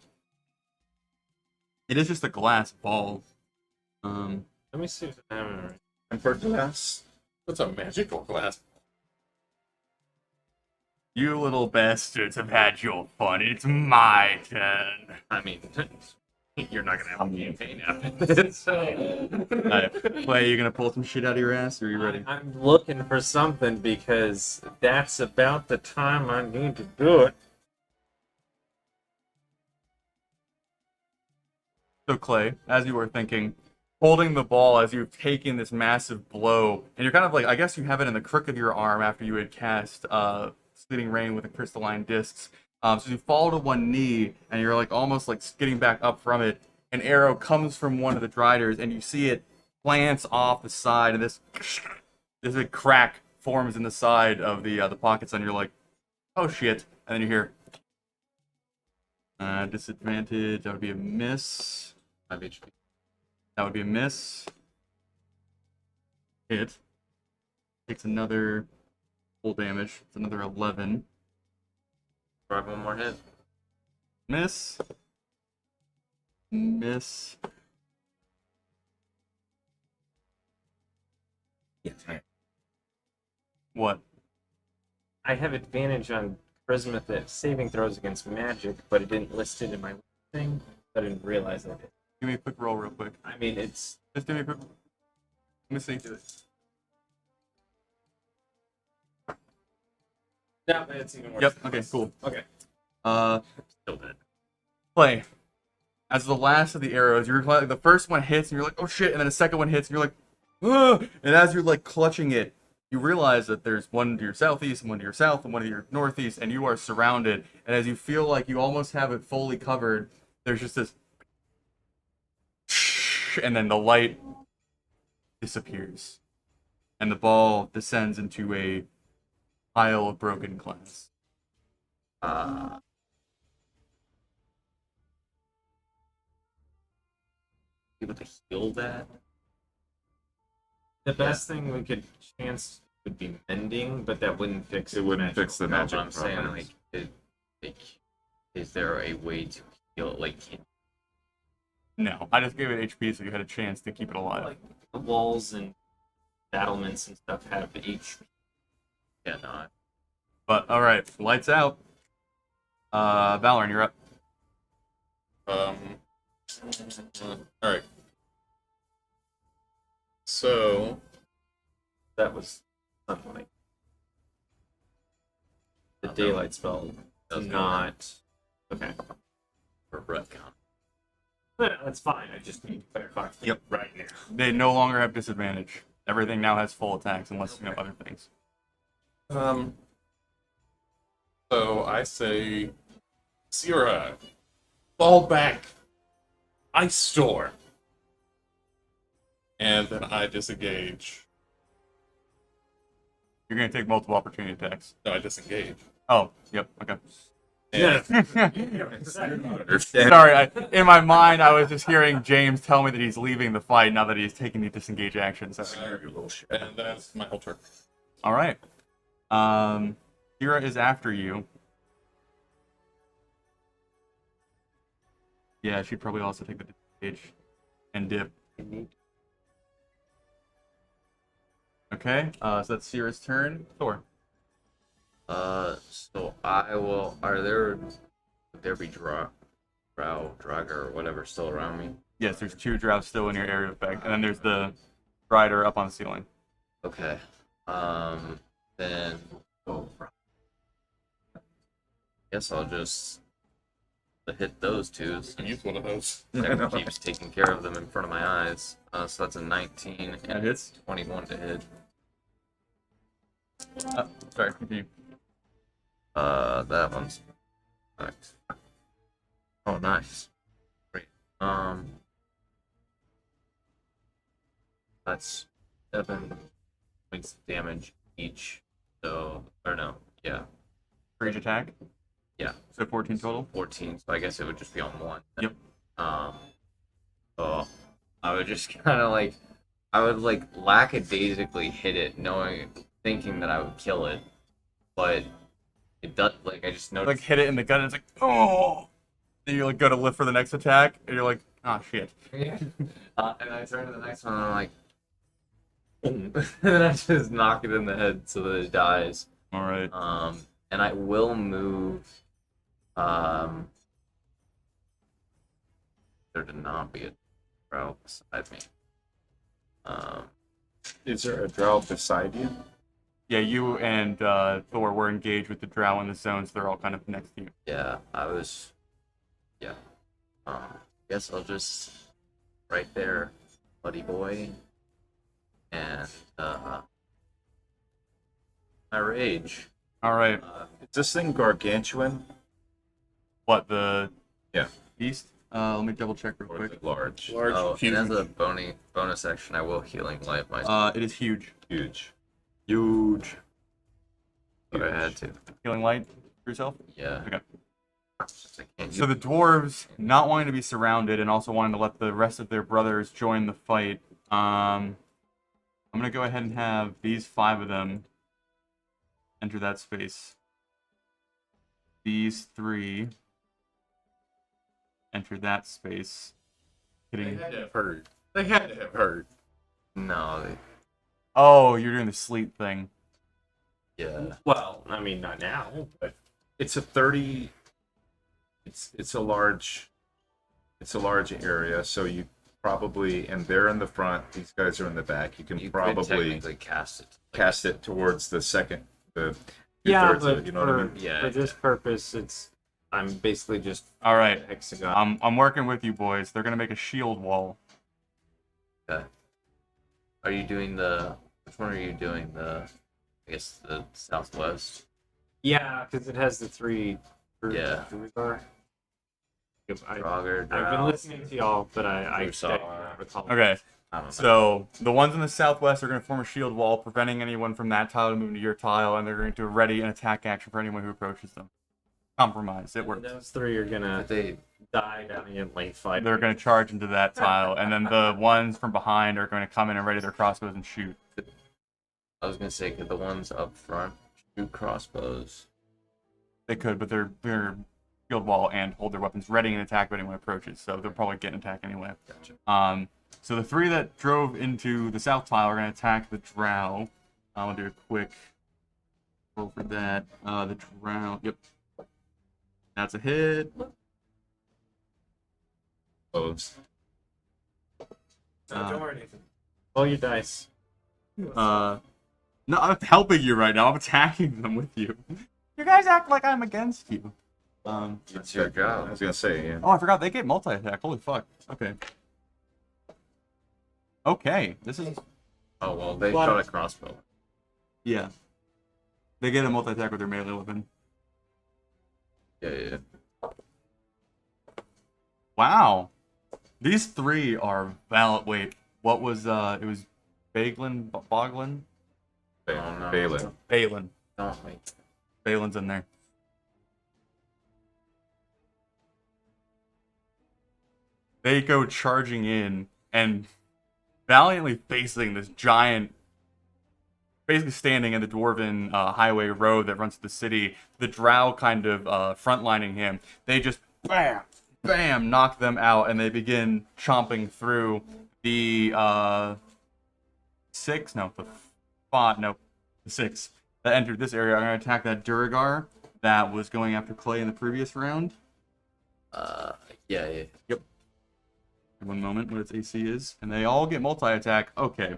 It is just a glass ball. Let me see if I have it right. Tempered glass. What's a magical glass? You little bastards have had your fun. It's my turn. I mean, you're not gonna have a campaign after this. Clay, you gonna pull some shit out of your ass, or are you ready? I'm looking for something because that's about the time I need to do it. So Clay, as you were thinking, holding the ball as you've taken this massive blow, and you're kind of like, I guess you have it in the crook of your arm after you had cast Sleeting Rain with the crystalline discs. So you fall to one knee, and you're like almost like getting back up from it. An arrow comes from one of the Driders, and you see it plants off the side, and this big crack forms in the side of the pockets, and you're like, oh shit, and then you hear disadvantage. That would be a miss. 5 HP. That would be a miss. Hit. Takes another full damage. It's another 11. Grab one more hit. Miss. Miss. What? I have advantage on charisma at saving throws against magic, but it didn't list it in my thing. I didn't realize I did. Give me a quick roll real quick. I mean, it's Just give me a quick. Let me see. no, it's even worse. Yep. Okay. Cool. Okay. Still dead. Play. As the last of the arrows, you're like, the first one hits and you're like, oh shit, and then the second one hits and you're like, ugh! And as you're like clutching it, you realize that there's one to your southeast and one to your south and one to your northeast, and you are surrounded. And as you feel like you almost have it fully covered, there's just this, and then the light disappears, and the ball descends into a pile of broken glass. Able to heal that? The best thing we could chance would be mending, but that wouldn't fix it. Wouldn't fix the No, magic but I'm saying, problems. is there a way to heal it? Like, No, I just gave it HP so you had a chance to keep it alive. Like the walls and battlements and stuff have each. yeah, no. But all right, lights out. Valorn, you're up. All right. So That was something like the daylight spell. Does Not okay. for retcon. But that's fine. I just need to clarify. Yep. Right now. They no longer have disadvantage. Everything now has full attacks unless you know other things. So I say, Sierra, fall back, ice storm, and then I disengage. You're gonna take multiple opportunity attacks. No, I disengage. Oh, yep, okay. And Sorry, in my mind I was just hearing James tell me that he's leaving the fight now that he's taking the disengage action. So. and that's my whole turn. All right. Kira is after you. Yeah, she'd probably also take the disengage and dip. Okay, so that's Sierra's turn. Thor. So I will. Would there be Drow, Draga, or whatever still around me? Yes, there's 2 droughts still in your area of effect, and then there's the rider up on the ceiling. Okay. Then. Guess I'll just hit those twos. And use one of those. That keeps taking care of them in front of my eyes. So that's a 19 That and hits. 21 to hit. Sorry, continue. That one's nice. Oh, nice. Great. That's 7 points of damage each. So, or no, Yeah, for each attack. Yeah. So 14 total. 14. So I guess it would just be on one. Yep. So I would just kind of like, I would like lackadaisically hit it, thinking that I would kill it, but it does. Like I just Like noticed. hit it in the gut, and it's like, oh. Then you like go to lift for the next attack, and you're like, oh shit. Yeah. And I turn to the next one, and I'm like, and then I just knock it in the head so that it dies. All right. And I will move. There to not be a drow beside me. Is there a drow beside you? Yeah, you and Thor were engaged with the drow in the zones. They're all kind of next to you. Yeah, I was. Yeah. Guess I'll just right there, buddy boy, and my rage. All right. Is this thing gargantuan What, the Yeah. beast? Let me double check real or is quick. it large? Oh, huge. and as a bonus action, I will healing light myself. It is huge. Huge. Huge. But I had to. Healing light for yourself. Yeah. Okay. I can't So the dwarves, not wanting to be surrounded and also wanting to let the rest of their brothers join the fight, I'm gonna go ahead and have these 5 of them enter that space. These 3 enter that space. They Hitting. had to have heard. They had to have heard. No. Oh, you're doing the sleep thing. Yeah. Well, I mean, not now, but It's a 30. It's a large area, so you probably, and they're in the front. These guys are in the back. You can You could probably technically cast it. cast it towards the second, the yeah, two-thirds but of it, you know what I mean? Yeah. for this purpose, I'm basically just All right. a hexagon. I'm working with you boys. They're gonna make a shield wall. Okay. Are you doing the? Which one are you doing? I guess the southwest. Yeah, because it has the 3. Yeah. Draugr, I've been Drow. listening to y'all, but I Ursar. don't recall. Okay. I don't know. So the ones in the southwest are going to form a shield wall, preventing anyone from that tile to move to your tile, and they're going to ready an attack action for anyone who approaches them. Compromise. It And works. those 3 are gonna But they die down in late fight. They're going to charge into that tile, and then the ones from behind are going to come in and ready their crossbows and shoot. I was gonna say, could the ones up front shoot crossbows? They could, but they're shield wall and hold their weapons ready and attack if anyone approaches, so they'll probably get an attack anyway. Gotcha. So the 3 that drove into the south tile are going to attack the drow. I'll do a quick roll for that. The drow, yep. That's a hit. Close. Uh, Roll your dice. No, I'm helping you right now. I'm attacking them with you. You guys act like I'm against you. That's your I job. was gonna say, yeah. Oh, I forgot they get multi-attack. Holy fuck. Okay. Okay, this is... Oh well, they What? shot a crossbow. Yeah. They get a multi-attack with their melee weapon. Yeah. Wow. These 3 are valid. Wait, what was, it was Baglin? Boglin? Oh, no. Balin. Balin. Don't wait. Balin's in there. They go charging in and valiantly facing this giant, basically standing in the dwarven highway road that runs to the city. The drow kind of frontlining him. They just bam, bam, knock them out, and they begin chomping through the the 6 that entered this area. I'm going to attack that Duragar that was going after Clay in the previous round. Yeah. One moment, what its AC is. And they all get multi-attack. Okay.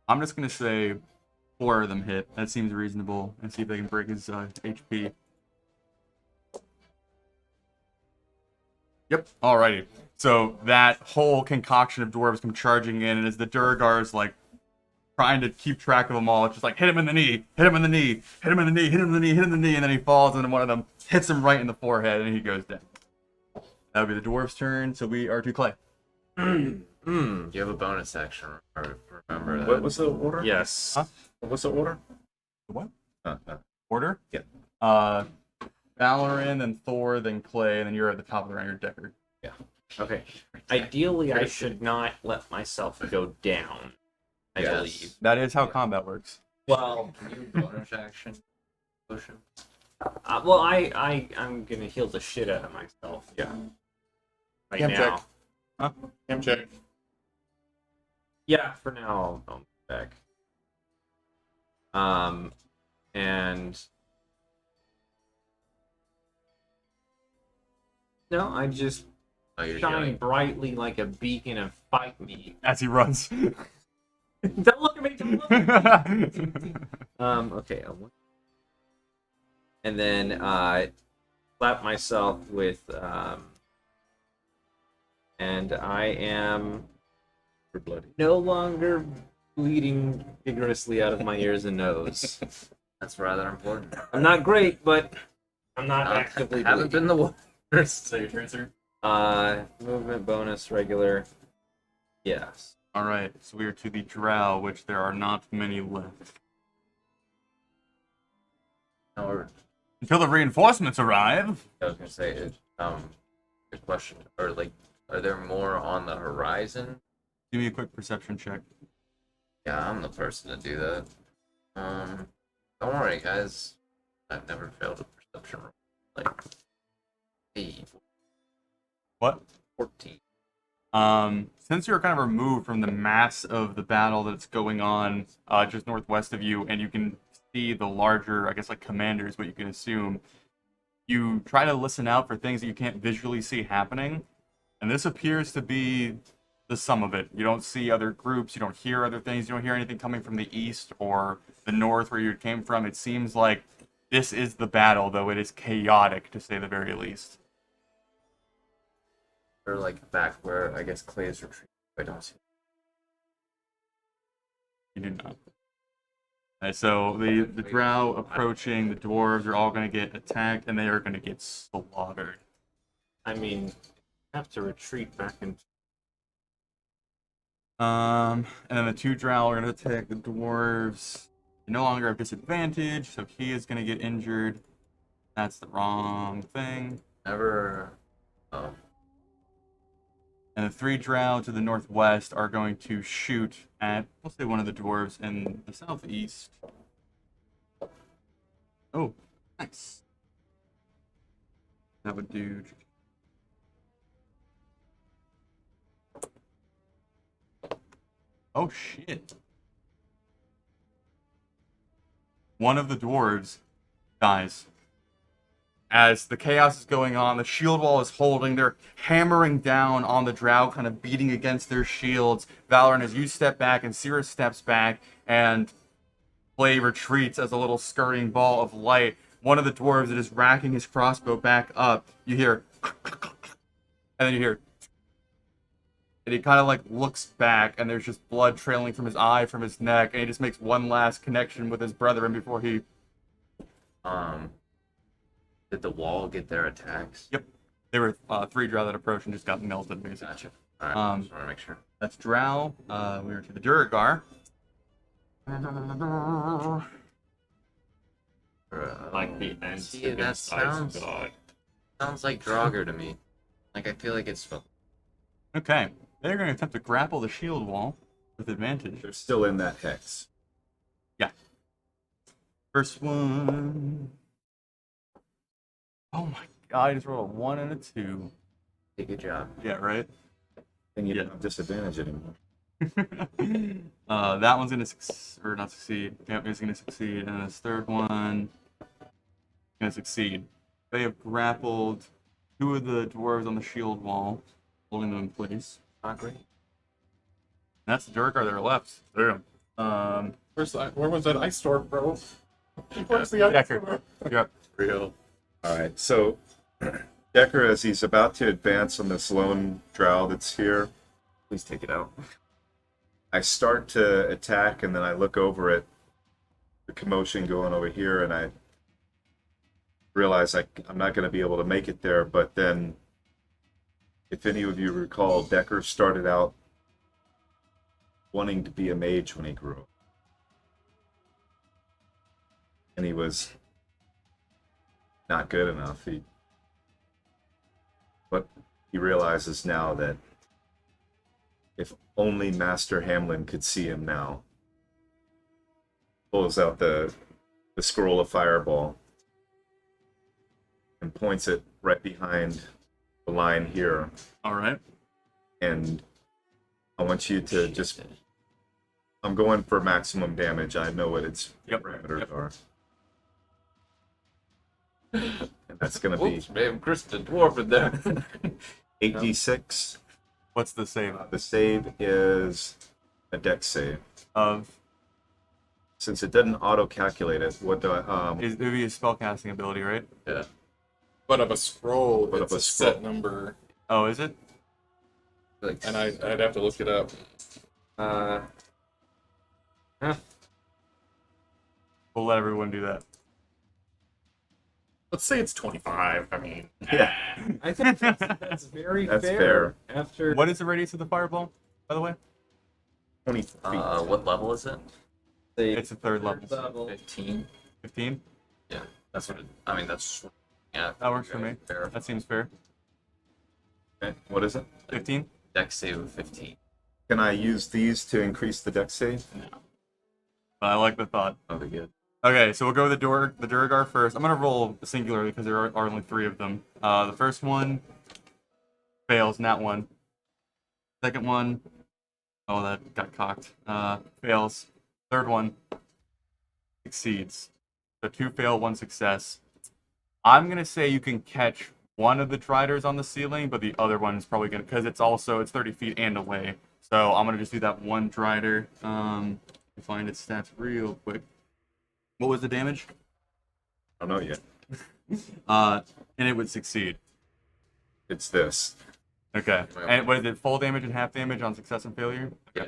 I'm just going to say 4 of them hit. That seems reasonable. And see if they can break his HP. Yep. Alrighty. So that whole concoction of dwarves come charging in, and as the Duragar's like trying to keep track of them all, it's just like hit him in the knee, hit him in the knee, hit him in the knee, hit him in the knee, hit him in the knee, and then he falls, and then one of them hits him right in the forehead, and he goes down. That would be the dwarf's turn, so we are to Clay. You have a bonus action. Remember that. What was the order? Yes. Huh? What was the order? What? Order? Yeah. Valoran, then Thor, then Clay, and then you're at the top of the round, you're Decker. Okay. Ideally, I should not let myself go down. I Yes. believe. That is how Yeah. combat works. Well, Can you bonus action potion? well, I'm gonna heal the shit out of myself. Yeah. Right Cam now. check. Cam check. Yeah, for now I'll move back. And no, I just Oh, you're shine healing. brightly like a beacon and fight me. As he runs. Don't look at me! Don't look at me! Okay. And then slap myself with and I am You're bloody. no longer bleeding vigorously out of my ears and nose. That's rather important. I'm not great, but I'm not actively Haven't bleeding. been the worst. So your turn, sir. Movement bonus regular. Yes. Alright, so we are to the Drow, which there are not many left. Or Until the reinforcements arrive. I was gonna say, good question. Or like, are there more on the horizon? Give me a quick perception check. Yeah, I'm the person to do that. Don't worry, guys. I've never failed a perception roll. Like, hey, What? 14. Since you're kind of removed from the mass of the battle that's going on just northwest of you, and you can see the larger, I guess, like commanders, what you can assume, you try to listen out for things that you can't visually see happening, and this appears to be the sum of it. You don't see other groups, you don't hear other things, you don't hear anything coming from the east or the north where you came from. It seems like this is the battle, though it is chaotic, to say the very least. Or like back where I guess Clay is retreating. I don't see. You do not. So the drow approaching, the dwarves are all going to get attacked, and they are going to get slaughtered. I mean, you have to retreat back into. And then the two drow are going to attack the dwarves. They no longer have disadvantage, so he is going to get injured. That's the wrong thing. Never. Oh, And the three drow to the northwest are going to shoot at, we'll say, one of the dwarves in the southeast. Oh, nice. That would do. Oh, shit. One of the dwarves dies. As the chaos is going on, the shield wall is holding. They're hammering down on the drow, kind of beating against their shields. Valorant, as you step back and Cirrus steps back, and Clay retreats as a little scurrying ball of light. One of the dwarves that is racking his crossbow back up, you hear, and then you hear, and he kind of like looks back, and there's just blood trailing from his eye, from his neck, and he just makes one last connection with his brethren before he. Did the wall get their attacks? Yep. There were three drow that approached and just got melted, basically. Gotcha. Alright, just want to make sure. That's drow. We are to the Duragar. Like the See, that against Ice sounds God. sounds like Draugr to me. Like I feel like it's Okay. They're going to attempt to grapple the shield wall with advantage. They're still in that hex. First one. Oh my god, I just rolled a 1 and a 2. a good job. Yeah, right? And you Yeah. don't have disadvantage anymore. That one's going to or not succeed. Yep, it's going to succeed. And this third one going to succeed. They have grappled two of the dwarves on the shield wall, holding them in place. Not great. That's the Duragar that are left. There. Where was that ice storm, bro? Where's the ice Decker. storm? Yep. Real. All right, so Decker, as he's about to advance on this lone drow that's here, please take it out. I start to attack, and then I look over at the commotion going over here, and I realize I'm not going to be able to make it there. But then, if any of you recall, Decker started out wanting to be a mage when he grew up. And he was not good enough. But he realizes now that if only Master Hamlin could see him now. Pulls out the scroll of fireball and points it right behind the line here. All right. And I want you to just... I'm going for maximum damage. I know what its parameters are. And that's going to be Oops, man, Chris the dwarf in there. 8d6. What's the save The save is a dex save. of? Since it doesn't auto-calculate it, what do I... It would be a spellcasting ability, right? Yeah. But of a scroll, But it's of a a set scroll. number, Oh, is it? Like, and I'd have to look it up. We'll let everyone do that. Let's say it's 25. I mean, Yeah, I think that's very That's fair. After What is the radius of the fireball, by the way? 20 feet. what level is it? It's a third level. 15. 15? Yeah, that's what. I mean, that's. Yeah. That works for me. Fair. That seems fair. Okay, what is it? 15? Dex save of 15. Can I use these to increase the dex save? I like the thought. That'll be good. Okay, so we'll go with the Duragar first. I'm gonna roll singularly because there are only 3 of them. The first one fails, nat 1. Second one, oh, that got cocked. Fails. Third one succeeds. So 2 fail, 1 success. I'm gonna say you can catch one of the Driders on the ceiling, but the other one is probably gonna, because it's 30 feet and away. So I'm gonna just do that one Drider. Find its stats real quick. What was the damage? I don't know yet. And it would succeed. It's this. Okay. And what is it? Full damage and half damage on success and failure? Yeah.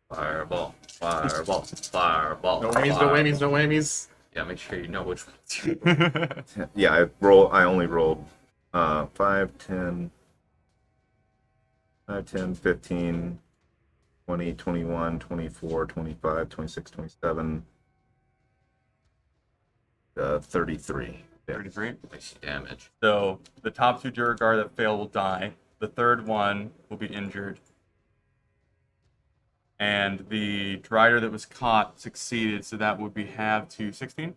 Fireball. Fireball. Fireball. no whammies, no whammies, no whammies. Yeah, make sure you know which one. Yeah, I only rolled 5, 10, 15, 20, 21, 24, 25, 26, 27, 33. Yeah. 33. Makes you damage. So the top 2 Duragar that fail will die. The third one will be injured. And the Drider that was caught succeeded, so that would be halved to 16?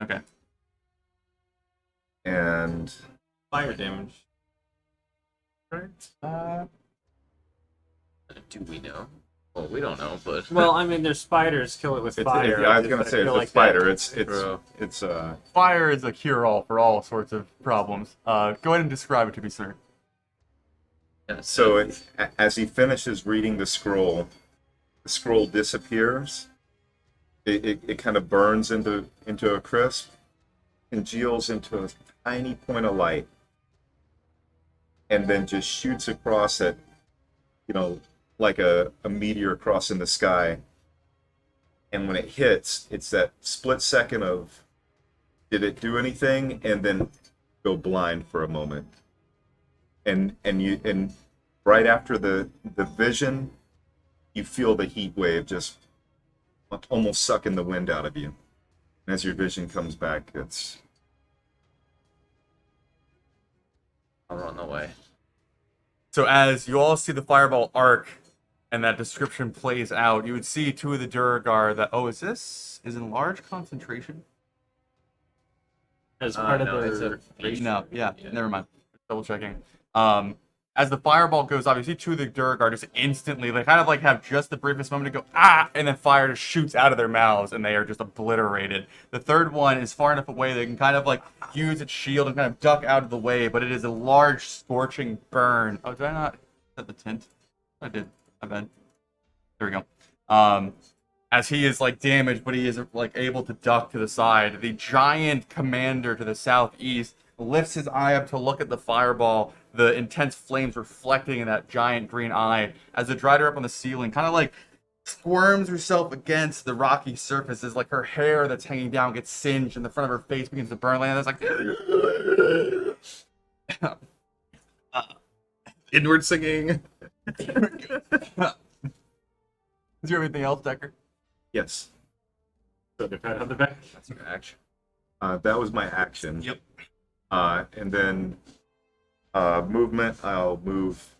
Okay. And fire damage. Right? Do we know? Well, we don't know, but. Well, I mean, there's spiders. Kill it with it's, fire. I was gonna say feel it's a like spider. that- It's Fire is a cure-all for all sorts of problems. Go ahead and describe it to me, sir. Yeah, so as he finishes reading the scroll disappears. It kind of burns into a crisp, congeals into a tiny point of light, and then just shoots across it, like a meteor crossing the sky. And when it hits, it's that split second of, did it do anything? And then go blind for a moment. And right after the vision, you feel the heat wave just almost sucking the wind out of you. And as your vision comes back, it's... I'll run away. So as you all see the fireball arc and that description plays out, you would see 2 of the Duragar that, is in large concentration? as part no, of it's their a ratio. No, yeah, never mind. Double checking. As the fireball goes off, you see 2 of the Duragar just instantly, they kind of like have just the briefest moment to go, and then fire just shoots out of their mouths, and they are just obliterated. The third one is far enough away they can kind of like use its shield and kind of duck out of the way, but it is a large scorching burn. Oh, did I not set the tint? I did. I bet. There we go. As he is like damaged, but he is like able to duck to the side. The giant commander to the southeast lifts his eye up to look at the fireball, the intense flames reflecting in that giant green eye, as the Drider up on the ceiling kind of like squirms herself against the rocky surfaces, like her hair that's hanging down gets singed and the front of her face begins to burn. Like that's like Inward singing. Is there anything else, Decker? Yes. So the pat on the back. That's your action. That was my action. Yep. And then movement, I'll move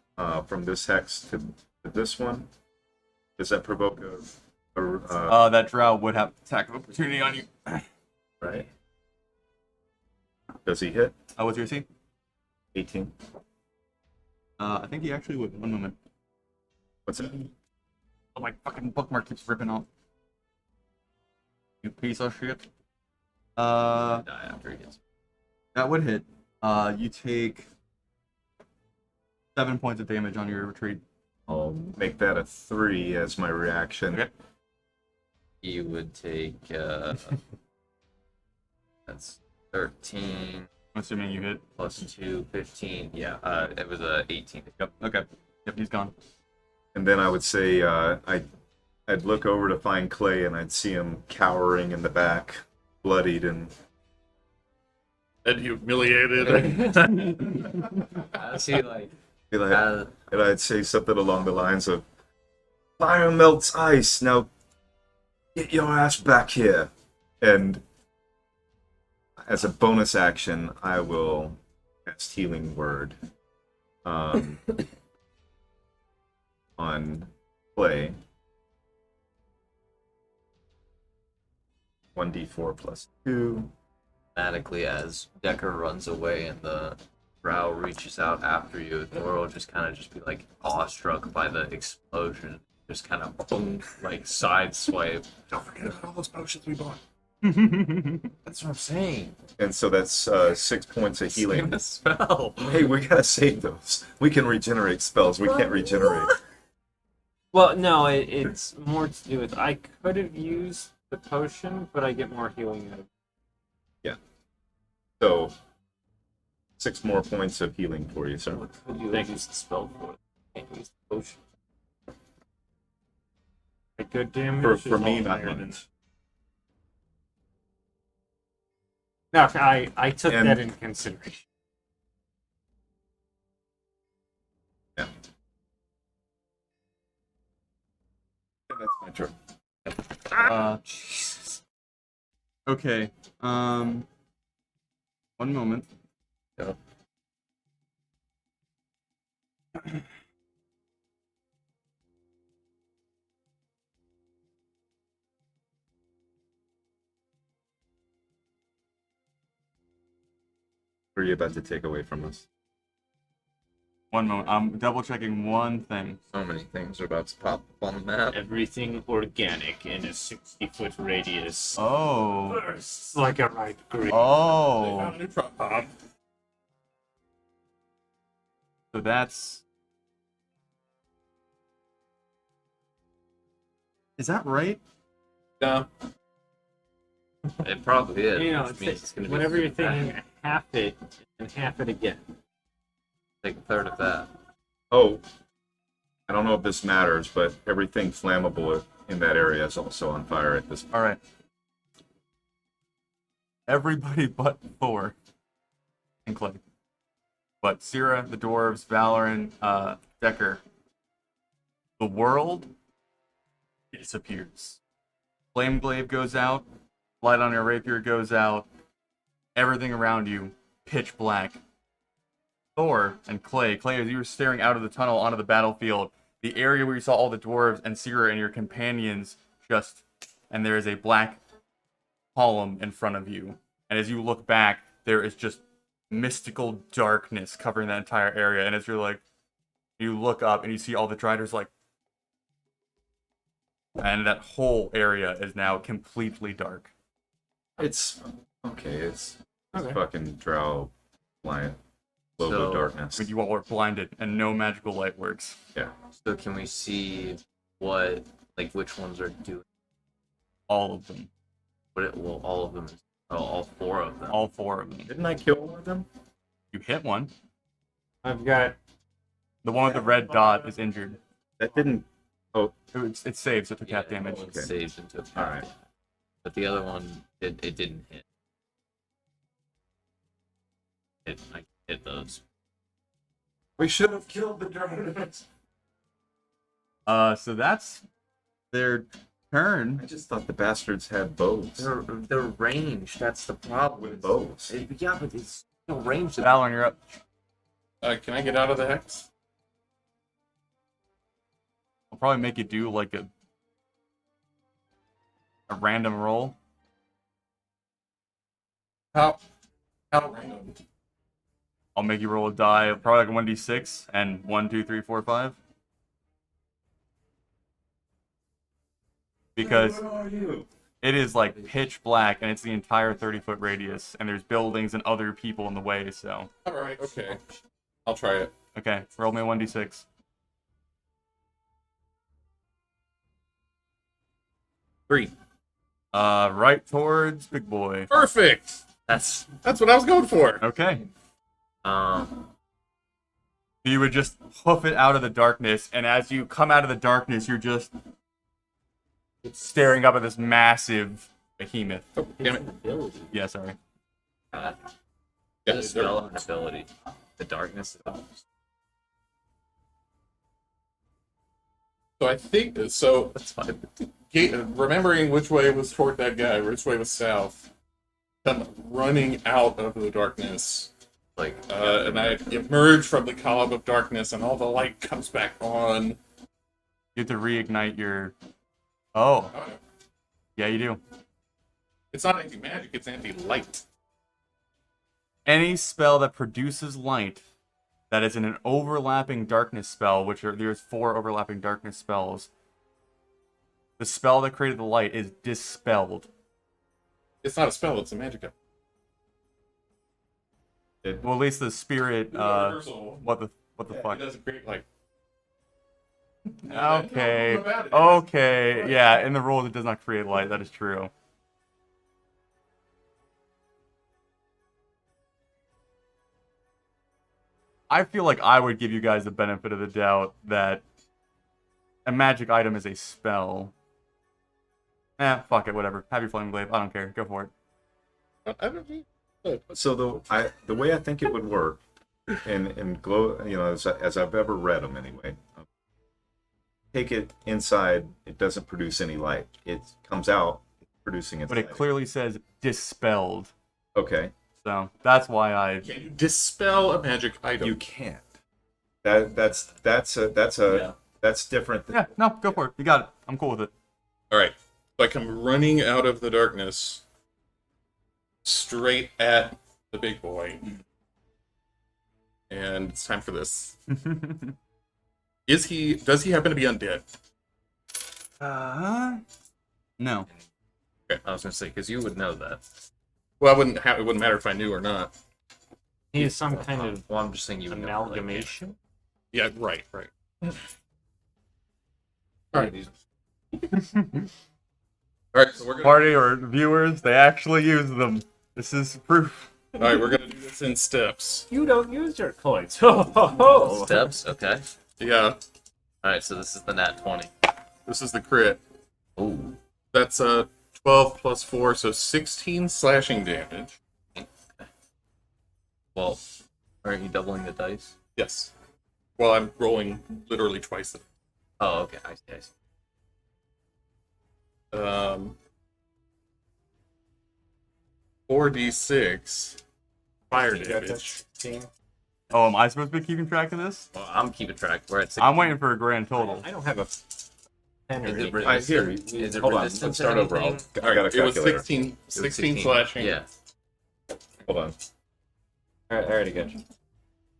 from this hex to this one. Does that provoke That drow would have attack of opportunity on you. right? Does he hit? What's your AC? 18. I think he actually would. One moment. What's that? Oh, my fucking bookmark keeps ripping off. You piece of shit. Die after he gets. That would hit. You take 7 points of damage on your retreat. I'll make that a 3 as my reaction. Okay. He would take. That's 13 I'm assuming you hit. plus 2, 15. Yeah, it was a 18. Yep. Okay. Yep. He's gone. And then I would say I'd look over to find Clay and I'd see him cowering in the back, bloodied and humiliated. As he like, be like, as, and I'd say something along the lines of, "Fire melts ice. Now get your ass back here." And as a bonus action, I will cast Healing Word on Clay. 1d4 plus 2. automatically as Decker runs away and the drow reaches out after you, Thor will just kind of just be like awestruck by the explosion, just kind of boom, like side swipe. Don't forget about all those potions we bought. That's what I'm saying. And so that's 6 points of Save healing. the spell. Hey, we gotta save those. We can regenerate spells. We can't regenerate. Well, no, it's more to do with I could have used the potion, but I get more healing out of it. So 6 more points of healing for you, sir. What could you have used the spell for? Can't use the potion. A good damage. For is me, all not higher than- limits. No, I took And- that into consideration. Yeah. And that's my turn. Jesus. Okay. One moment. Yep. What are you about to take away from us? One moment. I'm double checking one thing. So many things are about to pop up on the map. Everything organic in a 60-foot radius. Oh. Bursts like a ripe grape. Oh. New prop pod. So that's. Is that right? No. It probably is. You know, which means it's gonna be whenever you're back. thinking half it and half it again. Take a third of that. Oh, I don't know if this matters, but everything flammable in that area is also on fire at this point. All right. Everybody but Thor and Clay. But Syrah, the dwarves, Valoran, Decker. The world disappears. Flame glaive goes out. Light on your rapier goes out. Everything around you, pitch black. Thor and Clay, as you were staring out of the tunnel onto the battlefield, the area where you saw all the dwarves and Syrah and your companions and there is a black column in front of you. And as you look back, there is just mystical darkness covering that entire area. And as you look up and you see all the Driders and that whole area is now completely dark. It's okay. It's Okay. fucking drow blind globe So- of darkness. But you all are blinded and no magical light works. So can we see which ones are doing All of them. well, all of them. Oh, all 4 of them. All 4 of them. Didn't I kill one of them? You hit one. I've got The one with the red dot is injured. That didn't. It saved, so it took half Yeah, damage. one Okay. saved into a All right. But the other one, it didn't hit. I hit those. We should have killed the dragons. So that's their Turn. I just thought the bastards had bows. They're ranged. That's the problem. With bows. Yeah, but it's still ranged. Valorn, you're up. Can I get out of the hex? I'll probably make you do like a random roll. How random? I'll make you roll a die, probably like a 1d6 and 1, 2, 3, 4, 5. Because What are you? it is like pitch black and it's the entire 30-foot radius, and there's buildings and other people in the way. So Alright, okay. I'll try it. okay, roll me a 1d6. 3. Right towards big boy. Perfect! That's That's what I was going for. Okay. um. You would just hoof it out of the darkness, and as you come out of the darkness, you're just staring up at this massive behemoth. Oh, damn it. Ability. Yeah, sorry. Yeah, The spell and ability. The darkness. so I think so. That's fine. Remembering which way was toward that guy, which way was south. Come running out of the darkness, Like, and I emerge from the column of darkness, and all the light comes back on. You have to reignite your. Oh, Oh, yeah, you do. it's not anti-magic; it's anti-light. Any spell that produces light that is in an overlapping darkness spell, there's 4 overlapping darkness spells. The spell that created the light is dispelled. It's not a spell; it's a magic. Well, at least the spirit. Universal. What the It fuck? doesn't create like. Okay. No, about it. Okay. Yeah, in the rules it does not create light. That is true. I feel like I would give you guys the benefit of the doubt that a magic item is a spell. Fuck it, whatever. Have your flame glaive. I don't care. Go for it. I don't think. So the way I think it would work, and glow, as I've ever read them anyway. Take it inside, it doesn't produce any light. It comes out producing its But it light. clearly says dispelled. Okay, So that's why I. Can you dispel a magic item? you can't. That's different. Yeah, no, go for it. You got it. I'm cool with it. All right. So I come running out of the darkness, straight at the big boy, and it's time for this. Does he happen to be undead? No. I was gonna say because you would know that. Well, it wouldn't matter if I knew or not. He is some kind of Well, I'm just saying you would know, like, amalgamation. Yeah, right. All yeah. right. These- All right. So we're gonna. Party or viewers, they actually use them. This is proof. All right, we're gonna do this in steps. You don't use your coins. Ho ho ho! Steps. Okay. Yeah. All right. So this is the nat 20. This is the crit. Ooh. That's 12 plus 4, so 16 slashing damage. Well, aren't you doubling the dice? Yes. Well, I'm rolling literally twice the. Oh, okay. I see. 4d6 fire damage. Oh, am I supposed to be keeping track of this? Well, I'm keeping track. We're at 16. I'm waiting for a grand total. I don't have a pen or Is it anything. resistant? Here, Is it hold on. resistant Let's to start over. anything? I got a It was calculator. 16, It was 16 slashing. Yeah. Hold on. I already got you.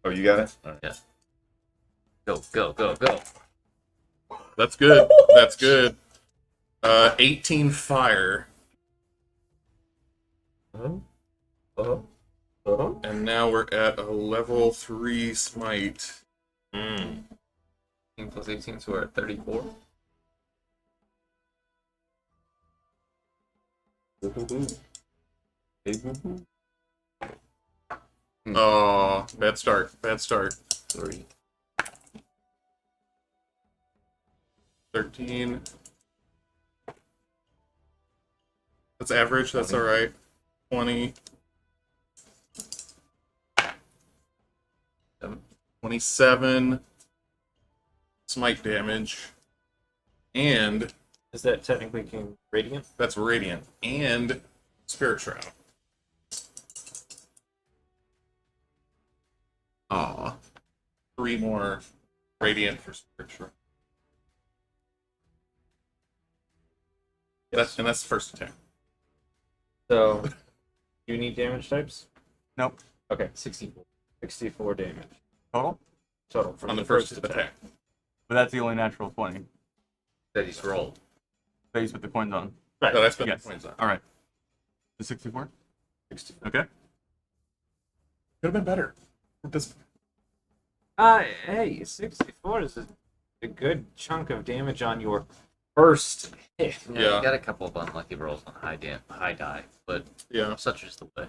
Oh, you got it? All right. Go. That's good. That's good. 18 fire. And now we're at a level 3 smite. 18 plus 18, so we're at 34. Oh, bad start. Bad start. 3. 13. That's average. That's all right. 20. 27 smite damage. And Is that technically radiant? That's radiant and spirit shroud. Aw. 3 more radiant for spirit shroud. That's the first attack. So, you need damage types? Nope. Okay, 64 damage Total? total from On the first attack. But that's the only natural 20 That he's rolled. that you put the coins on. Right. No, that's been Yes. the points on. Alright. The 64? 64. Okay. Could have been better. This, Hey, 64 is a good chunk of damage on your first hit. Yeah. You got a couple of unlucky rolls on high die, but yeah. such is the way.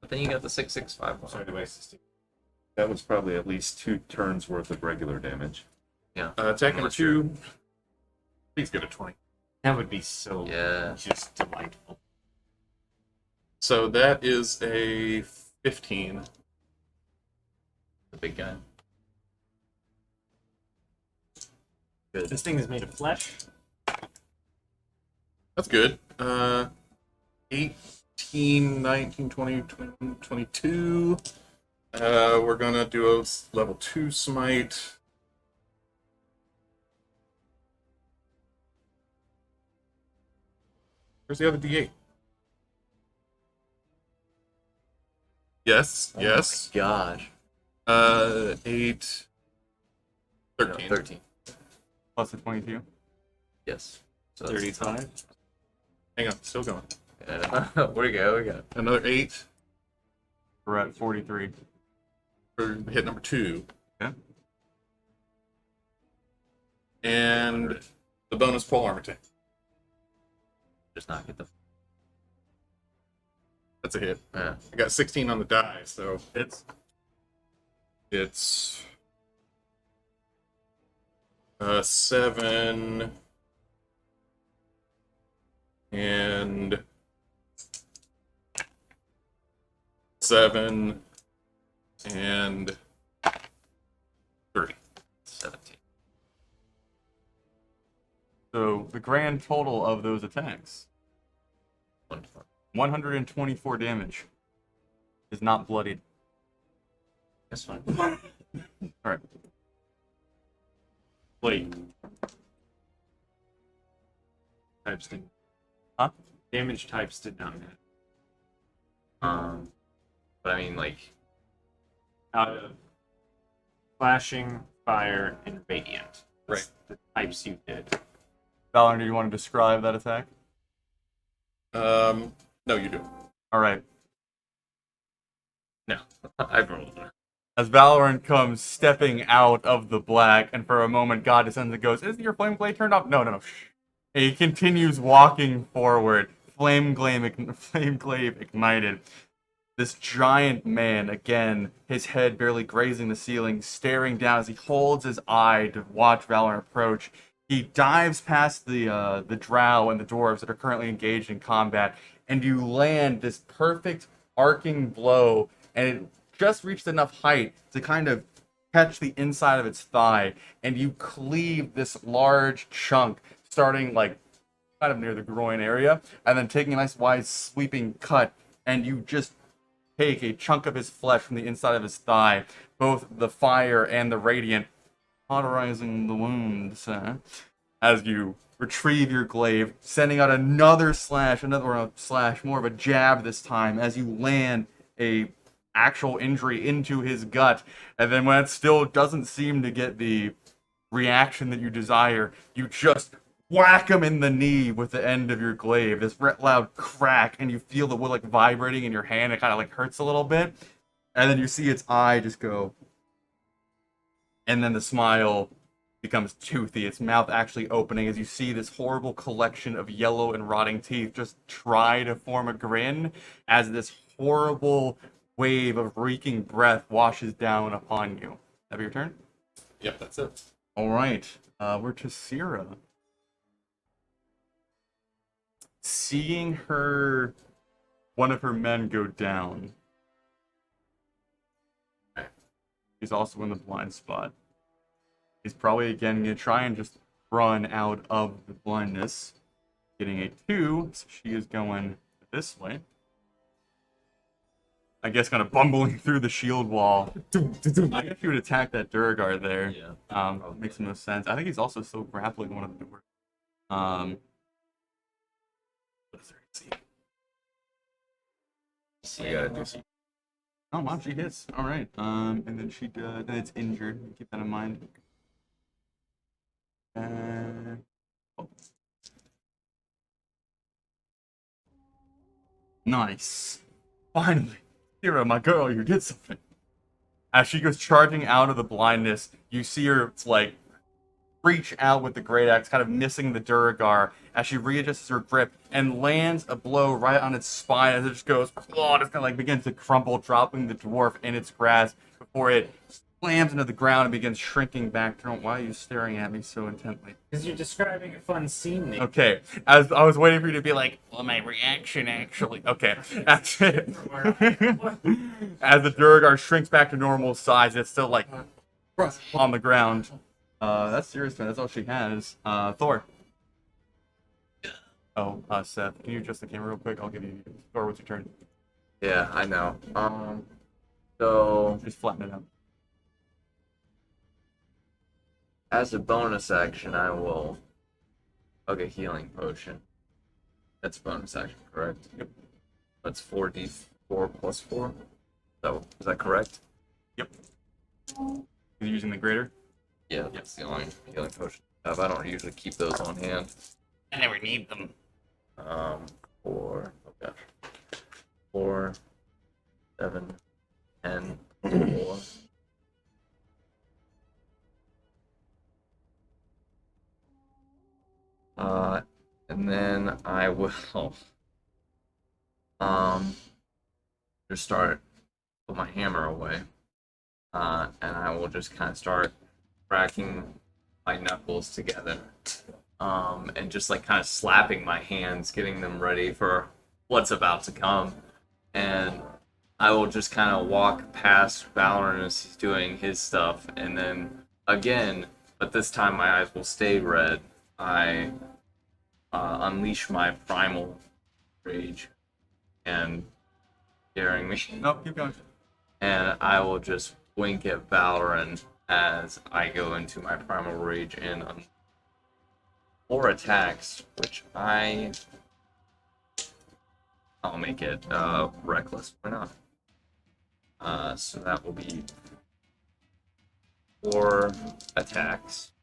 But then you got the 665 one. Sorry to waste That was probably at least 2 turns worth of regular damage. Yeah. Attack number Unless you're- 2. Please get a 20. That would be so Yeah. just delightful. So that is a 15. The big guy. This thing is made of flesh. That's good. 18, 19, 20, 21, 22. We're gonna do a level 2 smite. Where's the other D8? Yes, yes. Oh my gosh. 8, No, 13. 13. Plus the 22. Yes. So that's 35. Hang on, still going. Yeah. we go. Another 8 We're at 43. for hit number 2. Okay. And the bonus pole armor tank. Just not get the. That's a hit. Yeah. I got 16 on the die, so It's 7 and 7 and 3. 17. so the grand total of those attacks 24. 124 damage. Is not bloodied. That's fine. Alright. Wait. Types didn't. Huh? Damage types did not matter. But I mean, like, Out of flashing, fire, and radiant. Right. The types you did. Valor, do you want to describe that attack? No, you do. Alright. no. I've rolled. As Valorant comes stepping out of the black, and for a moment God descends and goes, "Is your flame blade turned off?" No. Shh. And he continues walking forward, flame glaive ignited. This giant man, again, his head barely grazing the ceiling, staring down as he holds his eye to watch Valorant approach. He dives past the drow and the dwarves that are currently engaged in combat, and you land this perfect arcing blow, and it just reached enough height to kind of catch the inside of its thigh, and you cleave this large chunk, starting like kind of near the groin area, and then taking a nice wide sweeping cut, and you just take a chunk of his flesh from the inside of his thigh, both the fire and the radiant, cauterizing the wounds, as you retrieve your glaive, sending out another slash, more of a jab this time, as you land a actual injury into his gut, and then when it still doesn't seem to get the reaction that you desire, you just whack him in the knee with the end of your glaive. This loud crack, and you feel the wood like vibrating in your hand. It kind of like hurts a little bit, and then you see its eye just go, and then the smile becomes toothy, its mouth actually opening as you see this horrible collection of yellow and rotting teeth just try to form a grin as this horrible wave of reeking breath washes down upon you. Have your turn? Yep, that's it. All right, we're to Sierra. Seeing one of her men go down. He's also in the blind spot. He's probably again gonna try and just run out of the blindness, getting a 2, so she is going this way. I guess kind of bumbling through the shield wall. I guess you would attack that Durgar there. Yeah. Makes the most sense. I think he's also still grappling one of the doors. What is her AC? You gotta do some. Oh wow, she hits. All right. And then she does. Then it's injured. Keep that in mind. Oh. Nice. Finally, Hero, my girl, you did something. As she goes charging out of the blindness, you see her like reach out with the great axe, kind of missing the Duragar as she readjusts her grip and lands a blow right on its spine as it just goes, oh, and it's kind of like begins to crumble, dropping the dwarf in its grasp before it slams into the ground and begins shrinking back. Why are you staring at me so intently? Because you're describing a fun scene, Nick. Okay, as I was waiting for you to be like, well, my reaction actually. Okay, that's it. As the Duragar shrinks back to normal size, it's still like on the ground. That's serious, man. That's all she has. Thor. Oh, Seth, can you adjust the camera real quick? I'll give you Thor. What's your turn? Yeah, I know. So Just flatten it out. as a bonus action, I will hug a healing potion. That's a bonus action, correct? Yep. That's 4d4 plus 4. Is that correct? Yep. You're using the greater. Yeah, that's the only healing potion I have. I don't usually keep those on hand. I never need them. 4, oh gosh. 4, 7, 10, 4. And then I will just start put my hammer away. And I will just kind of start cracking my knuckles together. And just like kind of slapping my hands, getting them ready for what's about to come. And I will just kind of walk past Valorant as he's doing his stuff, and then again, but this time my eyes will stay red. I unleash my primal rage and scaring me. No, keep going. And I will just wink at Valorant as I go into my primal rage and more attacks, which I'll make it reckless. Why not? So that will be 4 attacks.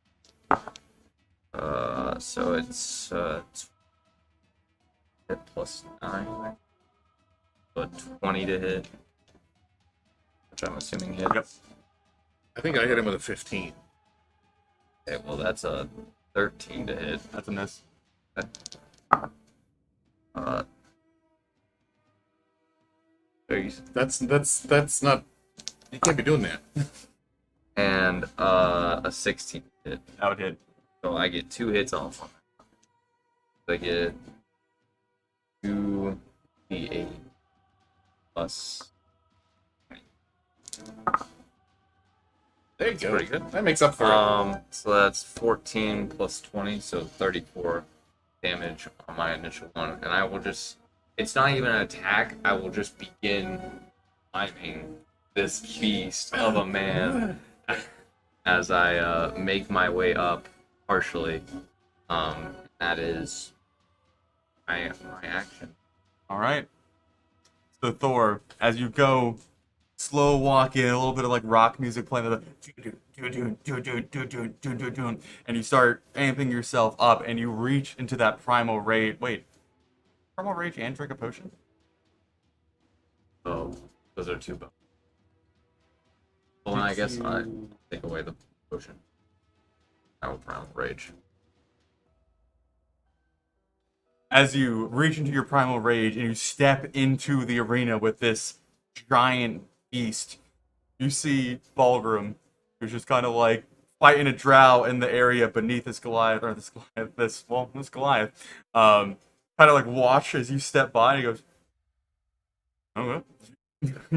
So it's hit plus 9, but 20 to hit, which I'm assuming hits. Yep. I think I hit him with a 15. Okay, well that's a 13 to hit. That's a miss. That's not. You can't be doing that. And a 16 to hit. That would hit. So I get 2 hits off on that. I get 2d8 plus. There you That's go. pretty good. That makes up for it. So that's 14 plus 20, so 34 damage on my initial one. And I will just, it's not even an attack, I will just begin climbing this beast of a man as I make my way up partially. That is my action. All right. So Thor, as you go, slow walking, a little bit of like rock music playing, and you start amping yourself up, and you reach into that primal rage. Wait, primal rage and drink a potion? So those are 2 bones. Well, I guess I take away the potion. I will primal rage. As you reach into your primal rage and you step into the arena with this giant beast, you see Ballroom, who's just kind of like fighting a drow in the area beneath this Goliath, or this Goliath. Kind of like watch as you step by, and he goes, okay.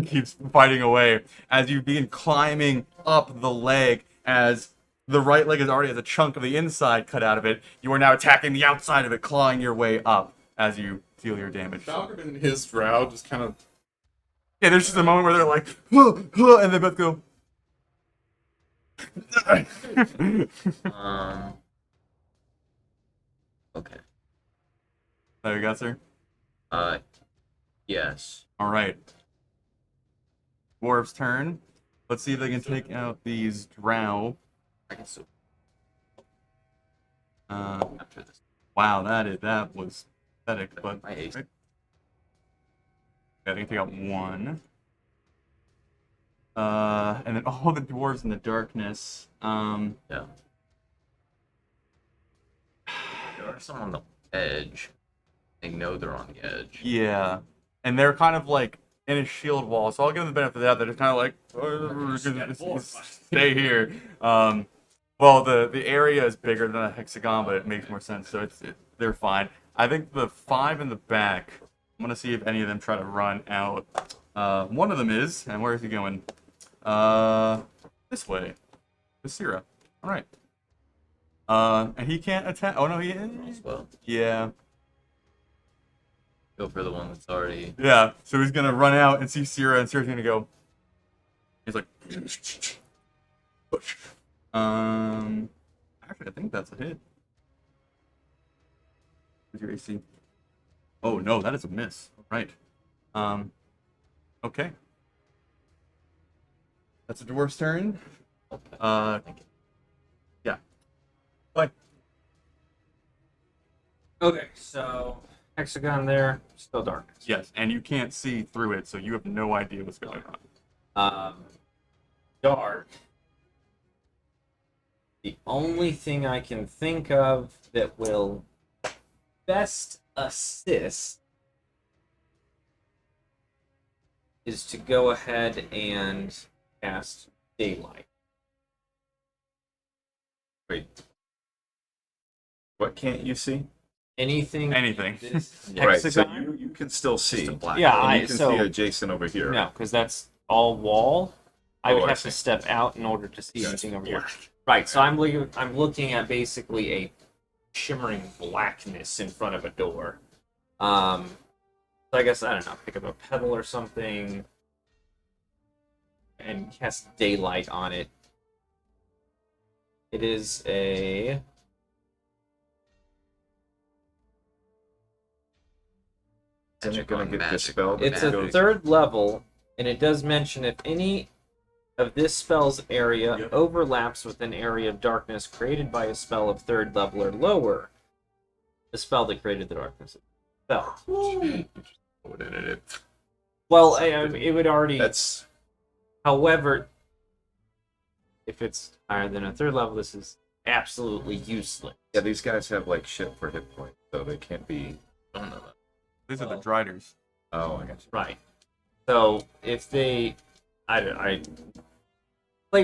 Keeps fighting away as you begin climbing up the leg as the right leg is already has a chunk of the inside cut out of it. You are now attacking the outside of it, clawing your way up as you deal your damage. Falcon and his drow just kind of. Yeah, there's just a moment where they're like, huh, huh, and they both go. Okay. There you go, sir. Yes. All right. Dwarf's turn. Let's see if they can take out these drow. I can still Uh, after this. wow, that was pathetic, but My ace. right. Yeah, they can take out one. And then all the dwarves in the darkness. Yeah. There are some on the edge. They know they're on the edge. Yeah, and they're kind of like in a shield wall, so I'll give them the benefit of the doubt. They're just kind of like, "Oh, stay here. Well, the area is bigger than a hexagon, but it makes more sense, so they're fine. I think the 5 in the back. I'm gonna see if any of them try to run out. One of them is, and where is he going? This way. Basira. All right. And he can't attack. Oh no, he is. Well, Yeah. go for the one that's already. Yeah, so he's gonna run out and see Sierra, and Sierra's gonna go. He's like, push. Actually, I think that's a hit. What's your AC? Oh no, that is a miss. Right. Okay. That's a dwarf's turn. Yeah. Bye. Okay, so hexagon there, still darkness. Yes, and you can't see through it, so you have no idea what's going on. Dark. The only thing I can think of that will best assist is to go ahead and cast daylight. Wait. What can't you see? Anything. Anything. This Right, so hexagon? you can still see. Just a black. Yeah, And you can so see adjacent over here. no, because that's all wall. I Oh, would I have see. to step out in order to see Yes. anything over here. Right, so I'm looking at basically a shimmering blackness in front of a door. So I guess I don't know, pick up a pebble or something and cast daylight on it. It is a Isn't it going to get Magic. dispelled? It's if a it goes- third level, and it does mention if any of this spell's area overlaps with an area of darkness created by a spell of third level or lower, the spell that created the darkness spell. Well, it would already. That's However, if it's higher than a third level, this is absolutely useless. yeah. These guys have like shit for hit points, so they can't be. I don't know that. These are the Well- Driders. Oh, I got you. Right. So if they, they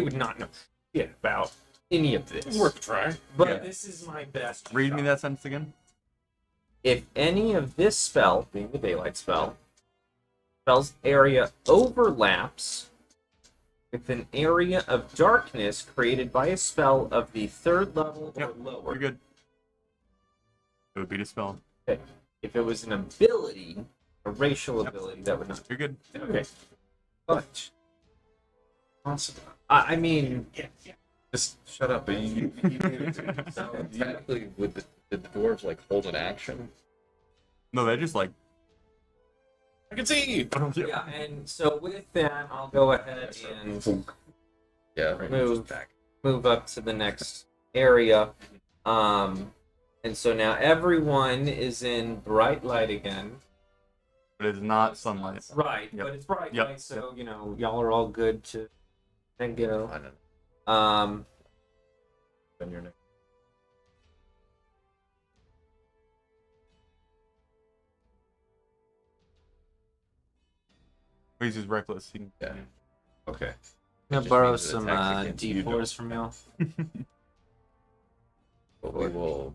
would not know shit about any of this. It's worth a try. But Yeah. this is my best. Read me shot. that sentence again. If any of this spell, being the daylight spell's area overlaps with an area of darkness created by a spell of the third level Yep, or lower. You're good. It would be dispelled. If it was an ability, a racial ability, that would not. You're good. Okay. But possible. I mean, Just shut up, Bean. So technically, would the dwarves like hold an action? No, they just like. I can see. yeah, and so with that, I'll go ahead and Yeah. move up to the next area. And so now everyone is in bright light again. But it's not sunlight. Right, Yep. but it's bright Yep. light, so you know y'all are all good to then go. I don't know. Then you're next. He's just reckless. He can... Yeah. Okay. I'm gonna just borrow means that some attacks against you D4s from y'all. But we'll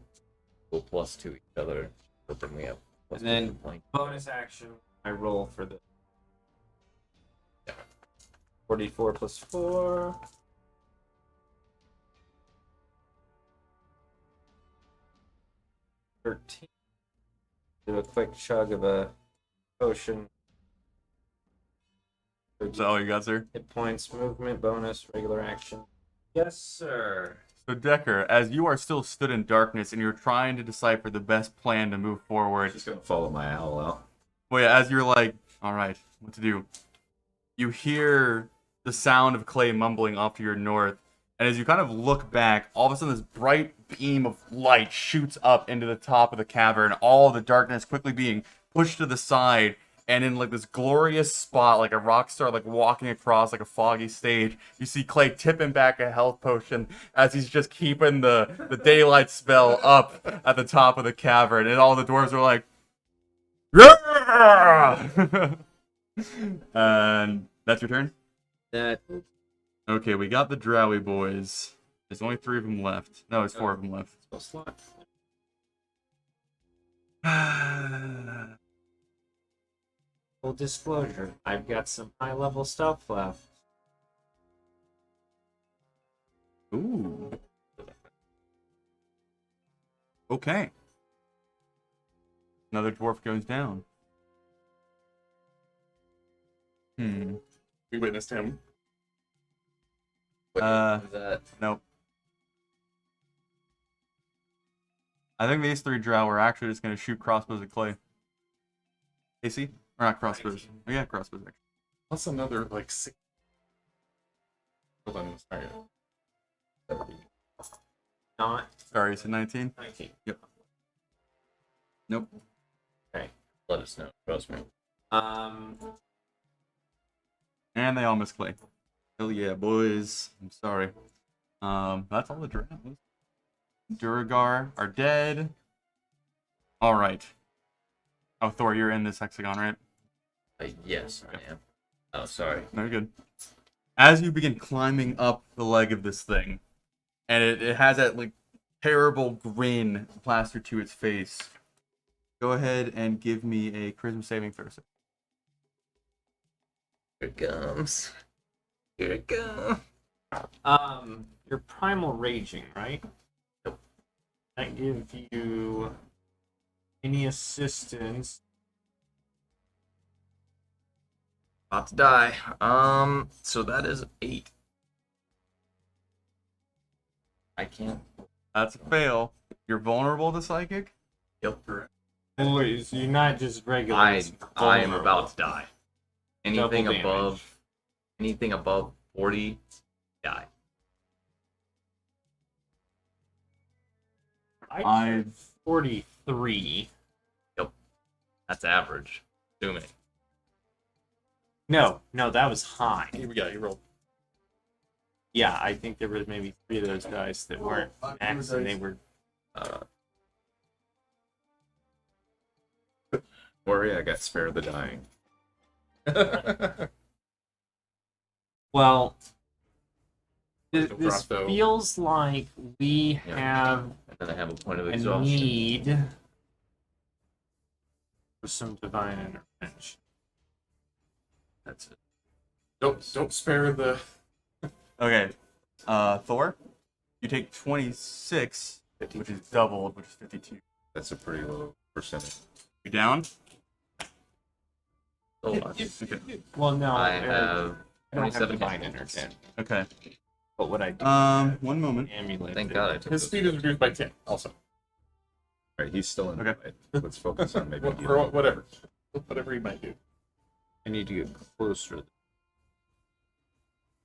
plus to each other. But then we have plus And then- two point. Bonus action, I roll for the 44 plus 4. 13. Do a quick chug of a potion. Is that all you got, sir? Hit points, movement, bonus, regular action. Yes, sir. So, Decker, as you are still stood in darkness and you're trying to decipher the best plan to move forward, Just gonna follow my owl out. well, yeah, as you're like, all right, what to do? You hear the sound of Clay mumbling off to your north, and as you kind of look back, all of a sudden this bright beam of light shoots up into the top of the cavern, all the darkness quickly being pushed to the side, and in like this glorious spot, like a rock star like walking across like a foggy stage, you see Clay tipping back a health potion as he's just keeping the daylight spell up at the top of the cavern, and all the dwarves are like, yeah! And that's your turn? That Okay, we got the Drowy boys. There's only 3 of them left. No, there's 4 of them left. spell slot. Full disclosure, I've got some high level stuff left. Ooh. Okay. Another dwarf goes down. We witnessed him. What is that? Nope. I think these 3 drow are actually just going to shoot crossbows at Clay. AC? Or not crossbows. Oh, yeah, crossbows, actually. Plus another, like, 6. Hold on, sorry. Not Sorry, you said 19? 19. Yep. Nope. Let us know. Trust me. And they all miss Clay. Hell yeah, boys. I'm sorry. That's all the drows. Duragar are dead. Alright. Oh, Thor, you're in this hexagon, right? Yes, I am. Oh, sorry. No, you're good. As you begin climbing up the leg of this thing, and it has that like terrible grin plastered to its face, go ahead and give me a charisma saving throw. Here it comes. Here it comes. You're primal raging, right? Yep. That give you any assistance. About to die. So that is 8. I can't. That's a fail. You're vulnerable to psychic? Yep. Boys, you're not just regular. I it's I am vulnerable. about to die. Anything Double above 40, die. I 43. That's average. Assuming. No, that was high. Here we go, he rolled. Yeah, I think there was maybe 3 of those guys that weren't max, and they were. Worry, I got spare the dying. Well, No this crossbow. feels like we Yeah. have And then I have a point of a exhaustion. need for some divine intervention. That's it. Don't spare the. Okay. Thor, you take 26, which is doubled, which is 52. That's a pretty low percentage. You down? Oh, Okay. Well, no, I I have don't have 27 divine hit points. intervention. Okay. But what I do, One moment. amulet. Thank God I took His this. speed is reduced by 10, also. Right, he's still in the Okay. fight. Let's focus on maybe Whatever. Whatever he might do. I need to get closer.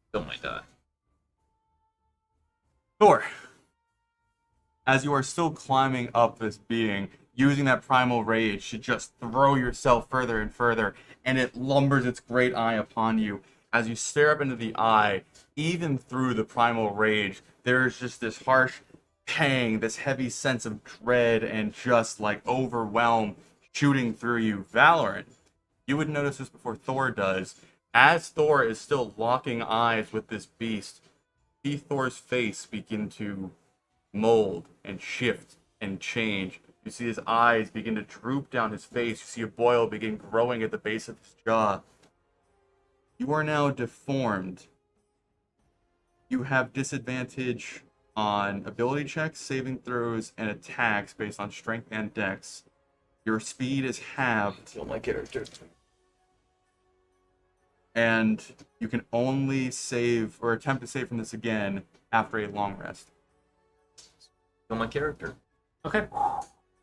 Still might die. Thor, as you are still climbing up this being, using that primal rage to just throw yourself further and further, and it lumbers its great eye upon you. As you stare up into the eye, even through the primal rage, there is just this harsh pang, this heavy sense of dread and just like overwhelm shooting through you. Valorant, you would notice this before Thor does. As Thor is still locking eyes with this beast, see Thor's face begin to mold and shift and change. You see his eyes begin to droop down his face. You see a boil begin growing at the base of his jaw. You are now deformed. You have disadvantage on ability checks, saving throws, and attacks based on strength and dex. Your speed is halved, Kill my character. and you can only save or attempt to save from this again after a long rest. Kill my character. Okay.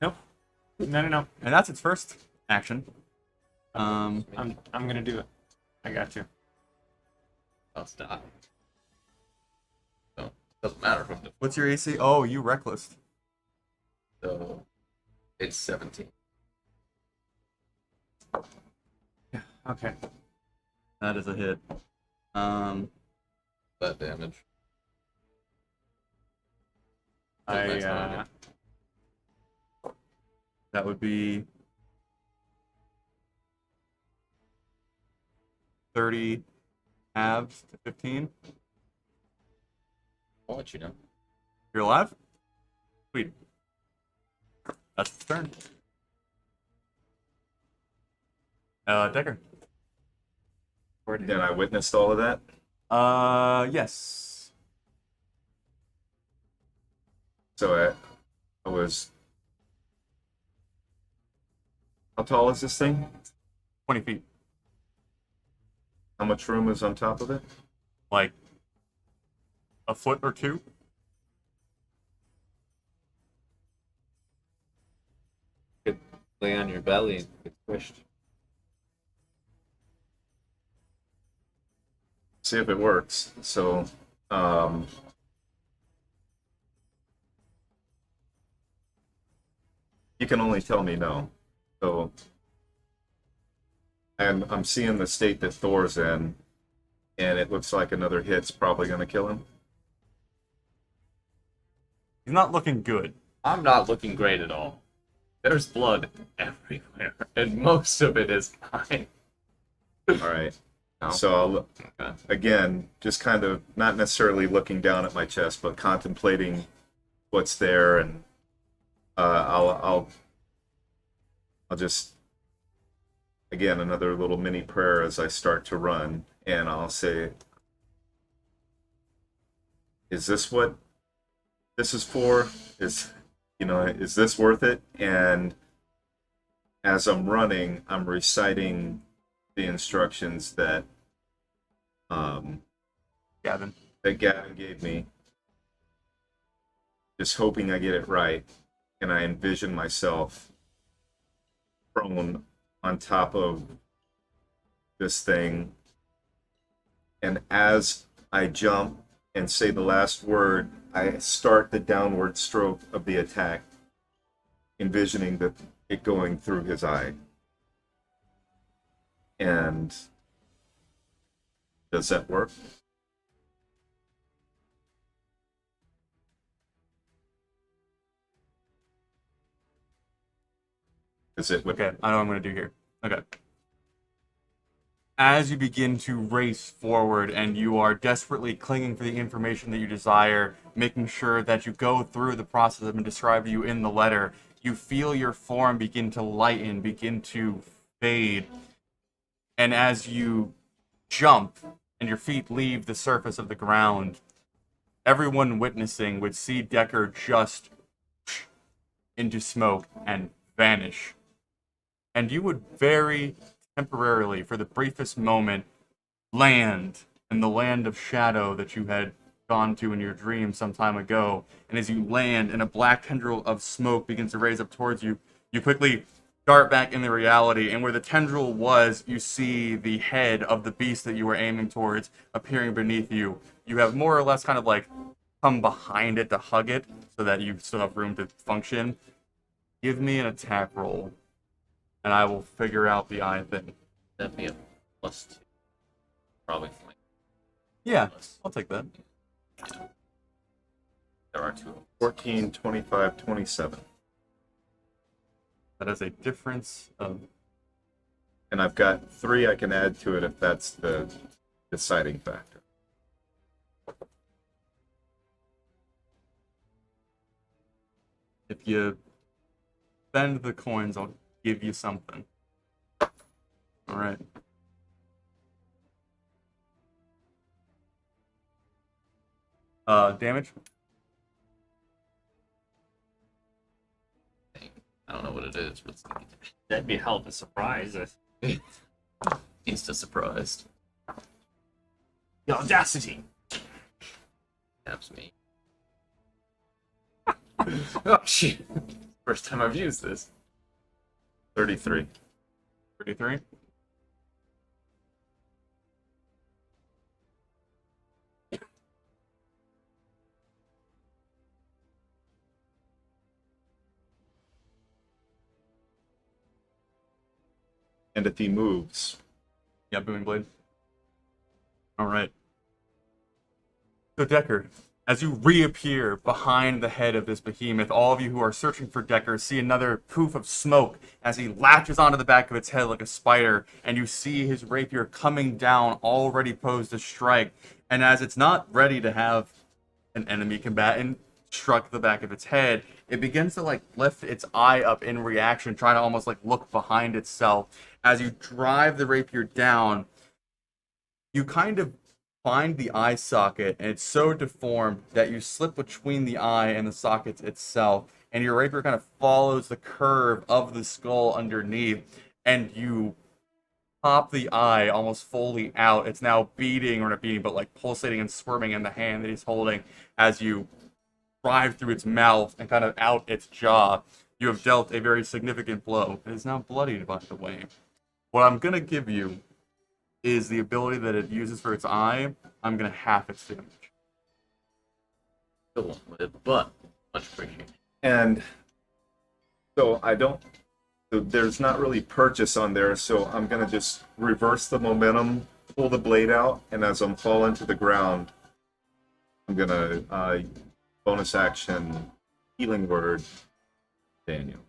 Nope. No. And that's its first action. Um, I'm gonna do it. I got you. I'll stop. So doesn't matter from the what's your AC? Oh, you reckless. so it's 17. Okay. That is a hit. Um, That damage. I that would be 30 halves to 15. I'll let you know. You're alive? Sweet. That's its turn. Decker. Then I witnessed all of that. Yes. So I was. How tall is this thing? 20 feet. How much room is on top of it? Like a foot or two. Lay on your belly and get squished. See if it works. So, you can only tell me no. So, and I'm seeing the state that Thor's in, and it looks like another hit's probably going to kill him. He's not looking good. I'm not looking great at all. There's blood everywhere, and most of it is mine. All right. No. So I'll, Okay. again, just kind of not necessarily looking down at my chest, but contemplating what's there, and I'll just again another little mini prayer as I start to run, and I'll say, "Is this what this is for? Is this worth it?" And as I'm running, I'm reciting the instructions that Gavin. Gavin gave me, just hoping I get it right, and I envision myself prone on top of this thing, and as I jump and say the last word, I start the downward stroke of the attack, envisioning it going through his eye. And does that work? Is it Okay, I know what I'm going to do here. Okay. As you begin to race forward and you are desperately clinging for the information that you desire, making sure that you go through the process that has been described to you in the letter, you feel your form begin to lighten, begin to fade. And as you jump and your feet leave the surface of the ground, everyone witnessing would see Decker just into smoke and vanish. And you would very temporarily, for the briefest moment, land in the land of shadow that you had gone to in your dream some time ago. And as you land and a black tendril of smoke begins to raise up towards you, you quickly dart back into reality. And where the tendril was, you see the head of the beast that you were aiming towards appearing beneath you. You have more or less kind of like come behind it to hug it so that you still have room to function. Give me an attack roll, and I will figure out the eye thing. That'd be a +2. Probably flank. Yeah, I'll take that. There are 2 of them. 14, 25, 27? That is a difference of... And I've got 3 I can add to it if that's the deciding factor. If you spend the coins, I'll give you something. Alright. Damage? what it is. What's That'd be a hell of a surprise. insta surprised? The audacity. That's me. Oh shit! First time I've used this. 33. 33. And if he moves, Yeah, booming blade. All right. So Decker, as you reappear behind the head of this behemoth, all of you who are searching for Decker see another poof of smoke as he latches onto the back of its head like a spider, and you see his rapier coming down, already posed to strike. And as it's not ready to have an enemy combatant struck the back of its head, it begins to like lift its eye up in reaction, trying to almost like look behind itself. As you drive the rapier down, you kind of find the eye socket, and it's so deformed that you slip between the eye and the socket itself, and your rapier kind of follows the curve of the skull underneath, and you pop the eye almost fully out. It's now beating, or not beating, but like pulsating and squirming in the hand that he's holding as you drive through its mouth and kind of out its jaw. You have dealt a very significant blow. It is now bloodied, by the way. What I'm going to give you is the ability that it uses for its eye. I'm going to half its damage. Still won't live, but much appreciated. and so I don't. So there's not really purchase on there, so I'm gonna just reverse the momentum, pull the blade out, and as I'm falling to the ground, I'm gonna bonus action healing word Daniel.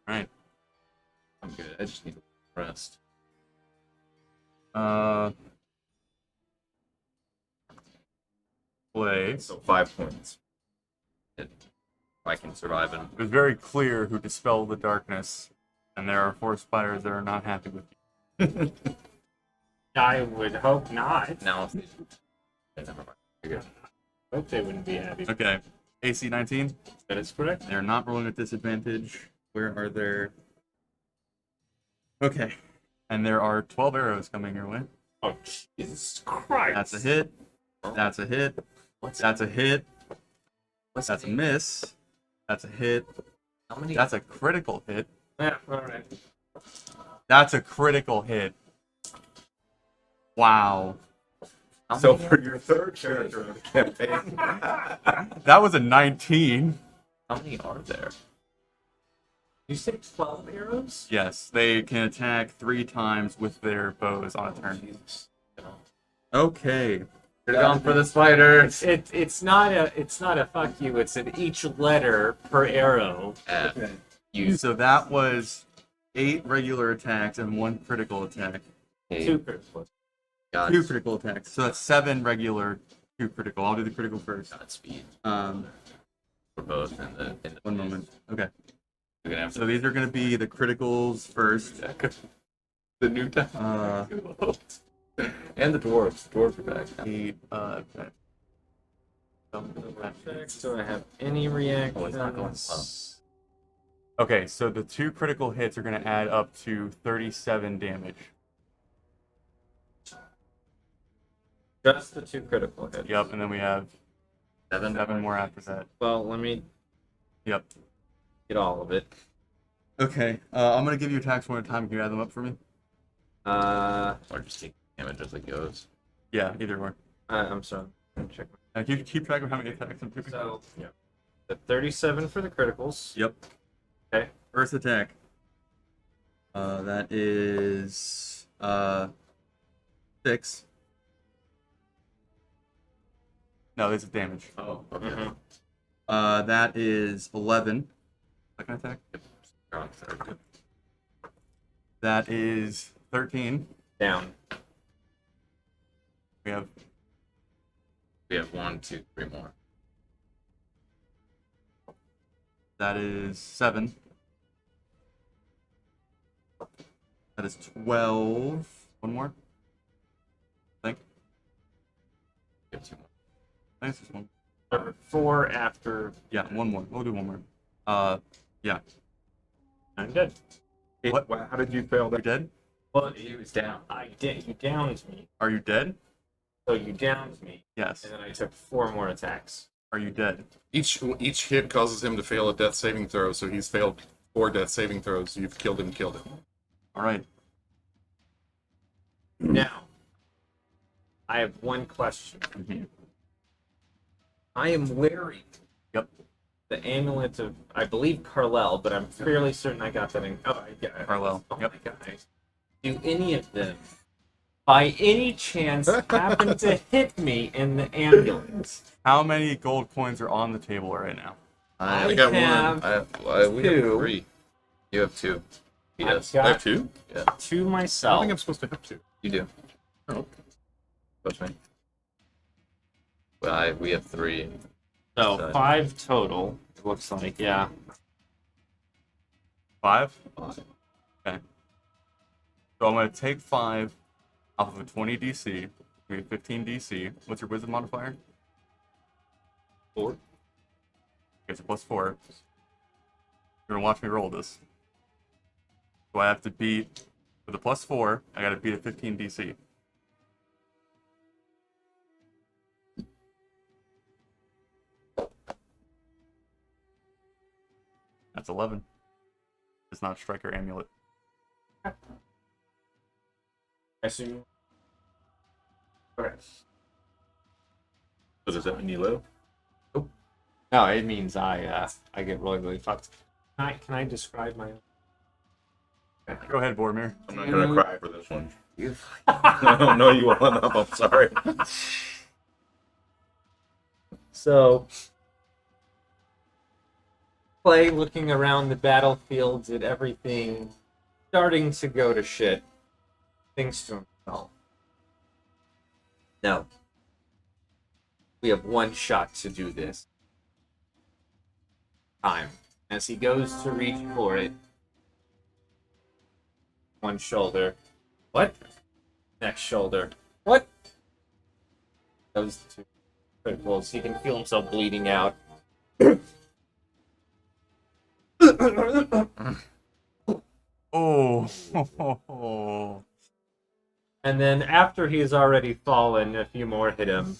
Right. I'm good. I just need to rest. Play. So 5 points. If I can survive it. It was very clear who dispelled the darkness, and there are 4 spiders that are not happy with you. I would hope not. Now if they never mind. You're good. Hope they wouldn't be happy. Okay. AC 19. That is correct. They're not rolling at disadvantage. Where are their... Okay. And there are 12 arrows coming your way. Oh, Jesus Christ. That's a hit. That's a hit. That's a hit. What's That's a the- miss. That's a hit. How many? That's a critical hit. Yeah, alright. That's a critical hit. Wow. How So many for your third character of the campaign, That was a 19. How many are there? You said 12 arrows? Yes, they can attack 3 times with their bows on a turn. You know. Okay. You're going for the spiders. It's not a fuck you, it's an each letter per arrow. You So that was 8 regular attacks and 1 critical attack. Two critical. got 2 critical attacks. So that's 7 regular, 2 critical. I'll do the critical first. Godspeed For both in the 1 moment. Okay. You're gonna have So these are going to be the criticals first. the new time. And the dwarves. Dwarves are back. 8, okay. Do I have any Oh, reactions? it's not going well. Okay, so the 2 critical hits are going to add up to 37 damage. Just the 2 critical hits. Yep, and then we have 7 7 more after that. Well, let me Yep. get all of it. Okay, I'm going to give you attacks one at a time. Can you add them up for me? Or just take damage as it goes. Yeah, either or. I'm sorry. Let me check. Keep track of how many attacks I'm doing. So, the 37 for the criticals. Yep. Okay. First attack. That is 6. No, this is damage. Oh, okay. Mhm. That is 11. Second attack. You're on third. That is 13. Down. We have We have 1, 2, 3 more. that is 7. That is 12. One more. I think. We have 2 more. I think it's just one. Number 4 after. Yeah, one more. We'll do one more. Yeah. I'm dead. What? How did you fail You that? dead? Well, He was down. I did. You downed me. Are you dead? So you downed me, Yes. and then I took 4 more attacks. Are you dead? Each hit causes him to fail a death saving throw, so he's failed 4 death saving throws. You've killed him. All right. Now, I have one question. Mhm. I am wearing Yep. the amulet of, I believe, Carlel, but I'm fairly certain I got that in. Oh, I got it. Carlel, Oh yep. my god. Do any of them, by any chance, happen to hit me in the ambulance? How many gold coins are on the table right now? I I got have one. We two. have 3. You have 2. He I've does. I have got 2? 2 I don't myself. think I'm supposed to have 2. You do. Oh. Push me. We have 3. So 5 total. It looks like, yeah. 5? Okay. So I'm going to take 5 off of a 20 DC. Okay, 15 DC. What's your wisdom modifier? 4. Okay, so plus 4. You're going to watch me roll this. So I have to beat, with a plus 4, I got to beat a 15 DC. That's 11. It's not Striker Amulet. I assume. Okay. So does that mean you live? No, it means I get really, really fucked. Can I describe my own? Go ahead, Boromir. I'm not gonna cry for this one. I don't know you well enough. I'm sorry. So, Clay looking around the battlefields at everything starting to go to shit, thinks to himself, no, we have one shot to do this. Time. As he goes to reach for it, one shoulder. What? Next shoulder. What? Those 2 criticals. He can feel himself bleeding out. Oh. And then after he's already fallen, a few more hit him.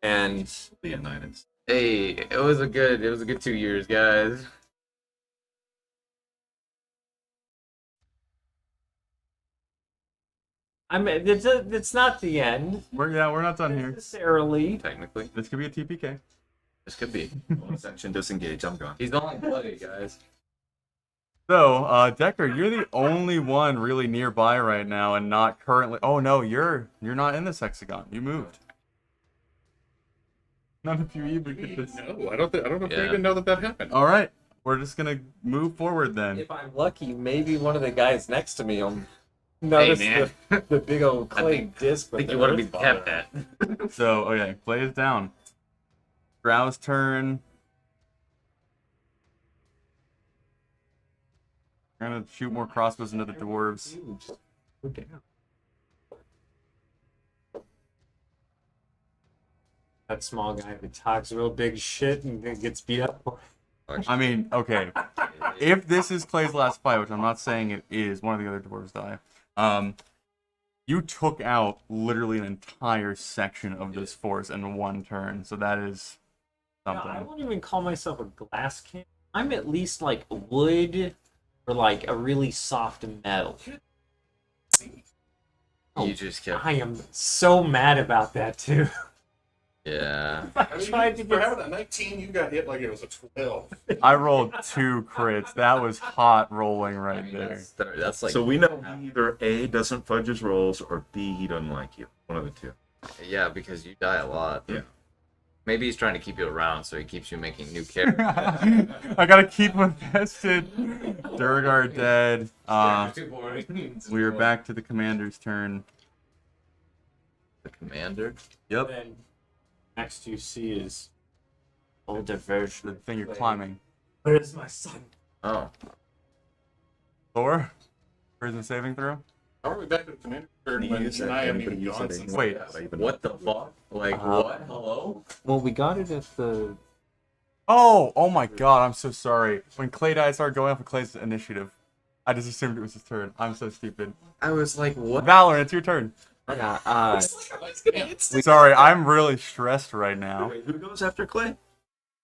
And Leonidas. Hey, it was a good 2 years, guys. I mean, it's not the end We're not done here. necessarily. Technically, This could be a TPK. this could be. Section disengage. I'm gone. He's only bloody, guys. So, Decker, you're the only one really nearby right now and not currently. Oh no, you're not in this hexagon. You moved. None of you even get this. No, I don't know if Yeah. I even know that happened. All right, we're just gonna move forward then. If I'm lucky, maybe one of the guys next to me will notice man. the big old clay think- disc. I with think the you want to be earth kept bottom. at. So, okay, play is down. Grow's turn. We're gonna shoot more crossbows into the dwarves. Go down. That small guy who talks real big shit and then gets beat up. I mean, okay. If this is Clay's last fight, which I'm not saying it is, one of the other dwarves die. You took out literally an entire section of this force in one turn, so that is No, something. I won't even call myself a glass can. I'm at least like wood or like a really soft metal. You just kept. I am so mad about that too. Yeah. I tried to For get. having a 19, you got hit like it was a 12. I rolled 2 crits. That was hot rolling right there. That's like. So we know either A doesn't fudge his rolls or B he doesn't like you. One of the two. Yeah, because you die a lot. Yeah. Maybe he's trying to keep you around, so he keeps you making new characters. I gotta keep invested. Durgar dead. We are back to the commander's turn. The commander. Yep. Then next you see is older version. The thing you're climbing. Where is my son? Oh. Thor? Prison saving throw? How are we back to the commander turn when I haven't even gone since Wait. What the fuck? Like, what? Hello? Well, we got it at the. Oh my god, I'm so sorry. When Clay died, I started going off of Clay's initiative. I just assumed it was his turn. I'm so stupid. I was like, what? Valorant, it's your turn. Yeah, Sorry, I'm really stressed right now. Who goes after Clay?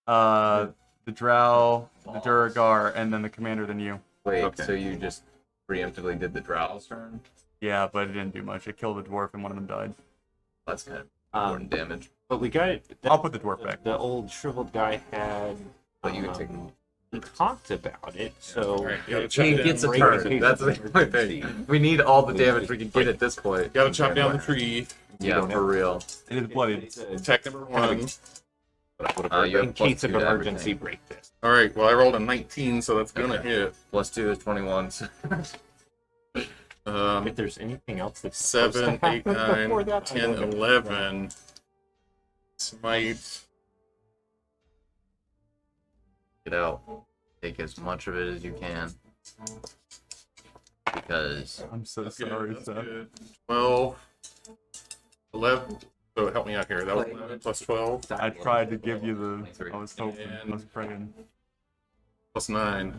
The Drow, the Duragar, and then the commander, then you. Wait, Okay. so you just preemptively did the Drow's turn? Yeah, but it didn't do much. It killed the dwarf and one of them died. That's kind of um, important damage. but we got I'll put the dwarf back. The old shriveled guy had. But you can take. He talked about it, so. Alright, you gotta He chop gets a down. turn. That's the only thing. We need all the damage we can get at this point. Gotta chop down the tree. Yeah, for real. It is bloodied. Attack number 1. You In have case +2 of to emergency, everything. break this. Alright, well I rolled a 19, so that's gonna hit. +2 is 21. Um, If there's anything else that's supposed to 7, 8, happen before 9, that, I 10, don't know. 11. Smite. Get out. Take as much of it as you can. Because I'm so That's good, sorry, that's Seth. good. 12. 11. So help me out here. That was 11 plus 12. I tried to give you the. I was hoping. And- I was praying. Plus 9.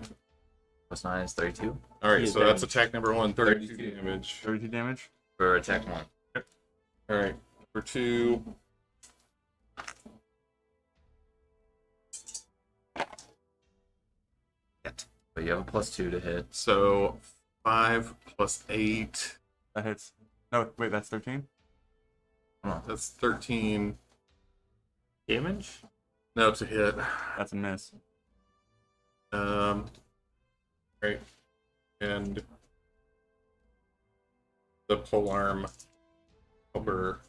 +9 is 32 Alright, Yeah, so that's damage. attack number 1, 32 damage. 32 damage? for attack 1. Alright, for 2. But you have a +2 to hit. So 5 plus 8. That hits. No, wait, that's 13? That's 13. Damage? No, to hit. That's a miss. Right. And the polearm helper.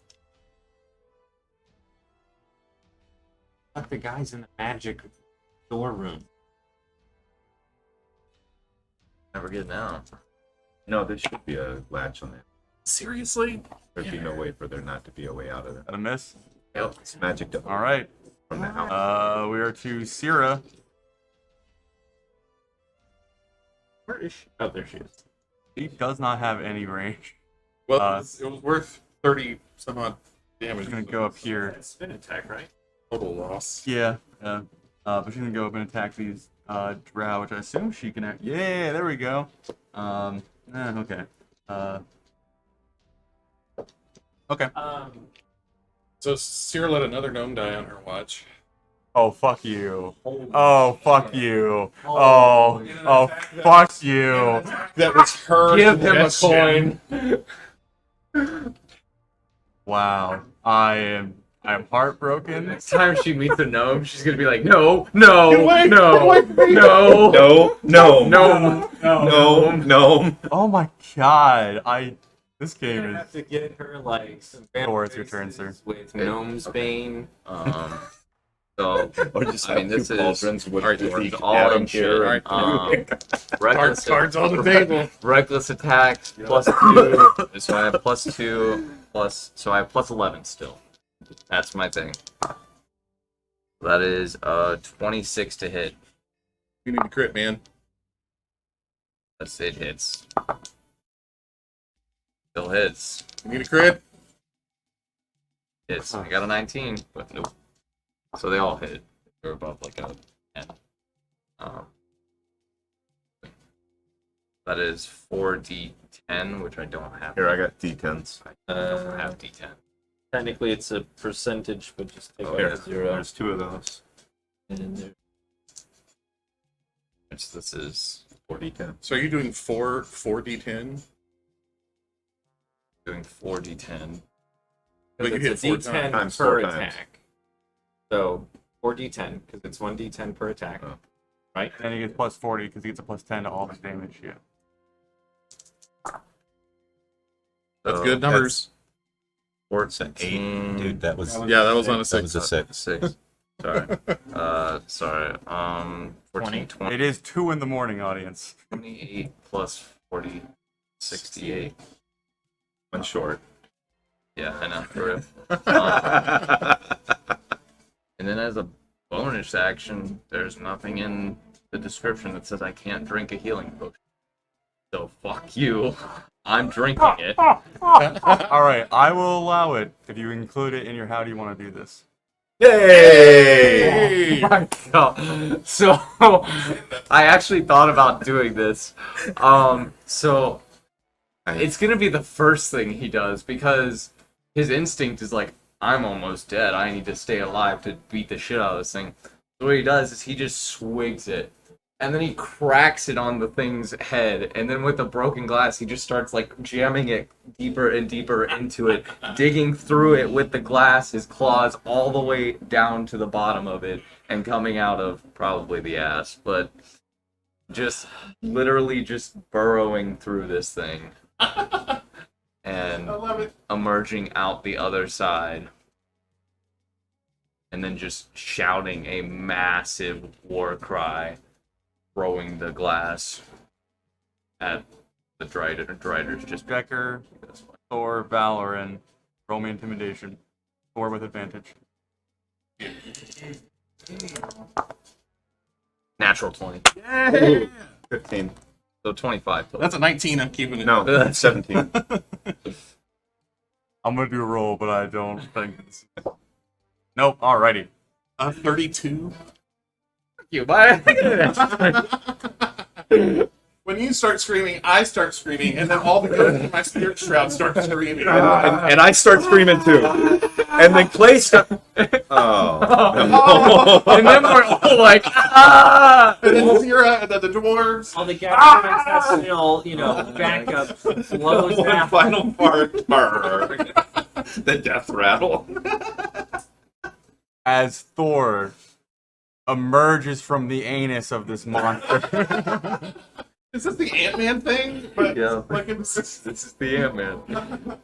Like the guys in the magic storeroom. Never getting out. No, there should be a latch on it. Seriously? There'd be no way for there not to be a way out of it. That a miss? Yep. It's magic to All right. from the house. We are to Syrah. Where is she? Oh, there she is. He does not have any range. Well, Uh, it was worth 30 some odd damage. She's gonna go up here. That's spin attack, right? Total loss. Yeah. But she's gonna go up and attack these drow, which I assume she can. Yeah, there we go. Okay. Okay. So Seer let another gnome die on her watch. Oh fuck you. Oh fuck you. Oh fuck you. That was her. Give him a suggestion. coin. Wow. I'm heartbroken. Next time she meets a gnome, she's gonna be like, no, no, Get away, no, get away from me. no, No, no, no, no, no. Oh my god. This game Gonna is. have to get her like some Thor, it's your turn, sir. with Gnome's Bane. So, Or just I mean, have this two is pauldrons with Alright, the this is all Adam in here. Cards, cards on the table. reckless attack +2. So I have +2 plus. So I have +11 still. That's my thing. That is 26 to hit. You need to crit, man. That's it hits. Still hits. You need a crit. Hits. I got a 19, but nope. So they all hit. They're above like a 10. That is 4d10, which I don't have. Here, I got D10s. I don't have d10. Technically, it's a percentage, but just take Oh, out yeah. a 0. There's two of those. And then there. Which this is 4D10. So are you doing 4d10? doing 4d10. But you It's a hit 4 D10 times, per 4 times. attack. So 4d10 because it's 1d10 per attack, Oh. right? And he gets plus 40 because he gets a plus 10 to all his damage. Yeah. That's So good numbers. 14. Dude, that was Yeah, that was on a that 6. was a 6. 6. Sorry. Sorry. 14, 20, It is 2 in the morning, audience. 28 plus 40, 68. One short. Yeah, I know. For real. And then as a bonus action, there's nothing in the description that says I can't drink a healing potion. So fuck you. I'm drinking it. Alright, I will allow it if you include it in your how do you want to do this. Yay! my god. So I actually thought about doing this. So it's gonna be the first thing he does because his instinct is like, I'm almost dead. I need to stay alive to beat the shit out of this thing. So what he does is he just swigs it. And then he cracks it on the thing's head, and then with the broken glass, he just starts like jamming it deeper and deeper into it, digging through it with the glass, his claws all the way down to the bottom of it, and coming out of probably the ass, but just literally just burrowing through this thing and I love it. emerging out the other side. And then just shouting a massive war cry, throwing the glass at the Driders. Just Decker, Thor, Valoran, roll me intimidation. Thor with advantage. natural 20. 15. So 25 total. That's a 19. I'm keeping it. No, that's 17. I'm gonna do a roll, but I don't think this is... Nope, alrighty. 32. You, bye. When you start screaming, I start screaming, and then all the ghosts in my spirit shroud start screaming. And I start screaming too. And then Clay Oh. And then we're all like, ah! And then Zira and then the dwarves. All the gastrointestinal, backup blows out. Final part. The death rattle. As Thor emerges from the anus of this monster. Is this the Ant-Man thing? But Yeah. like This is the Ant-Man.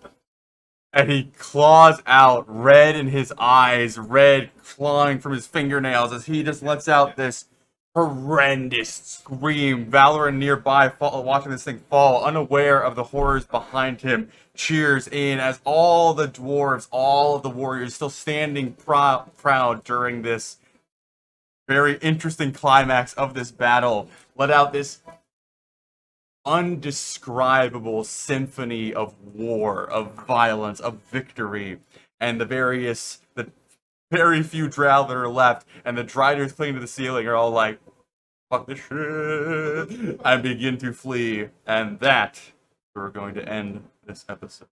And he claws out, red in his eyes, red clawing from his fingernails as he just lets out this horrendous scream. Valoran nearby, watching this thing fall, unaware of the horrors behind him, cheers in as all the dwarves, all of the warriors still standing proud during this very interesting climax of this battle, let out this undescribable symphony of war, of violence, of victory, and the very few drow that are left, and the Driders clinging to the ceiling are all like, fuck this shit, and begin to flee, and that, we're going to end this episode.